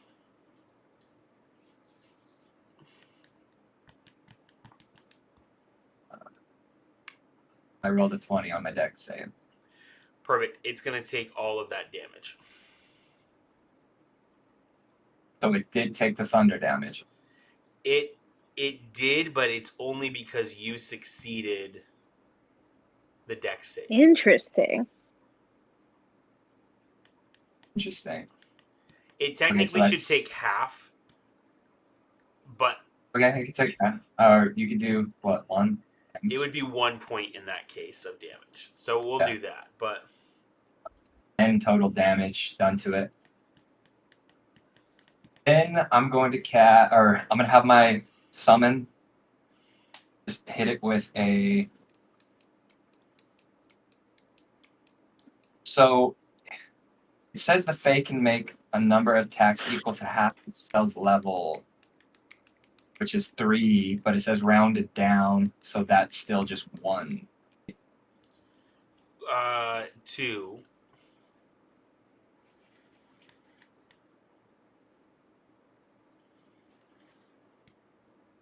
I rolled a 20 on my dex save. Perfect. It's going to take all of that damage. So it did take the thunder damage. It did, but it's only because you succeeded the dex save. Interesting. It technically should take half, but okay, I can take half. Or you could do what, 1? It would be 1 point in that case of damage. So we'll do that, but 10 total damage done to it. Then I'm going to I'm gonna have my summon just hit it with a. So it says the Fae can make a number of attacks equal to half the spell's level, which is 3, but it says rounded down, so that's still just 1. 2.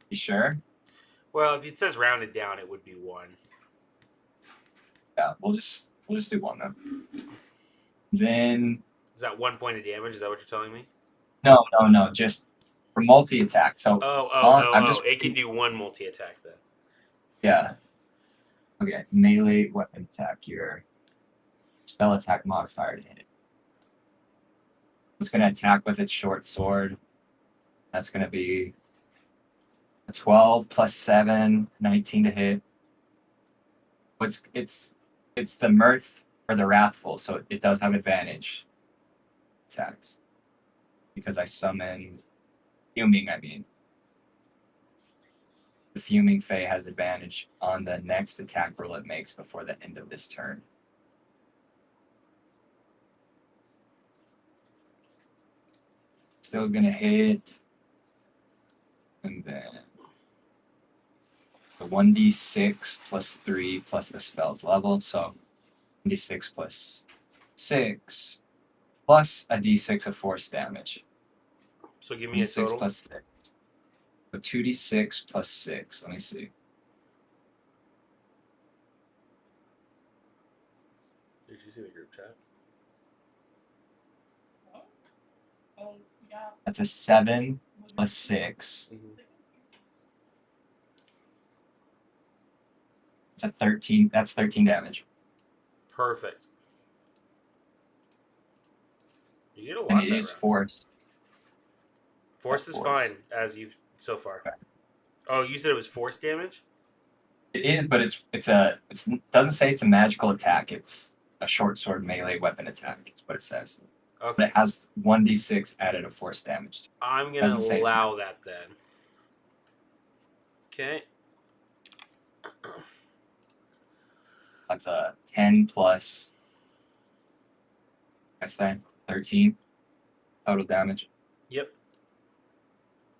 You sure? Well, if it says rounded down, it would be 1. Yeah, we'll just do 1 then. Then Is that 1 point of damage? Is that what you're telling me? no, just for multi attack. So I'm just It can do 1 multi attack then. yeah. Okay, melee weapon attack. Your spell attack modifier to hit. It's gonna attack with its short sword. That's gonna be a 12 plus 7, 19 to hit. It's the mirth or the wrathful, so it does have advantage attacks. Because I summon fuming, I mean. The fuming Fae has advantage on the next attack roll it makes before the end of this turn. Still gonna hit. And then the 1d6 plus 3 plus the spell's level. So 1d6 plus 6 plus a d6 of force damage. So give me a 6 total. plus 6. So 2d6 plus 6. Let me see. Did you see the group chat? Oh, yeah. That's a 7 plus 6. It's a 13. That's 13 damage. Perfect. You did a lot. And it is force. Force is fine as you've so far. Okay. Oh, you said it was force damage? It is, but it doesn't say it's a magical attack. It's a short sword melee weapon attack. That's what it says. Okay. But it has 1d6 added of force damage. I'm gonna allow that then. Okay. That's a 10 plus, I say, 13 total damage. Yep.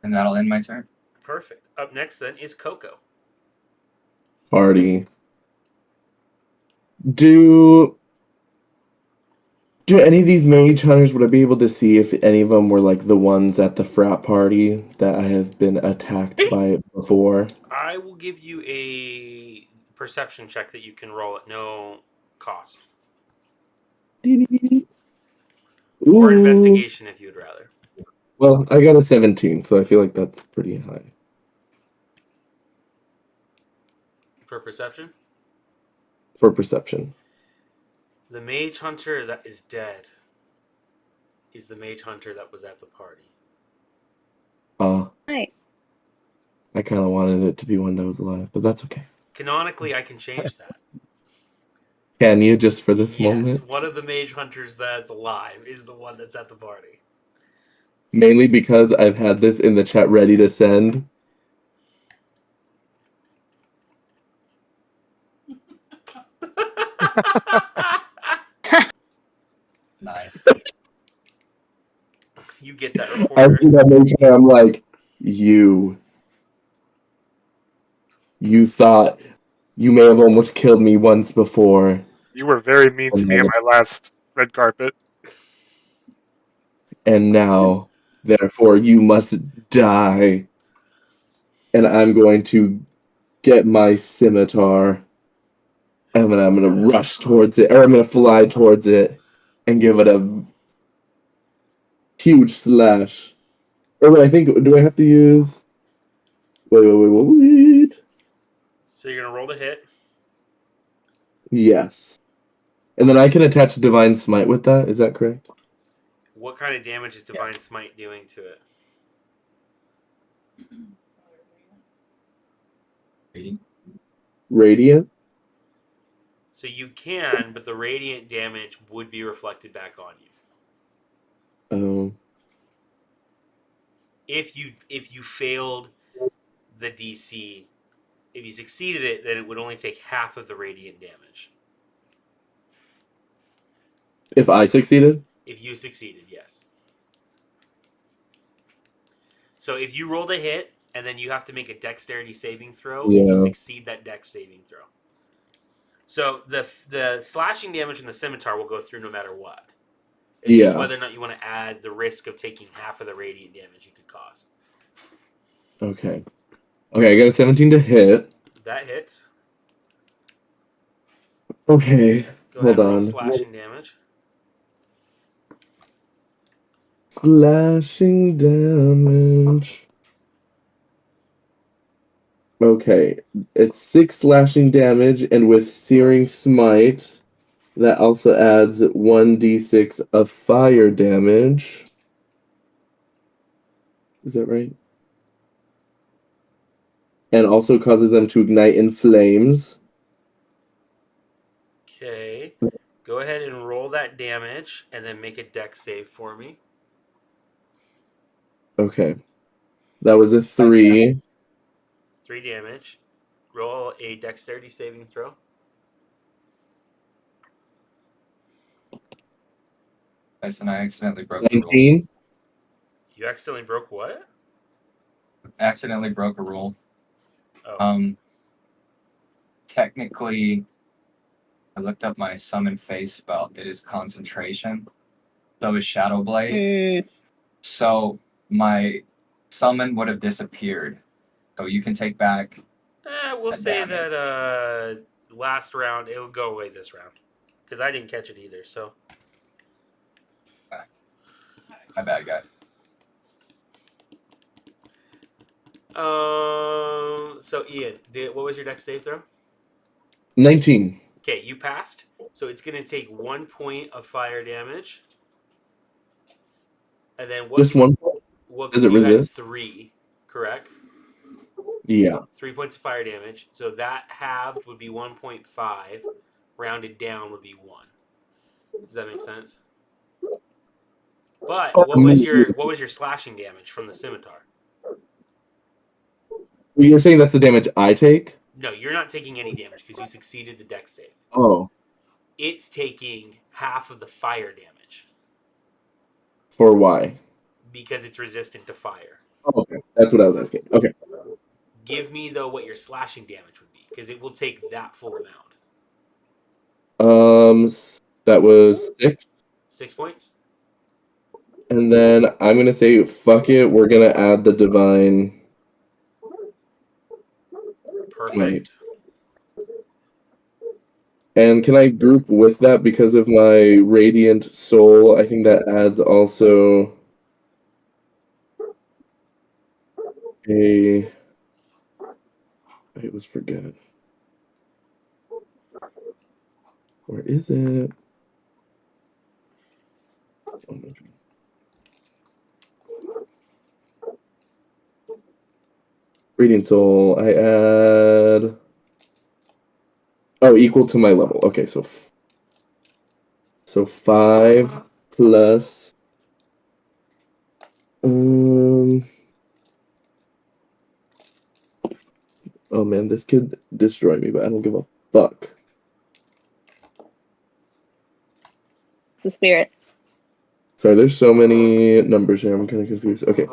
And that'll end my turn. Perfect. Up next then is Coco. Party. Do any of these mage hunters, would I be able to see if any of them were like the ones at the frat party that I have been attacked by before? I will give you a perception check that you can roll at no cost. Or Ooh. investigation if you'd rather. Well, I got a 17, so I feel like that's pretty high. For perception? For perception. The mage hunter that is dead is the mage hunter that was at the party. Nice. I kind of wanted it to be one that was alive, but that's okay. Canonically, I can change that. Can you, just for this moment? Yes, one of the mage hunters that's alive is the one that's at the party. Mainly because I've had this in the chat ready to send. Nice. You get that I reporter. see that mage hunter, I'm like, you thought you may have almost killed me once before. You were very mean to me at my last red carpet. And now, therefore, you must die. And I'm going to get my scimitar. And I'm going to rush towards it, or I'm going to fly towards it and give it a huge slash. Or wait, I think, do I have to use... Wait. So you're going to roll to hit. Yes. And then I can attach Divine Smite with that, is that correct? What kind of damage is Divine Smite doing to it? Radiant? So you can, but the radiant damage would be reflected back on you. If you failed the DC, if you succeeded it, then it would only take half of the radiant damage. If I succeeded? If you succeeded, yes. So if you rolled a hit, and then you have to make a dexterity saving throw, and you Yeah. succeed that dex saving throw. So the slashing damage from the scimitar will go through no matter what. It's just whether or not you want to add the risk of taking half of the radiant damage you could cause. Okay. Okay, I got a 17 to hit. That hits. Okay. Go Hold ahead and roll on. slashing damage. Slashing damage. Okay. It's 6 slashing damage, and with Searing Smite, that also adds 1d6 of fire damage. Is that right? And also causes them to ignite in flames. Okay. Go ahead and roll that damage, and then make a dex save for me. Okay. That was a 3. 3 damage. Roll a dexterity saving throw. Nice, and I accidentally broke the rules. 19. You accidentally broke what? Accidentally broke a rule. Oh. Technically, I looked up my summon face spell. It is concentration. So is Shadow Blade. So my summon would have disappeared. So you can take back. We'll a say damage. that last round, it'll go away this round. Because I didn't catch it either, so. My bad, guys. So Ian, what was your dex save throw? 19. Okay, you passed. So it's going to take 1 point of fire damage. And then what? Just 1? What? Does it You had resist? 3, correct? Yeah. 3 points of fire damage. So that halved would be 1.5. Rounded down would be 1. Does that make sense? But what was your slashing damage from the scimitar? You're saying that's the damage I take? No, you're not taking any damage because you succeeded the dex save. Oh. It's taking half of the fire damage. For why? Because it's resistant to fire. Oh, okay. That's what I was asking. Okay. Give me, though, what your slashing damage would be, because it will take that full amount. That was 6. 6 points? And then I'm going to say, fuck it, we're going to add the divine. Perfect. Right. And can I group with that because of my radiant soul? I think that adds also a. It was forget. Where is it? Oh my God. Radiant soul. I add. Oh, equal to my level. Okay, so 5 plus. Oh man, this could destroy me, but I don't give a fuck. It's the spirit. Sorry, there's so many numbers here. I'm kind of confused. Okay.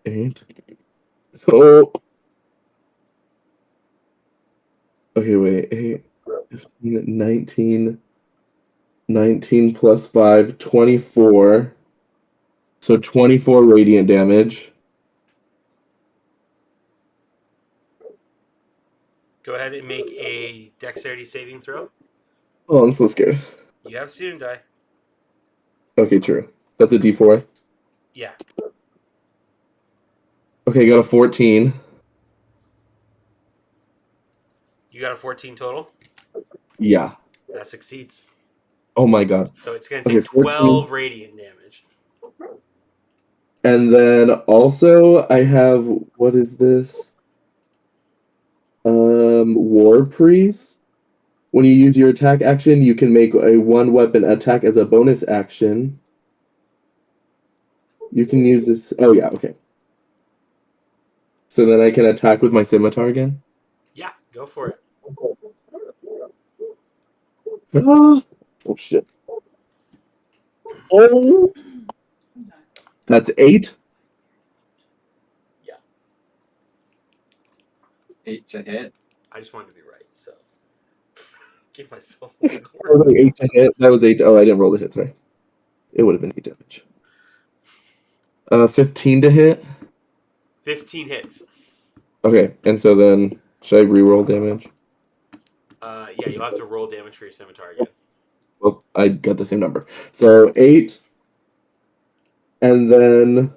8. Oh. Okay, wait. 8, 15, 19. 19 plus 5, 24. So 24 radiant damage. Go ahead and make a dexterity saving throw. Oh, I'm so scared. You have student die. Okay, true. That's a D4. Yeah. Okay, got a 14. You got a 14 total? Yeah. That succeeds. Oh my God. So it's going to take 12 radiant damage. And then also I have, what is this? War Priest. When you use your attack action, you can make a 1-weapon attack as a bonus action. You can use this. Oh yeah, okay. So then I can attack with my scimitar again? Yeah, go for it. Oh shit. Oh. That's 8. Yeah. 8 to hit. I just wanted to be right, so give myself a little That was like 8 to hit. That was 8. Oh, I didn't roll the hit. Sorry. It would have been 8 damage. 15 to hit. 15 hits. Okay, and so then should I re-roll damage? Yeah, you'll have to roll damage for your scimitar again. Well, I got the same number. So 8, and then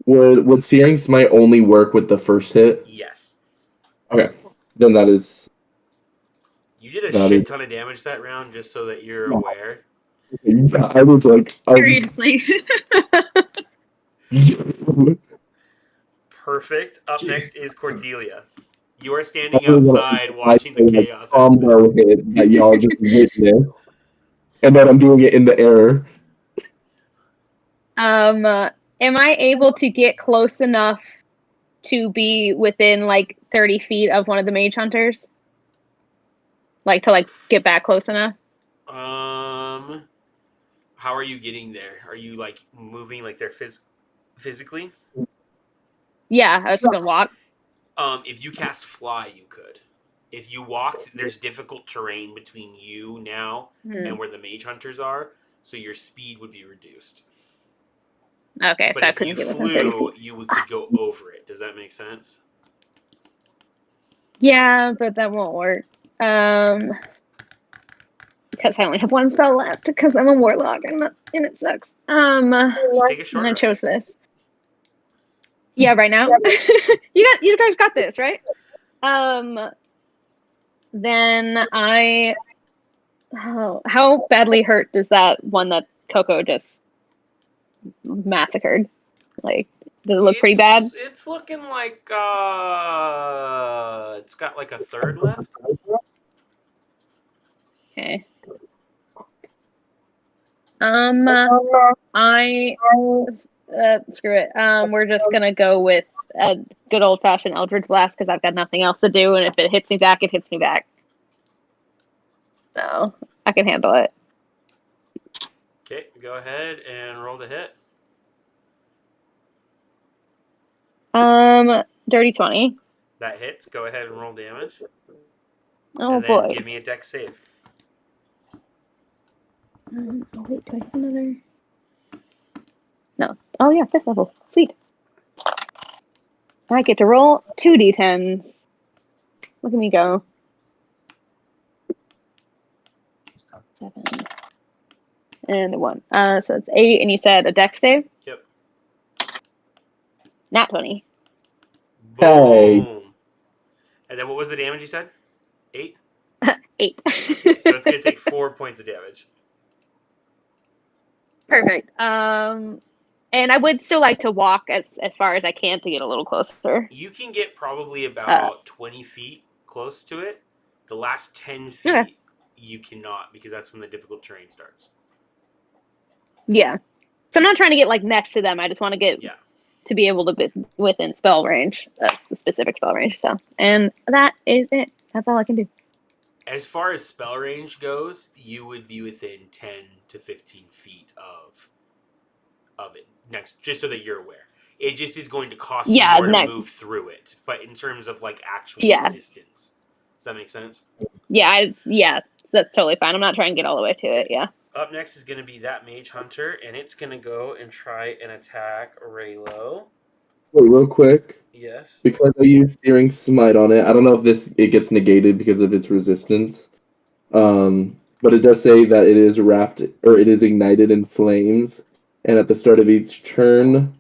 would Searing Smite only work with the first hit? Yes. Okay, then that is. You did a That shit is- ton of damage that round, just so that you're aware. Yeah, I was like, Seriously. Perfect. Up next is Cordelia. You are standing outside watching the like, chaos happen. combo hit that y'all just witnessed, and then I'm doing it in the air. Am I able to get close enough to be within like 30 feet of one of the mage hunters? Like to like get back close enough? How are you getting there? Are you like moving like they're physically? Yeah, I was just gonna walk. If you cast fly, you could. If you walked, there's difficult terrain between you now and where the mage hunters are, so your speed would be reduced. Okay, But so I if you couldn't get within 30 flew, feet. you could go over it. Does that make sense? Yeah, but that won't work. Because I only have one spell left because I'm a warlock and it sucks. Just take a short and I chose rest. this. Yeah, right now. you guys got this, right? Then how badly hurt does that one that Coco just massacred? Like, does it look pretty bad? It's looking like it's got like a third left. Okay. I screw it. We're just gonna go with a good old fashioned Eldritch Blast because I've got nothing else to do, and if it hits me back, it hits me back. So I can handle it. Okay, go ahead and roll the hit. Dirty 20. That hits. Go ahead and roll damage. Oh and then boy. give me a dex save. Oh, wait, do I have another? No. Oh yeah, 5th level. Sweet. I get to roll 2d10s. Look at me go. 7. And a 1. So it's 8, and you said a dex save? Yep. Nat 20. Hey. Boom. And then what was the damage you said? 8? 8. Okay, so it's going to take 4 points of damage. Perfect. And I would still like to walk as far as I can to get a little closer. You can get probably about 20 feet close to it. The last 10 feet, you cannot, because that's when the difficult terrain starts. Yeah. So I'm not trying to get like next to them. I just want to get to be able to be within spell range, the specific spell range. So, and that is it. That's all I can do. As far as spell range goes, you would be within 10 to 15 feet of it. Next, just so that you're aware. It just is going to cost you more to move through it. But in terms of like actual distance. Does that make sense? Yeah, that's totally fine. I'm not trying to get all the way to it, yeah. Up next is going to be that mage hunter, and it's going to go and try and attack Raylo. Wait, real quick. Yes. Because I used Searing Smite on it, I don't know if it gets negated because of its resistance. But it does say that it is wrapped, or it is ignited in flames. And at the start of each turn,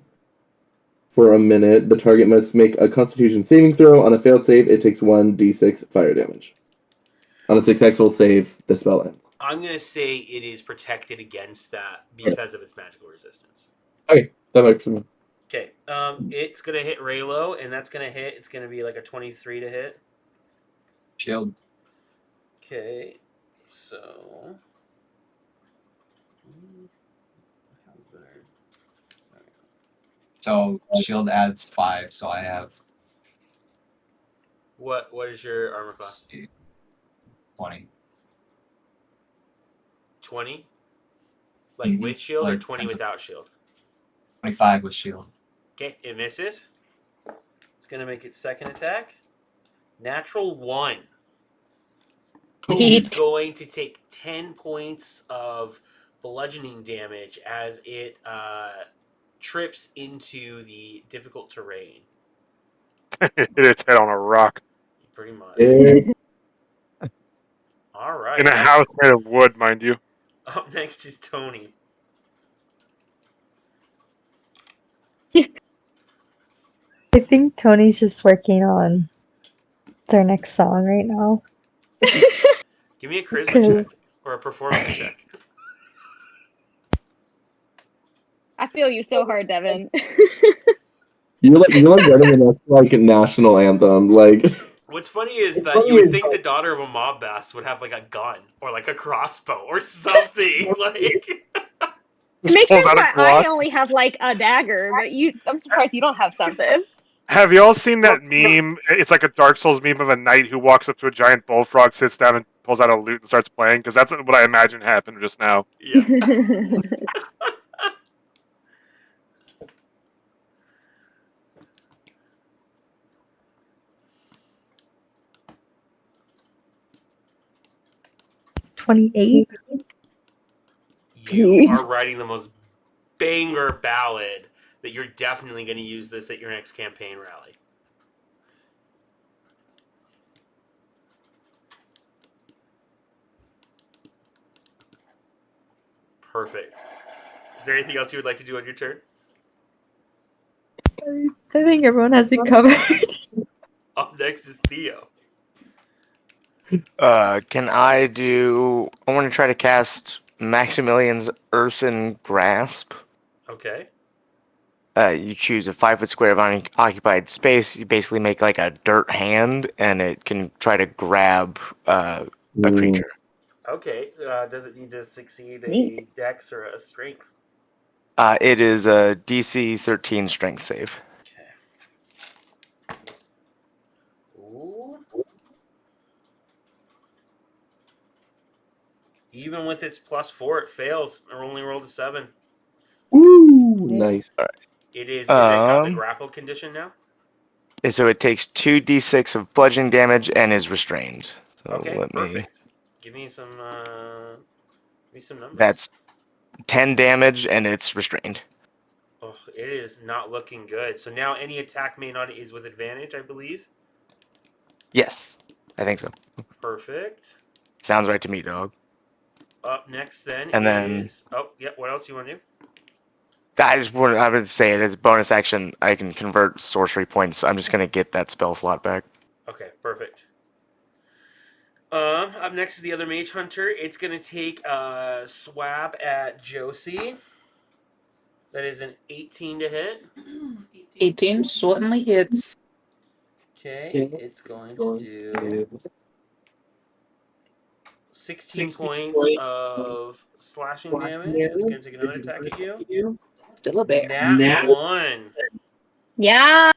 for a minute, the target must make a Constitution saving throw. On a failed save, it takes 1d6 fire damage. On a successful save, the spell ends. I'm going to say it is protected against that because of its magical resistance. Okay, that makes sense. Okay, it's going to hit Raylo, and that's going to hit. It's going to be like a 23 to hit. Shield. Okay, so... So shield adds 5, so I have... What is your armor class? 20. 20? Like with shield or Like, 20 without shield? 25 with shield. Okay, it misses. It's going to make its second attack. Natural 1. Sweet. It's going to take 10 points of bludgeoning damage as it trips into the difficult terrain. Hit its head on a rock. Pretty much. Eh, All right. In a house made of wood, mind you. Up next is Tony. I think Tony's just working on their next song right now. Give me a charisma Cool. check or a performance check. I feel you so hard, Devin. you're like running enough like a national anthem. Like What's funny is that you would think the daughter of a mob boss would have like a gun or like a crossbow or something. Like Just Makes pulls sense out a why Glock. I only have like a dagger, but I'm surprised you don't have something. Have you all seen that meme? It's like a Dark Souls meme of a knight who walks up to a giant bullfrog, sits down, and pulls out a lute and starts playing. Because that's what I imagine happened just now. yeah. 28. You are writing the most banger ballad that you're definitely going to use this at your next campaign rally. Perfect. Is there anything else you would like to do on your turn? I think everyone has it covered. Up next is Theo. Can I do? I want to try to cast Maximilian's Earthen Grasp. Okay. You choose a 5-foot square of unoccupied space. You basically make like a dirt hand, and it can try to grab a creature. Okay. Does it need to succeed a Neat. dex or a strength? It is a DC 13 strength save. Okay. Ooh. Even with its +4, it fails. I only rolled a 7. Ooh, nice. It is it got the Um, grapple condition now? And so it takes 2d6 of bludgeoning damage and is restrained. So Okay, let me. perfect. Give me some numbers. That's 10 damage and it's restrained. Oh, it is not looking good. So now any attack made on it is with advantage, I believe. Yes, I think so. Perfect. Sounds right to me, dog. Up next then And then- is what else you want to do? I would say it as a bonus action. I can convert sorcery points. So I'm just gonna get that spell slot back. Okay, perfect. Up next is the other mage hunter. It's gonna take a swab at Josie. That is an 18 to hit. 18 certainly hits. Okay, it's going to do 16 points of slashing damage. It's going to take another attack at you. Still a bear. Nat 1. Yeah.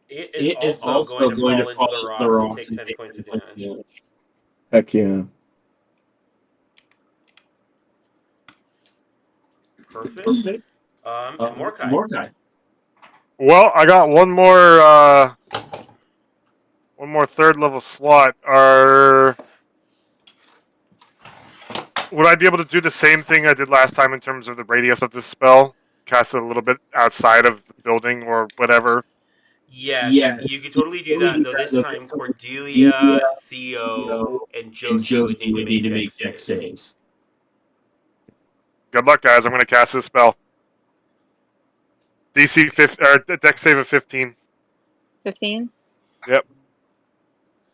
It is also going to fall into the rocks and take 10 points of damage. Heck yeah. Perfect. And Mordecai. Well, I got one more third level slot. Would I be able to do the same thing I did last time in terms of the radius of this spell? Cast it a little bit outside of the building or whatever. Yes, you could totally do that, though this time Cordelia, Theo, and Josie would need to make dex saves. Good luck, guys. I'm going to cast this spell. DC 15, or dex save of 15. 15. Yep.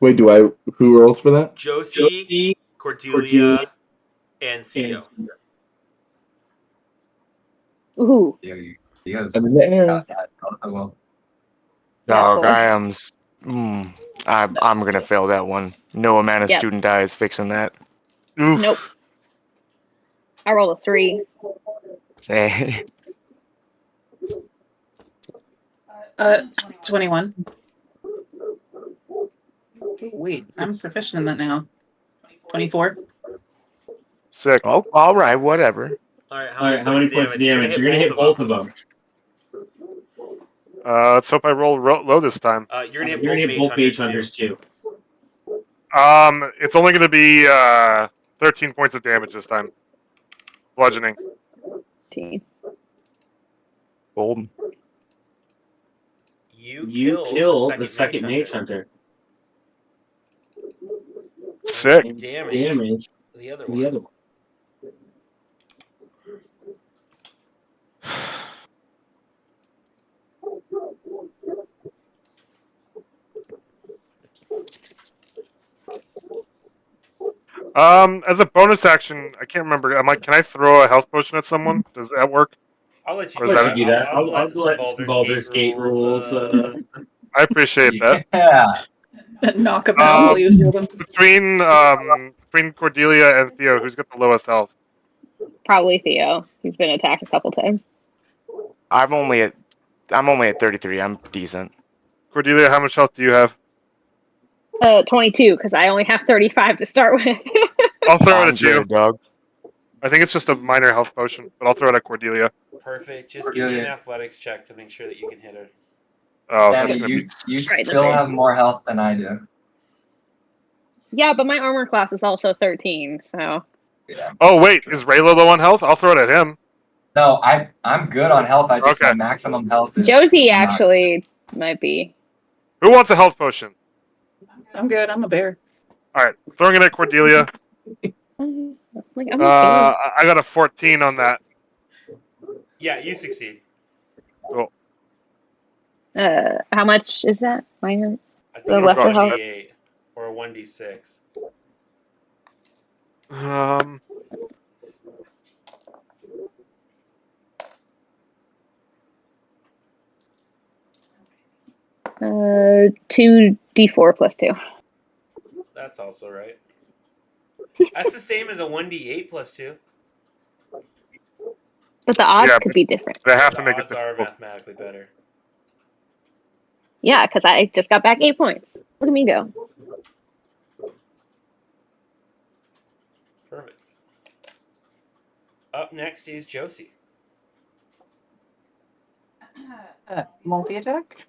Wait, who rolls for that? Josie, Cordelia, and Theo. Ooh. Yeah, you guys I'm in the air. got that. Oh, well. Dog, Natural. I'm gonna fail that one. No amount of Yep. student dies fixing that. Oof. Nope. I rolled a 3. Say, 21. Wait, I'm proficient in that now. 24. Sick. oh, all right, whatever. All right, how many points of damage? You're gonna hit both of them. Let's hope I roll low this time. You're gonna hit both mage hunters too. It's only going to be 13 points of damage this time. Bludgeoning. 15. Golden. You kill the second mage hunter. Sick. Damage. The other one. As a bonus action, I can't remember. Can I throw a health potion at someone? Does that work? I'll let you Or do is that. that- Do that. I'll let some Baldur's Gate rules. I appreciate that. Yeah. Knock him out while you heal them. Between Cordelia and Theo, who's got the lowest health? Probably Theo. He's been attacked a couple times. I'm only at 33. I'm decent. Cordelia, how much health do you have? 22, because I only have 35 to start with. I'll throw it I'm at you. good, dog. I think it's just a minor health potion, but I'll throw it at Cordelia. Perfect. Just give me an athletics check to make sure that you can hit her. Oh, Danny, that's gonna be... you Right, still okay. have more health than I do. Yeah, but my armor class is also 13, so. Yeah. Oh wait, is Raylo low on health? I'll throw it at him. No, I'm good on health. I just Okay. my maximum health is Josie not- actually might be. Who wants a health potion? I'm good. I'm a bear. All right, throwing it at Cordelia. Like, I'm I got a 14 on that. Yeah, you succeed. Cool. How much is that? Minor? I think The it's lesser a health? 1d8 or a 1d6. Uh, 2d4 plus 2. That's also right. That's the same as a 1d8 plus 2. But the odds Yeah, could be different. They have The to make it odds are difficult. mathematically better. Yeah, because I just got back 8 points. Look at me go. Perfect. Up next is Josie. Multi attack.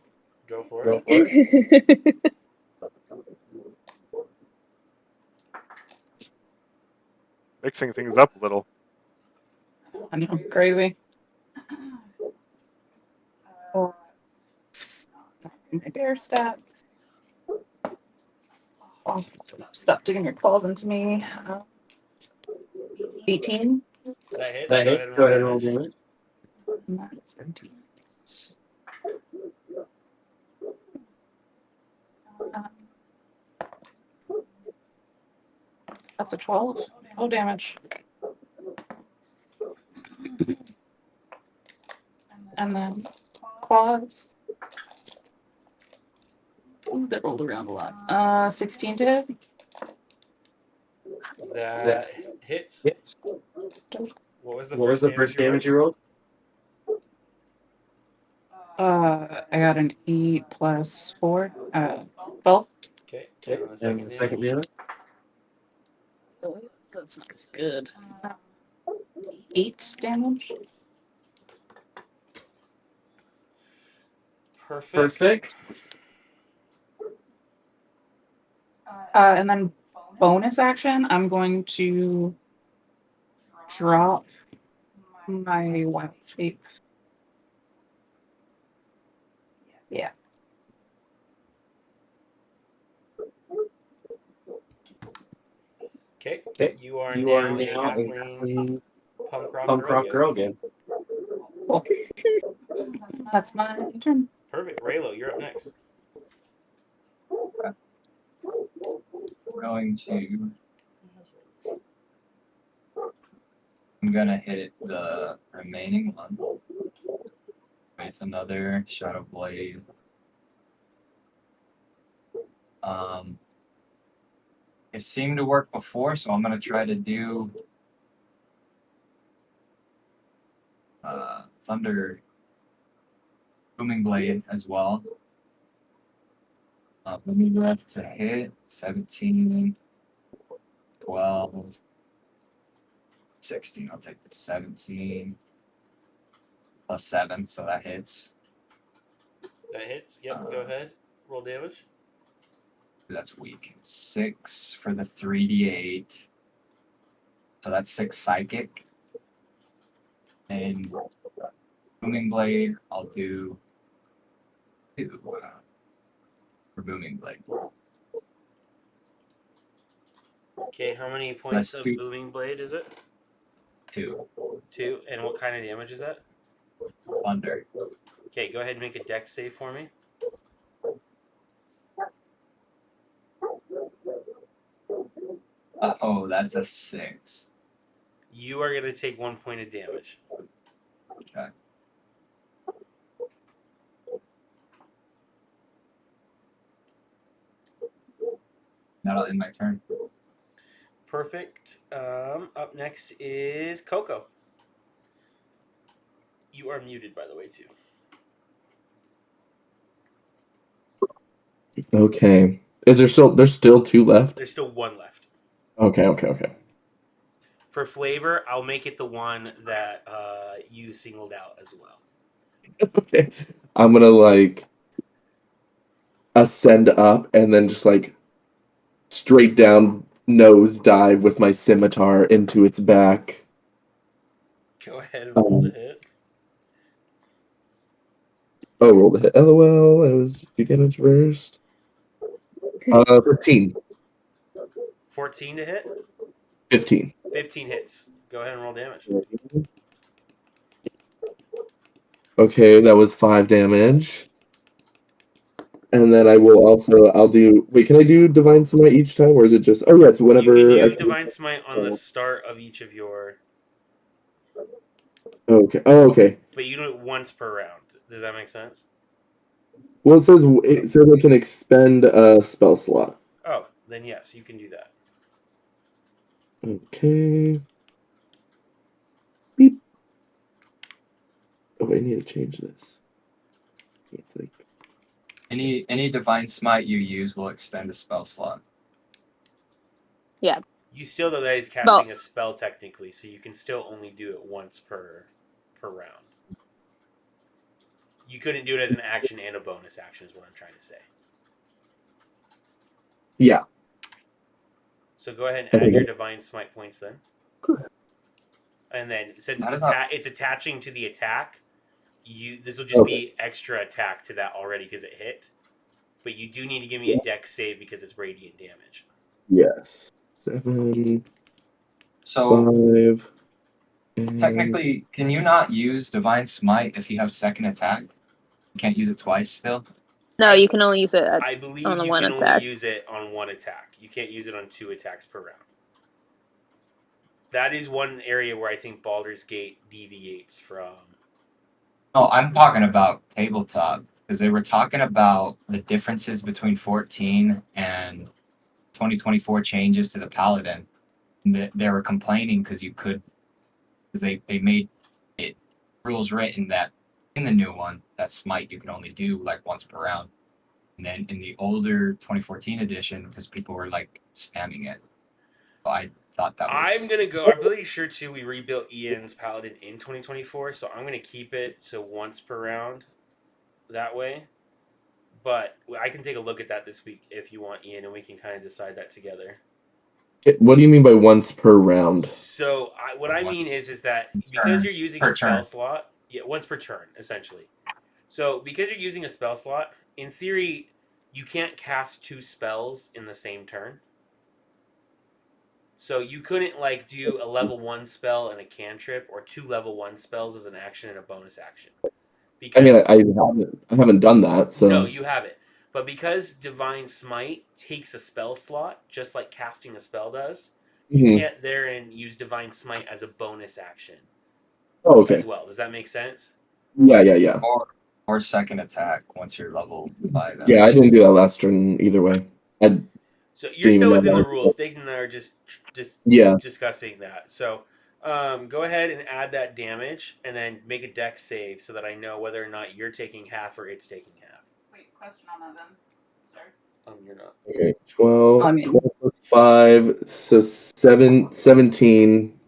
Go for it. Mixing things up a little. I know, crazy. My bear stats. Oh, stop digging your claws into me. 18. That hits. That hits. Go ahead and roll damage. That's 17. That's a 12. Oh, damage. And then claws. Ooh, that rolled around a lot. 16 to hit. That hits. Hits. What was What was the first damage you rolled? I got an 8 plus 4. 12. Okay. Okay. And And the second damage? That's not as good. 8 damage. Perfect. And then bonus action, I'm going to drop my wild shape. Yeah. Okay. Okay. You are You now are a now a halfling punk rock punk rock girl again. Cool. That's my turn. Perfect. Raylo, you're up next. I'm gonna hit the remaining one with another Shadow Blade. It seemed to work before, so I'm gonna try to do Thunder Booming Blade as well. Booming Breath to hit 17, 12, 16. I'll take the 17 plus 7, so that hits. That hits. Yep. Go ahead. Roll damage. That's weak. 6 for the 3d8. So that's 6 psychic. And booming blade, I'll do 2 for booming blade. Okay, how many points Let's of do- booming blade is it? 2 2. And what kind of damage is that? thunder. Okay, go ahead and make a dex save for me. Oh, that's a 6. You are going to take 1 point of damage. Okay. That'll end my turn. Perfect. Up next is Coco. You are muted, by the way, too. Okay. There's still 2 left? There's still 1 left. Okay. For flavor, I'll make it the one that you singled out as well. Okay. I'm gonna like ascend up and then just like straight down nose dive with my scimitar into its back. Go ahead and roll the hit. Oh, roll the hit. LOL. It was 2 damage first. 15. 14 to hit. 15. 15 hits. Go ahead and roll damage. Okay, that was 5 damage. And then I'll do. Wait, can I do Divine Smite each time, or is it just? Oh yeah, it's whenever. You can do Divine Smite on the start of each of your. Okay. Oh, okay. But you do it once per round. Does that make sense? Well, it says they can expend a spell slot. Oh, then yes, you can do that. Okay. Beep. Oh, I need to change this. It's like. Any divine smite you use will extend a spell slot. Yeah. You still though that is casting a spell technically, so you can still only do it once per round. You couldn't do it as an action and a bonus action is what I'm trying to say. Yeah. So go ahead and add your divine smite points then. And then since it's attaching to the attack, this will just be extra attack to that already because it hit. But you do need to give me a dex save because it's radiant damage. Yes. 7. So 5. technically, can you not use divine smite if you have second attack? You can't use it twice still? No, you can only use it I believe on the you one can attack. only use it on 1 attack. You can't use it on 2 attacks per round. That is one area where I think Baldur's Gate deviates from. No, I'm talking about tabletop because they were talking about the differences between 14 and 2024 changes to the paladin. And they were complaining because they made it rules written that in the new one that smite you can only do like once per round, and then in the older 2014 edition because people were like spamming it. So I thought that was. I'm pretty sure too. We rebuilt Ian's paladin in 2024, so I'm gonna keep it to once per round. That way, but I can take a look at that this week if you want, Ian, and we can kind of decide that together. What do you mean by once per round? So what I mean is that because you're using a spell slot, once per turn, essentially. So because you're using a spell slot, in theory, you can't cast 2 spells in the same turn. So you couldn't like do a level 1 spell and a cantrip, or 2 level 1 spells as an action and a bonus action. Because, I mean, I haven't done that. So no, you haven't. But because Divine Smite takes a spell slot, just like casting a spell does, you can't therein use Divine Smite as a bonus action. Oh, okay. As well. Does that make sense? Yeah. Or second attack once you're level 5. Yeah, I didn't do that last turn either way. So you're still within the rules. Dayton and I are just discussing that. So go ahead and add that damage, and then make a dex save so that I know whether or not you're taking half or it's taking half. Wait, question on that then. Sorry. You're not. Okay, 12 plus 5, so 17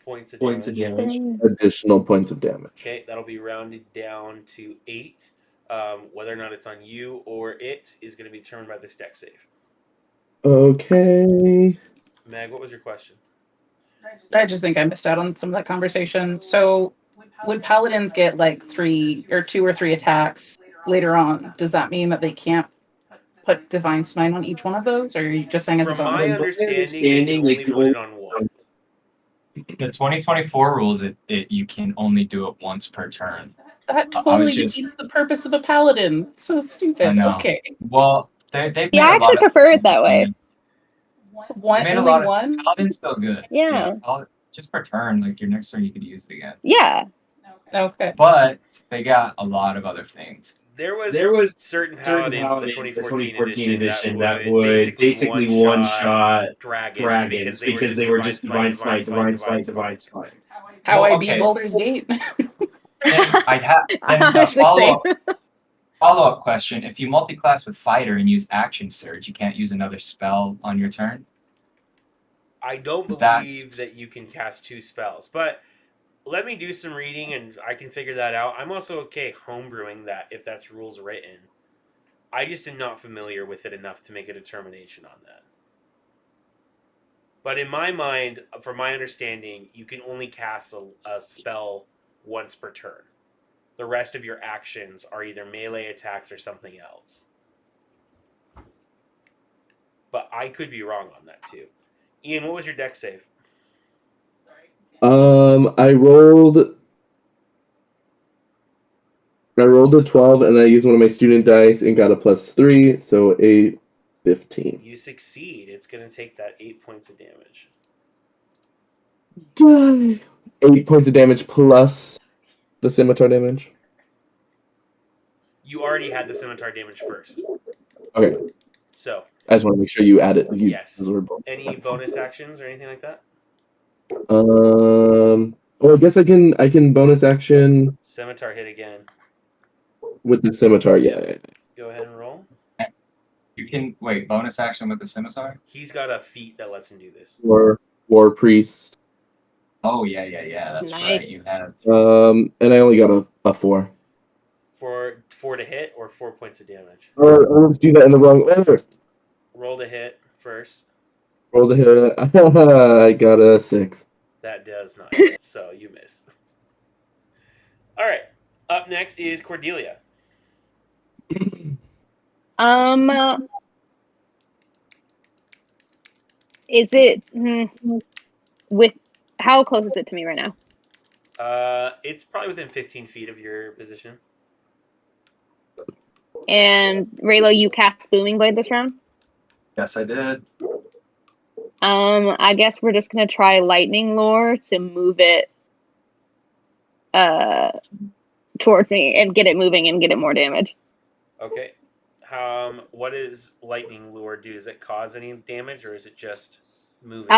points of damage. Additional points of damage. Okay, that'll be rounded down to 8. Whether or not it's on you or it is going to be determined by this deck save. Okay. Mag, what was your question? I just think I missed out on some of that conversation. So, would paladins get like 2 or 3 attacks later on? Does that mean that they can't put divine smite on each one of those, or are you just saying as a From bonus? my understanding, they can only put it on one. The 2024 rules, you can only do it once per turn. That totally defeats the purpose of a paladin. So stupid. I know. Okay. Well, they've made Yeah, I a lot actually of prefer it that way. One, made a only lot of one? Paladin's still good. Yeah. Just per turn, like your next turn, you could use it again. Yeah. Okay. But they got a lot of other things. There was certain paladins in the 2014 edition that would basically one-shot dragons because they were just divine smite. How Well, I beat okay. Baldur's Gate. Then I have then the Honestly, follow-up question. If you multi-class with fighter and use action surge, you can't use another spell on your turn? I don't believe that you can cast 2 spells, but let me do some reading and I can figure that out. I'm also okay homebrewing that if that's rules written. I just am not familiar with it enough to make a determination on that. But in my mind, from my understanding, you can only cast a spell once per turn. The rest of your actions are either melee attacks or something else. But I could be wrong on that too. Ian, what was your deck save? I rolled a 12 and I used one of my student dice and got a +3, so a 15. You succeed. It's going to take that 8 points of damage. 8 points of damage plus the scimitar damage. You already had the scimitar damage first. Okay. So. I just want to make sure you add it. Yes. Any bonus actions or anything like that? Well, I guess I can bonus action. Scimitar hit again. With the scimitar, yeah. Go ahead and roll. You can wait, bonus action with the scimitar? He's got a feat that lets him do this. War priest. Oh yeah, that's nice. right. You have and I only got a 4. For 4 to hit or 4 points of damage? Let's do that in the wrong order. Roll to hit first. Roll to hit. I got a 6. That does not hit, so you miss. All right. Up next is Cordelia. Is it with how close is it to me right now? It's probably within 15 feet of your position. And Raylo, you cast Booming Blade this round? Yes, I did. I guess we're just gonna try Lightning Lure to move it towards me and get it moving and get it more damage. Okay. What does Lightning Lure do? Does it cause any damage or is it just moving?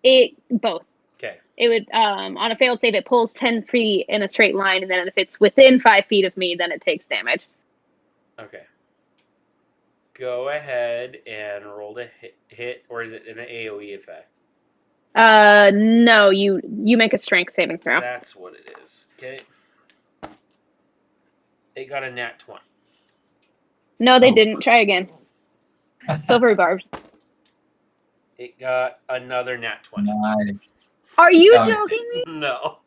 It both. Okay. It would on a failed save it pulls 10 feet in a straight line, and then if it's within 5 feet of me, then it takes damage. Okay. Go ahead and roll to hit, or is it an AoE effect? No, you make a strength saving throw. That's what it is. Okay. It got a nat 20. No, they didn't. Try again. Silvery barbs. It got another nat 20. Nice. Are you joking me? No.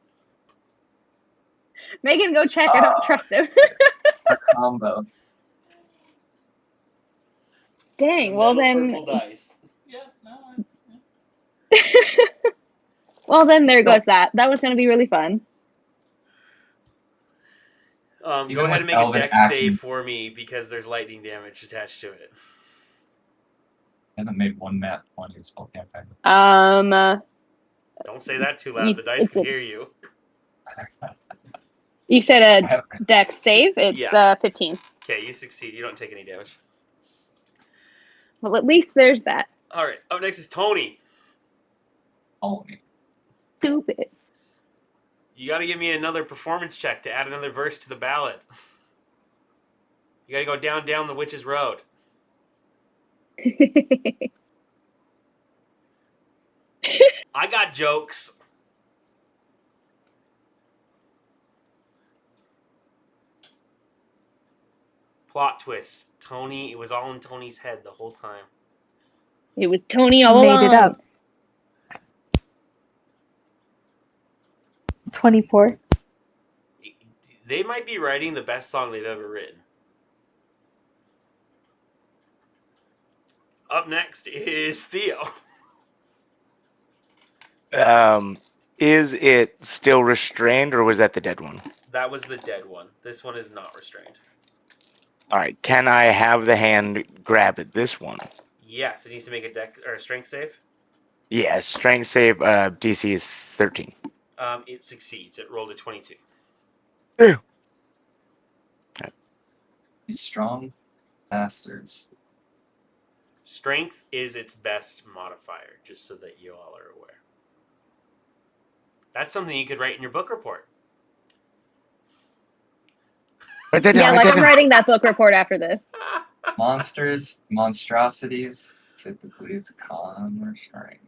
Megan, go check. I don't trust him. A combo. Dang. Well then. Purple dice. Yeah. No. Well then, there goes that. That was going to be really fun. Go ahead and make a dex save for me because there's lightning damage attached to it. I haven't made one nat 20 this whole campaign. Don't say that too loud. The dice can hear you. You said a dex save. It's 15. Okay, you succeed. You don't take any damage. Well, at least there's that. All right. Up next is Tony. Stupid. You got to give me another performance check to add another verse to the ballad. You got to go down the witch's road. I got jokes. Plot twist. Tony, it was all in Tony's head the whole time. It was Tony all Made along. it up. 24. They might be writing the best song they've ever written. Up next is Theo. Is it still restrained, or was that the dead one? That was the dead one. This one is not restrained. All right. Can I have the hand grab at this one? Yes, it needs to make a deck or a strength save. Yes. Strength save. DC is 13. It succeeds. It rolled a 22. These strong bastards. Strength is its best modifier, just so that you all are aware. That's something you could write in your book report. Yeah, like I'm writing that book report after this. Monsters, monstrosities. Typically, it's con or strength.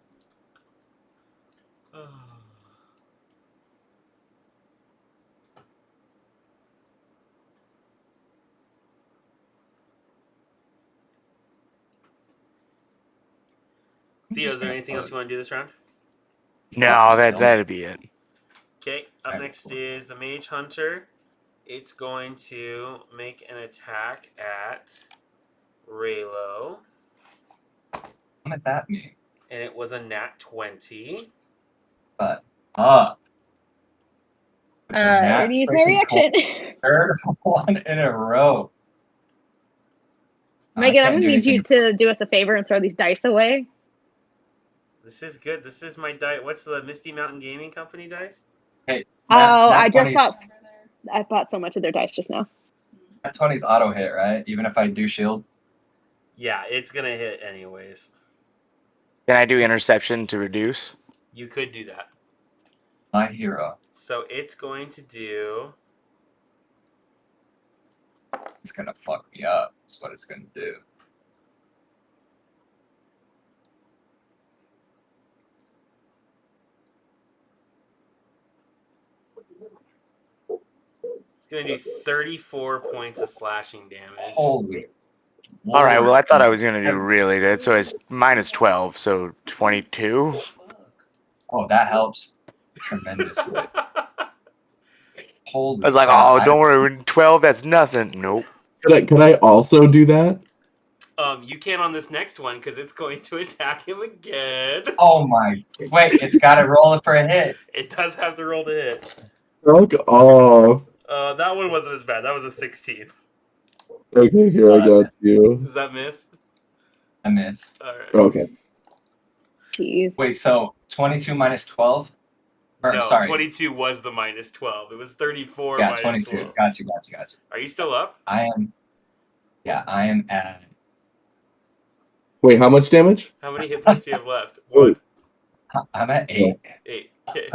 Theo, is there anything else you want to do this round? No, that'd be it. Okay, up next is the Mage Hunter. It's going to make an attack at Raylo. What did that mean? And it was a nat 20. But It needs my reaction. Third one in a row. Megan, I'm gonna need you to do us a favor and throw these dice away. This is good. This is my dice. What's the Misty Mountain Gaming Company dice? Hey. I bought so much of their dice just now. That 20's auto hit, right? Even if I do shield. Yeah, it's gonna hit anyways. Can I do interception to reduce? You could do that. My hero. So it's going to do. It's gonna fuck me up. That's what it's gonna do. It's going to do 34 points of slashing damage. Holy. All right. Well, I thought I was gonna do really good, so it's minus 12, so 22. Oh, that helps tremendously. Holy. I was like, oh, don't worry, 12. That's nothing. Nope. Could I also do that? You can on this next one because it's going to attack him again. Oh my! Wait, it's got to roll it for a hit. It does have to roll to hit. Fuck off. That one wasn't as bad. That was a 16. Okay, here I got you. Does that miss? I miss. All right. Okay. Jeez. Wait, so 22 minus 12? No, sorry. 22 was the minus 12. It was 34 Yeah, minus 22. 12. Gotcha. Are you still up? I am at. Wait, how much damage? How many hit points do you have left? One. I'm at 8. 8. Okay.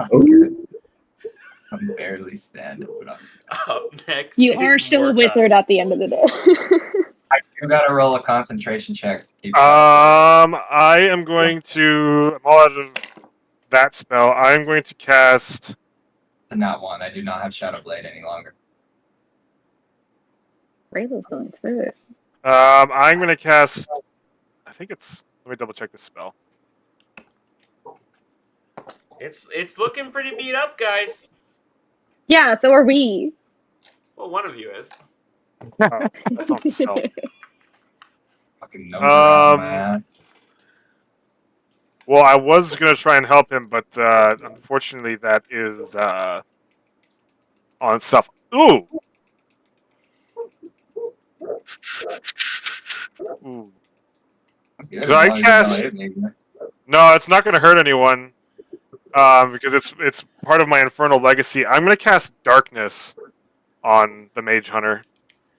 I'm barely standing. Up next. You are still a wizard at the end of the day. I do gotta roll a concentration check. I am going to. I'm all out of that spell. I'm going to cast. Not one. I do not have Shadow Blade any longer. Raylo's going through it. I'm going to cast. I think it's. Let me double check this spell. It's looking pretty beat up, guys. Yeah, so are we. Well, one of you is. That's on stealth. Fucking number on my ass. Well, I was going to try and help him, but unfortunately that is on stealth. Ooh! Ooh. Could I cast... No, it's not going to hurt anyone. Because it's part of my Infernal Legacy. I'm going to cast Darkness on the Mage Hunter.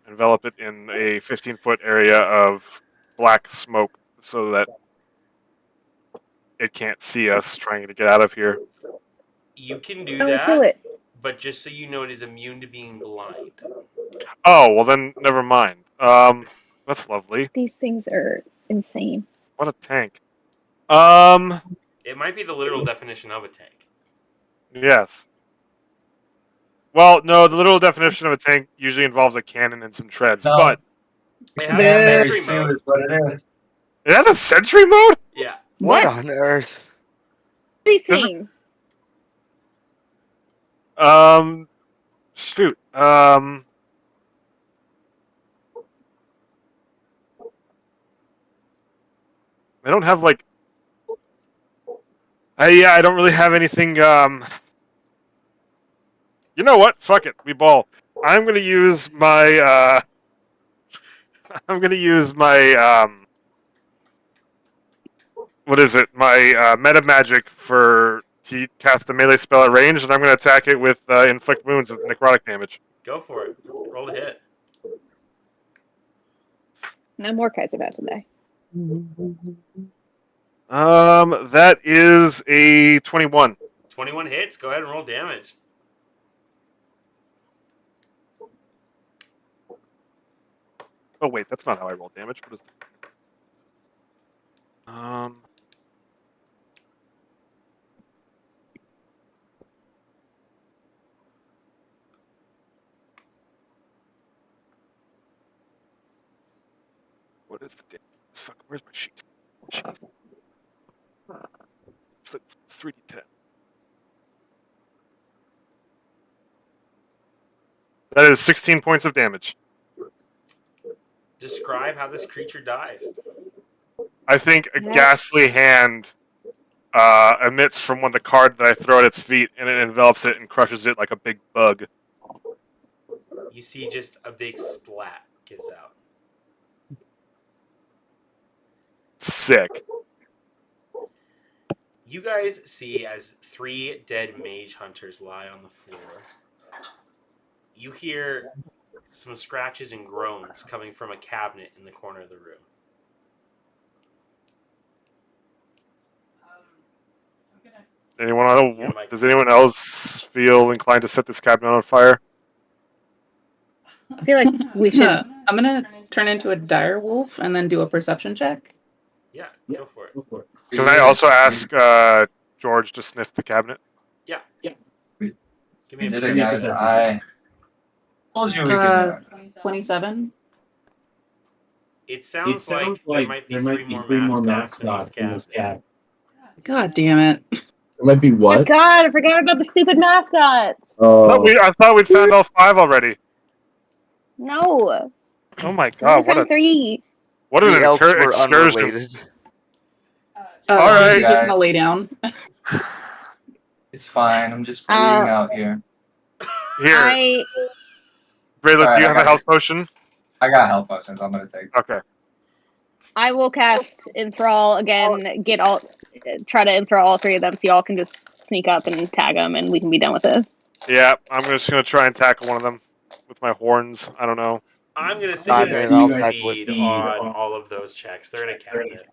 Envelop it in a 15-foot area of black smoke so that it can't see us trying to get out of here. You can do Kill that, it. but just so you know, it is immune to being blind. Oh, well then, never mind. That's lovely. These things are insane. What a tank. It might be the literal definition of a tank. Yes. Well, no, the literal definition of a tank usually involves a cannon and some treads, No. but It's It a has a Mary sentry Sue mode. is what it is. It has a sentry mode? Yeah. What on earth? These Does it- things. Shoot. I don't have like. I don't really have anything. You know what? Fuck it. We ball. I'm gonna use my. I'm gonna use my. What is it? My meta magic for to cast a melee spell at range, and I'm gonna attack it with inflict wounds with necrotic damage. Go for it. Roll the hit. No more Kaiser Bat today. That is a 21. 21 hits. Go ahead and roll damage. Oh wait, that's not how I roll damage. What is that? What is the damage? Fuck, where's my sheet? Shit. Flip 3d10. That is 16 points of damage. Describe how this creature dies. I think a Yeah. ghastly hand emits from one of the card that I throw at its feet, and it envelops it and crushes it like a big bug. You see just a big splat gives out. Sick. You guys see as 3 dead mage hunters lie on the floor. You hear some scratches and groans coming from a cabinet in the corner of the room. Does anyone else feel inclined to set this cabinet on fire? I feel like we should. I'm gonna turn into a dire wolf and then do a perception check. Yeah, go for it. Can I also ask George to sniff the cabinet? Yeah. Yeah. Give me We a did it, perception. guys. I told you we could do it. 27. It sounds like there might be three more mascots in this cabinet. God damn it. It might be Oh what? God, I forgot about the stupid mascot. Oh, I thought we'd found all 5 already. No. Oh my We god! found 3. What an The elks were excursion! unrelated. All right. He's just gonna lay down. It's fine. I'm just bleeding out here. Here, I Rayla, Alright, do you I have a got health potion? I got health potions. I'm gonna take. Okay. I will cast Enthrall again. Try to enthrall all 3 of them, so y'all can just sneak up and tag them, and we can be done with this. Yeah, I'm just gonna try and tackle one of them with my horns. I don't know. I'm going to say I you mean, guys I'll tackle with succeed the- on all of those checks. They're in a cabinet.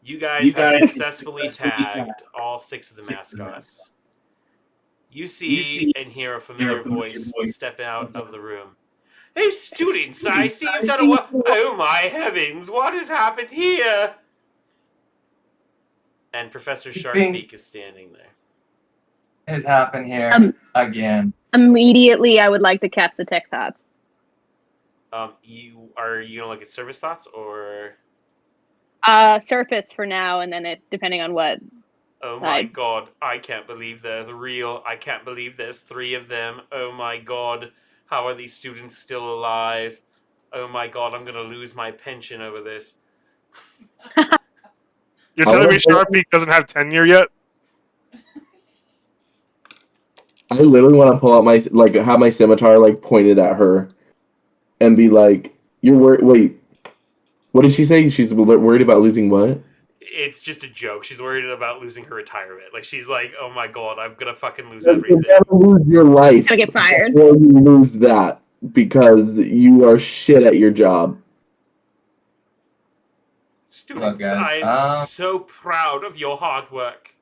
You guys have successfully tagged all 6 of the mascots. You see and hear a familiar voice step out of the room. Hey, students, I see you've done a Oh my heavens, what has happened here? And Professor Sharkbeak is standing there. It's happened here again. Immediately, I would like to cast Detect Thoughts. You gonna look at service thoughts or? Surface for now, and then depending on what. Oh my god, I can't believe they're the real. I can't believe there's 3 of them. Oh my god, how are these students still alive? Oh my god, I'm gonna lose my pension over this. You're telling me Sharpie doesn't have tenure yet? I literally want to pull out my have my scimitar pointed at her, and be like, "You're worried? Wait, what did she say? She's worried about losing what?" It's just a joke. She's worried about losing her retirement. Like she's like, "Oh my god, I'm gonna fucking lose everything." You're gonna lose your life. Gonna get fired. Or you lose that because you are shit at your job. Students, Look, guys, I'm so proud of your hard work.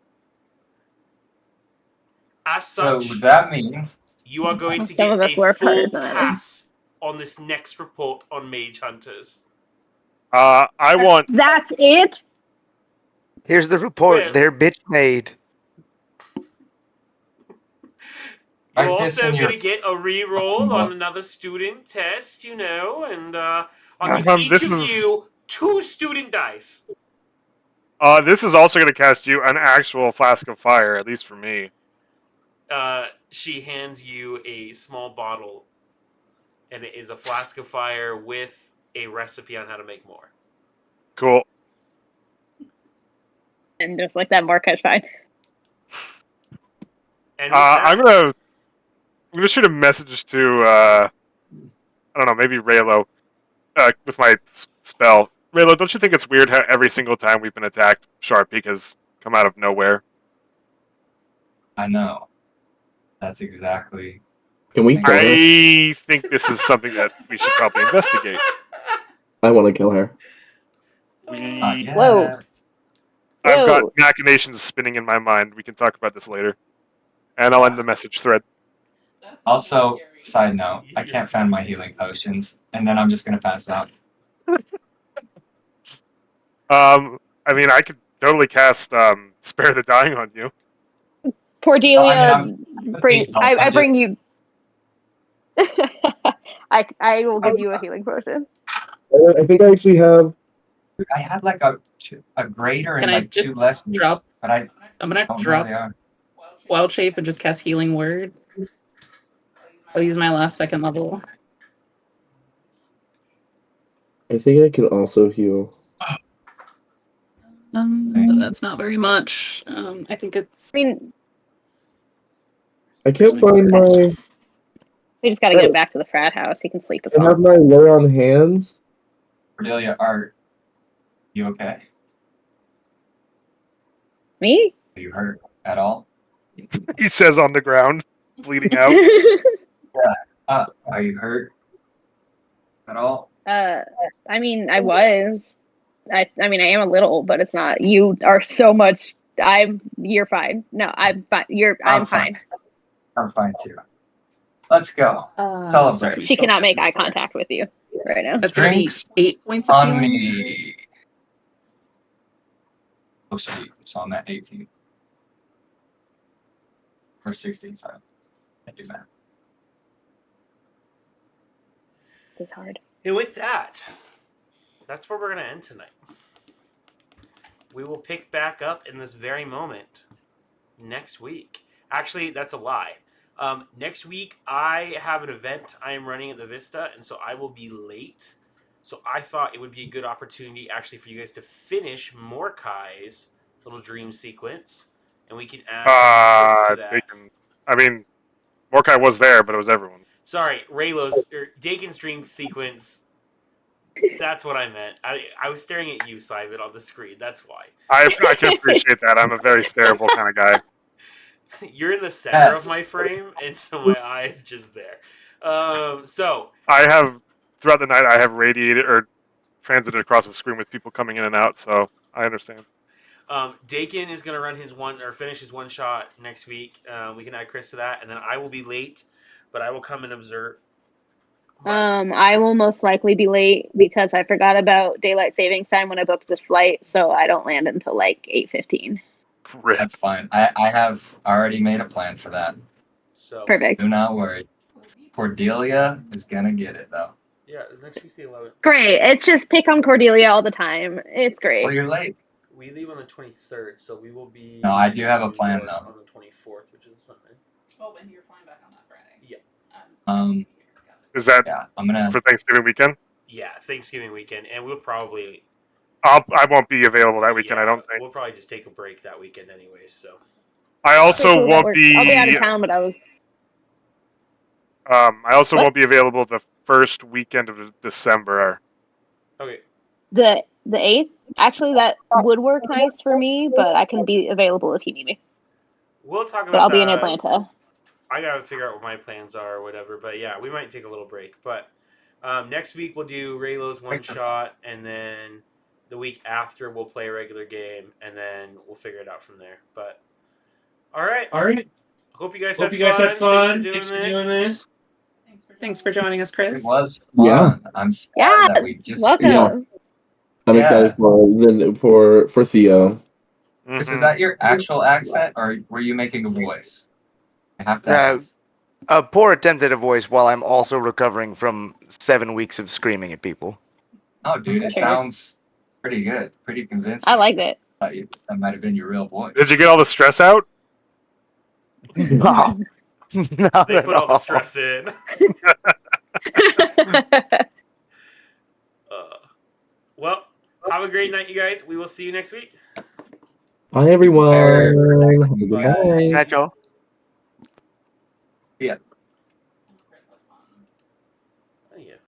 As So such, that means you are going to Some get of us a work full harder than others. pass on this next report on Mage Hunters. I want. That's it. Here's the report. Well- They're bitch made. You're Write this also in your going to get a re-roll fucking on book. another student test, and I'll give each of you 2 student dice. This is also going to cast you an actual flask of fire, at least for me. She hands you a small bottle, and it is a flask of fire with a recipe on how to make more. Cool. And just like that, Marquez fine. And I'm gonna shoot a message to I don't know, maybe Raylo, with my spell. Raylo, don't you think it's weird how every single time we've been attacked, Sharpie has come out of nowhere? I know. That's exactly. Can we kill her? I think this is something that we should probably investigate. I want to kill her. Whoa. I've got machinations spinning in my mind. We can talk about this later. And I'll end the message thread. Also, side note, I can't find my healing potions, and then I'm just gonna pass out. I mean, I could totally cast Spare the Dying on you. Cordelia, I bring you. I will give you a healing potion. I think I actually have. I had like a greater and Can I like just 2 lessons, drop? but I'm gonna drop Wild Shape and just cast Healing Word. I'll use my last 2nd level. I think I can also heal. That's not very much. I think it's. I mean, I can't find my. we just gotta get him back to the frat house. He can sleep as I well. have my lay on hands. Cordelia, are you okay? Me? Are you hurt at all? He says on the ground, bleeding out. Yeah. Are you hurt at all? I mean, I was. I mean, I am a little, but it's not. You are so much. You're fine. No, I'm fine. I'm fine. I'm fine too. Let's go. Celebrate. She cannot make eye contact with you right now. That's gonna be Drinks 8 points of on healing. me. Oh, sweet. So I'm at 18. Or 16, sorry. Can't do that. It's hard. And with that, that's where we're going to end tonight. We will pick back up in this very moment next week. Actually, that's a lie. Next week, I have an event I am running at the Vista, and so I will be late. So I thought it would be a good opportunity actually for you guys to finish Mordecai's little dream sequence, and we can add to that. I mean, Mordecai was there, but it was everyone. Sorry, Raylo's or Dakin's dream sequence. That's what I meant. I was staring at you, Simon, on the screen. That's why. I can appreciate that. I'm a very stareable kind of guy. You're in the center of my frame, and so my eye is just there. So I have throughout the night. I have radiated or transited across the screen with people coming in and out, so I understand. Dakin is going to run finish his 1 shot next week. We can add Chris to that, and then I will be late, but I will come and observe. I will most likely be late because I forgot about daylight savings time when I booked this flight, so I don't land until like 8:15. That's fine. I have already made a plan for that. So perfect. Do not worry. Cordelia is gonna get it though. Yeah, next week's the 11th. Great. It's just pick on Cordelia all the time. It's great. Well, you're late. We leave on the 23rd, so we will be. No, I do have a plan though. On the 24th, which is a Sunday. Oh, and you're flying back on that Friday. Yeah. Is that I'm gonna for Thanksgiving weekend? Yeah, Thanksgiving weekend, and we'll probably. I won't be available that weekend. I don't think. We'll probably just take a break that weekend, anyways. So. I also Cool, won't be. I'll be out of town, but I was. I also won't be available the first weekend of December. Okay. The 8th. Actually, that would work nice for me, but I can be available if you need me. We'll talk about. But I'll be in Atlanta. I gotta figure out what my plans are or whatever. But yeah, we might take a little break. But next week we'll do Raylo's 1 shot, and then the week after we'll play a regular game, and then we'll figure it out from there. But all right. Hope you guys had fun. Thanks for doing this. Thanks for joining us, Chris. It was fun. Yeah. I'm sad Yeah, that we just welcome. Yeah. I'm excited for Theo. Chris, is that your actual accent, or were you making a voice? I have to ask. A poor attempt at a voice while I'm also recovering from 7 weeks of screaming at people. Oh, dude, it Okay. sounds pretty good, pretty convincing. I like it. That might have been your real voice. Did you get all the stress out? No. Not They at put all the all. stress in. Well, have a great night, you guys. We will see you next week. Bye, everyone. Bye. Have a good Bye. night. Good night, Joel. Yeah.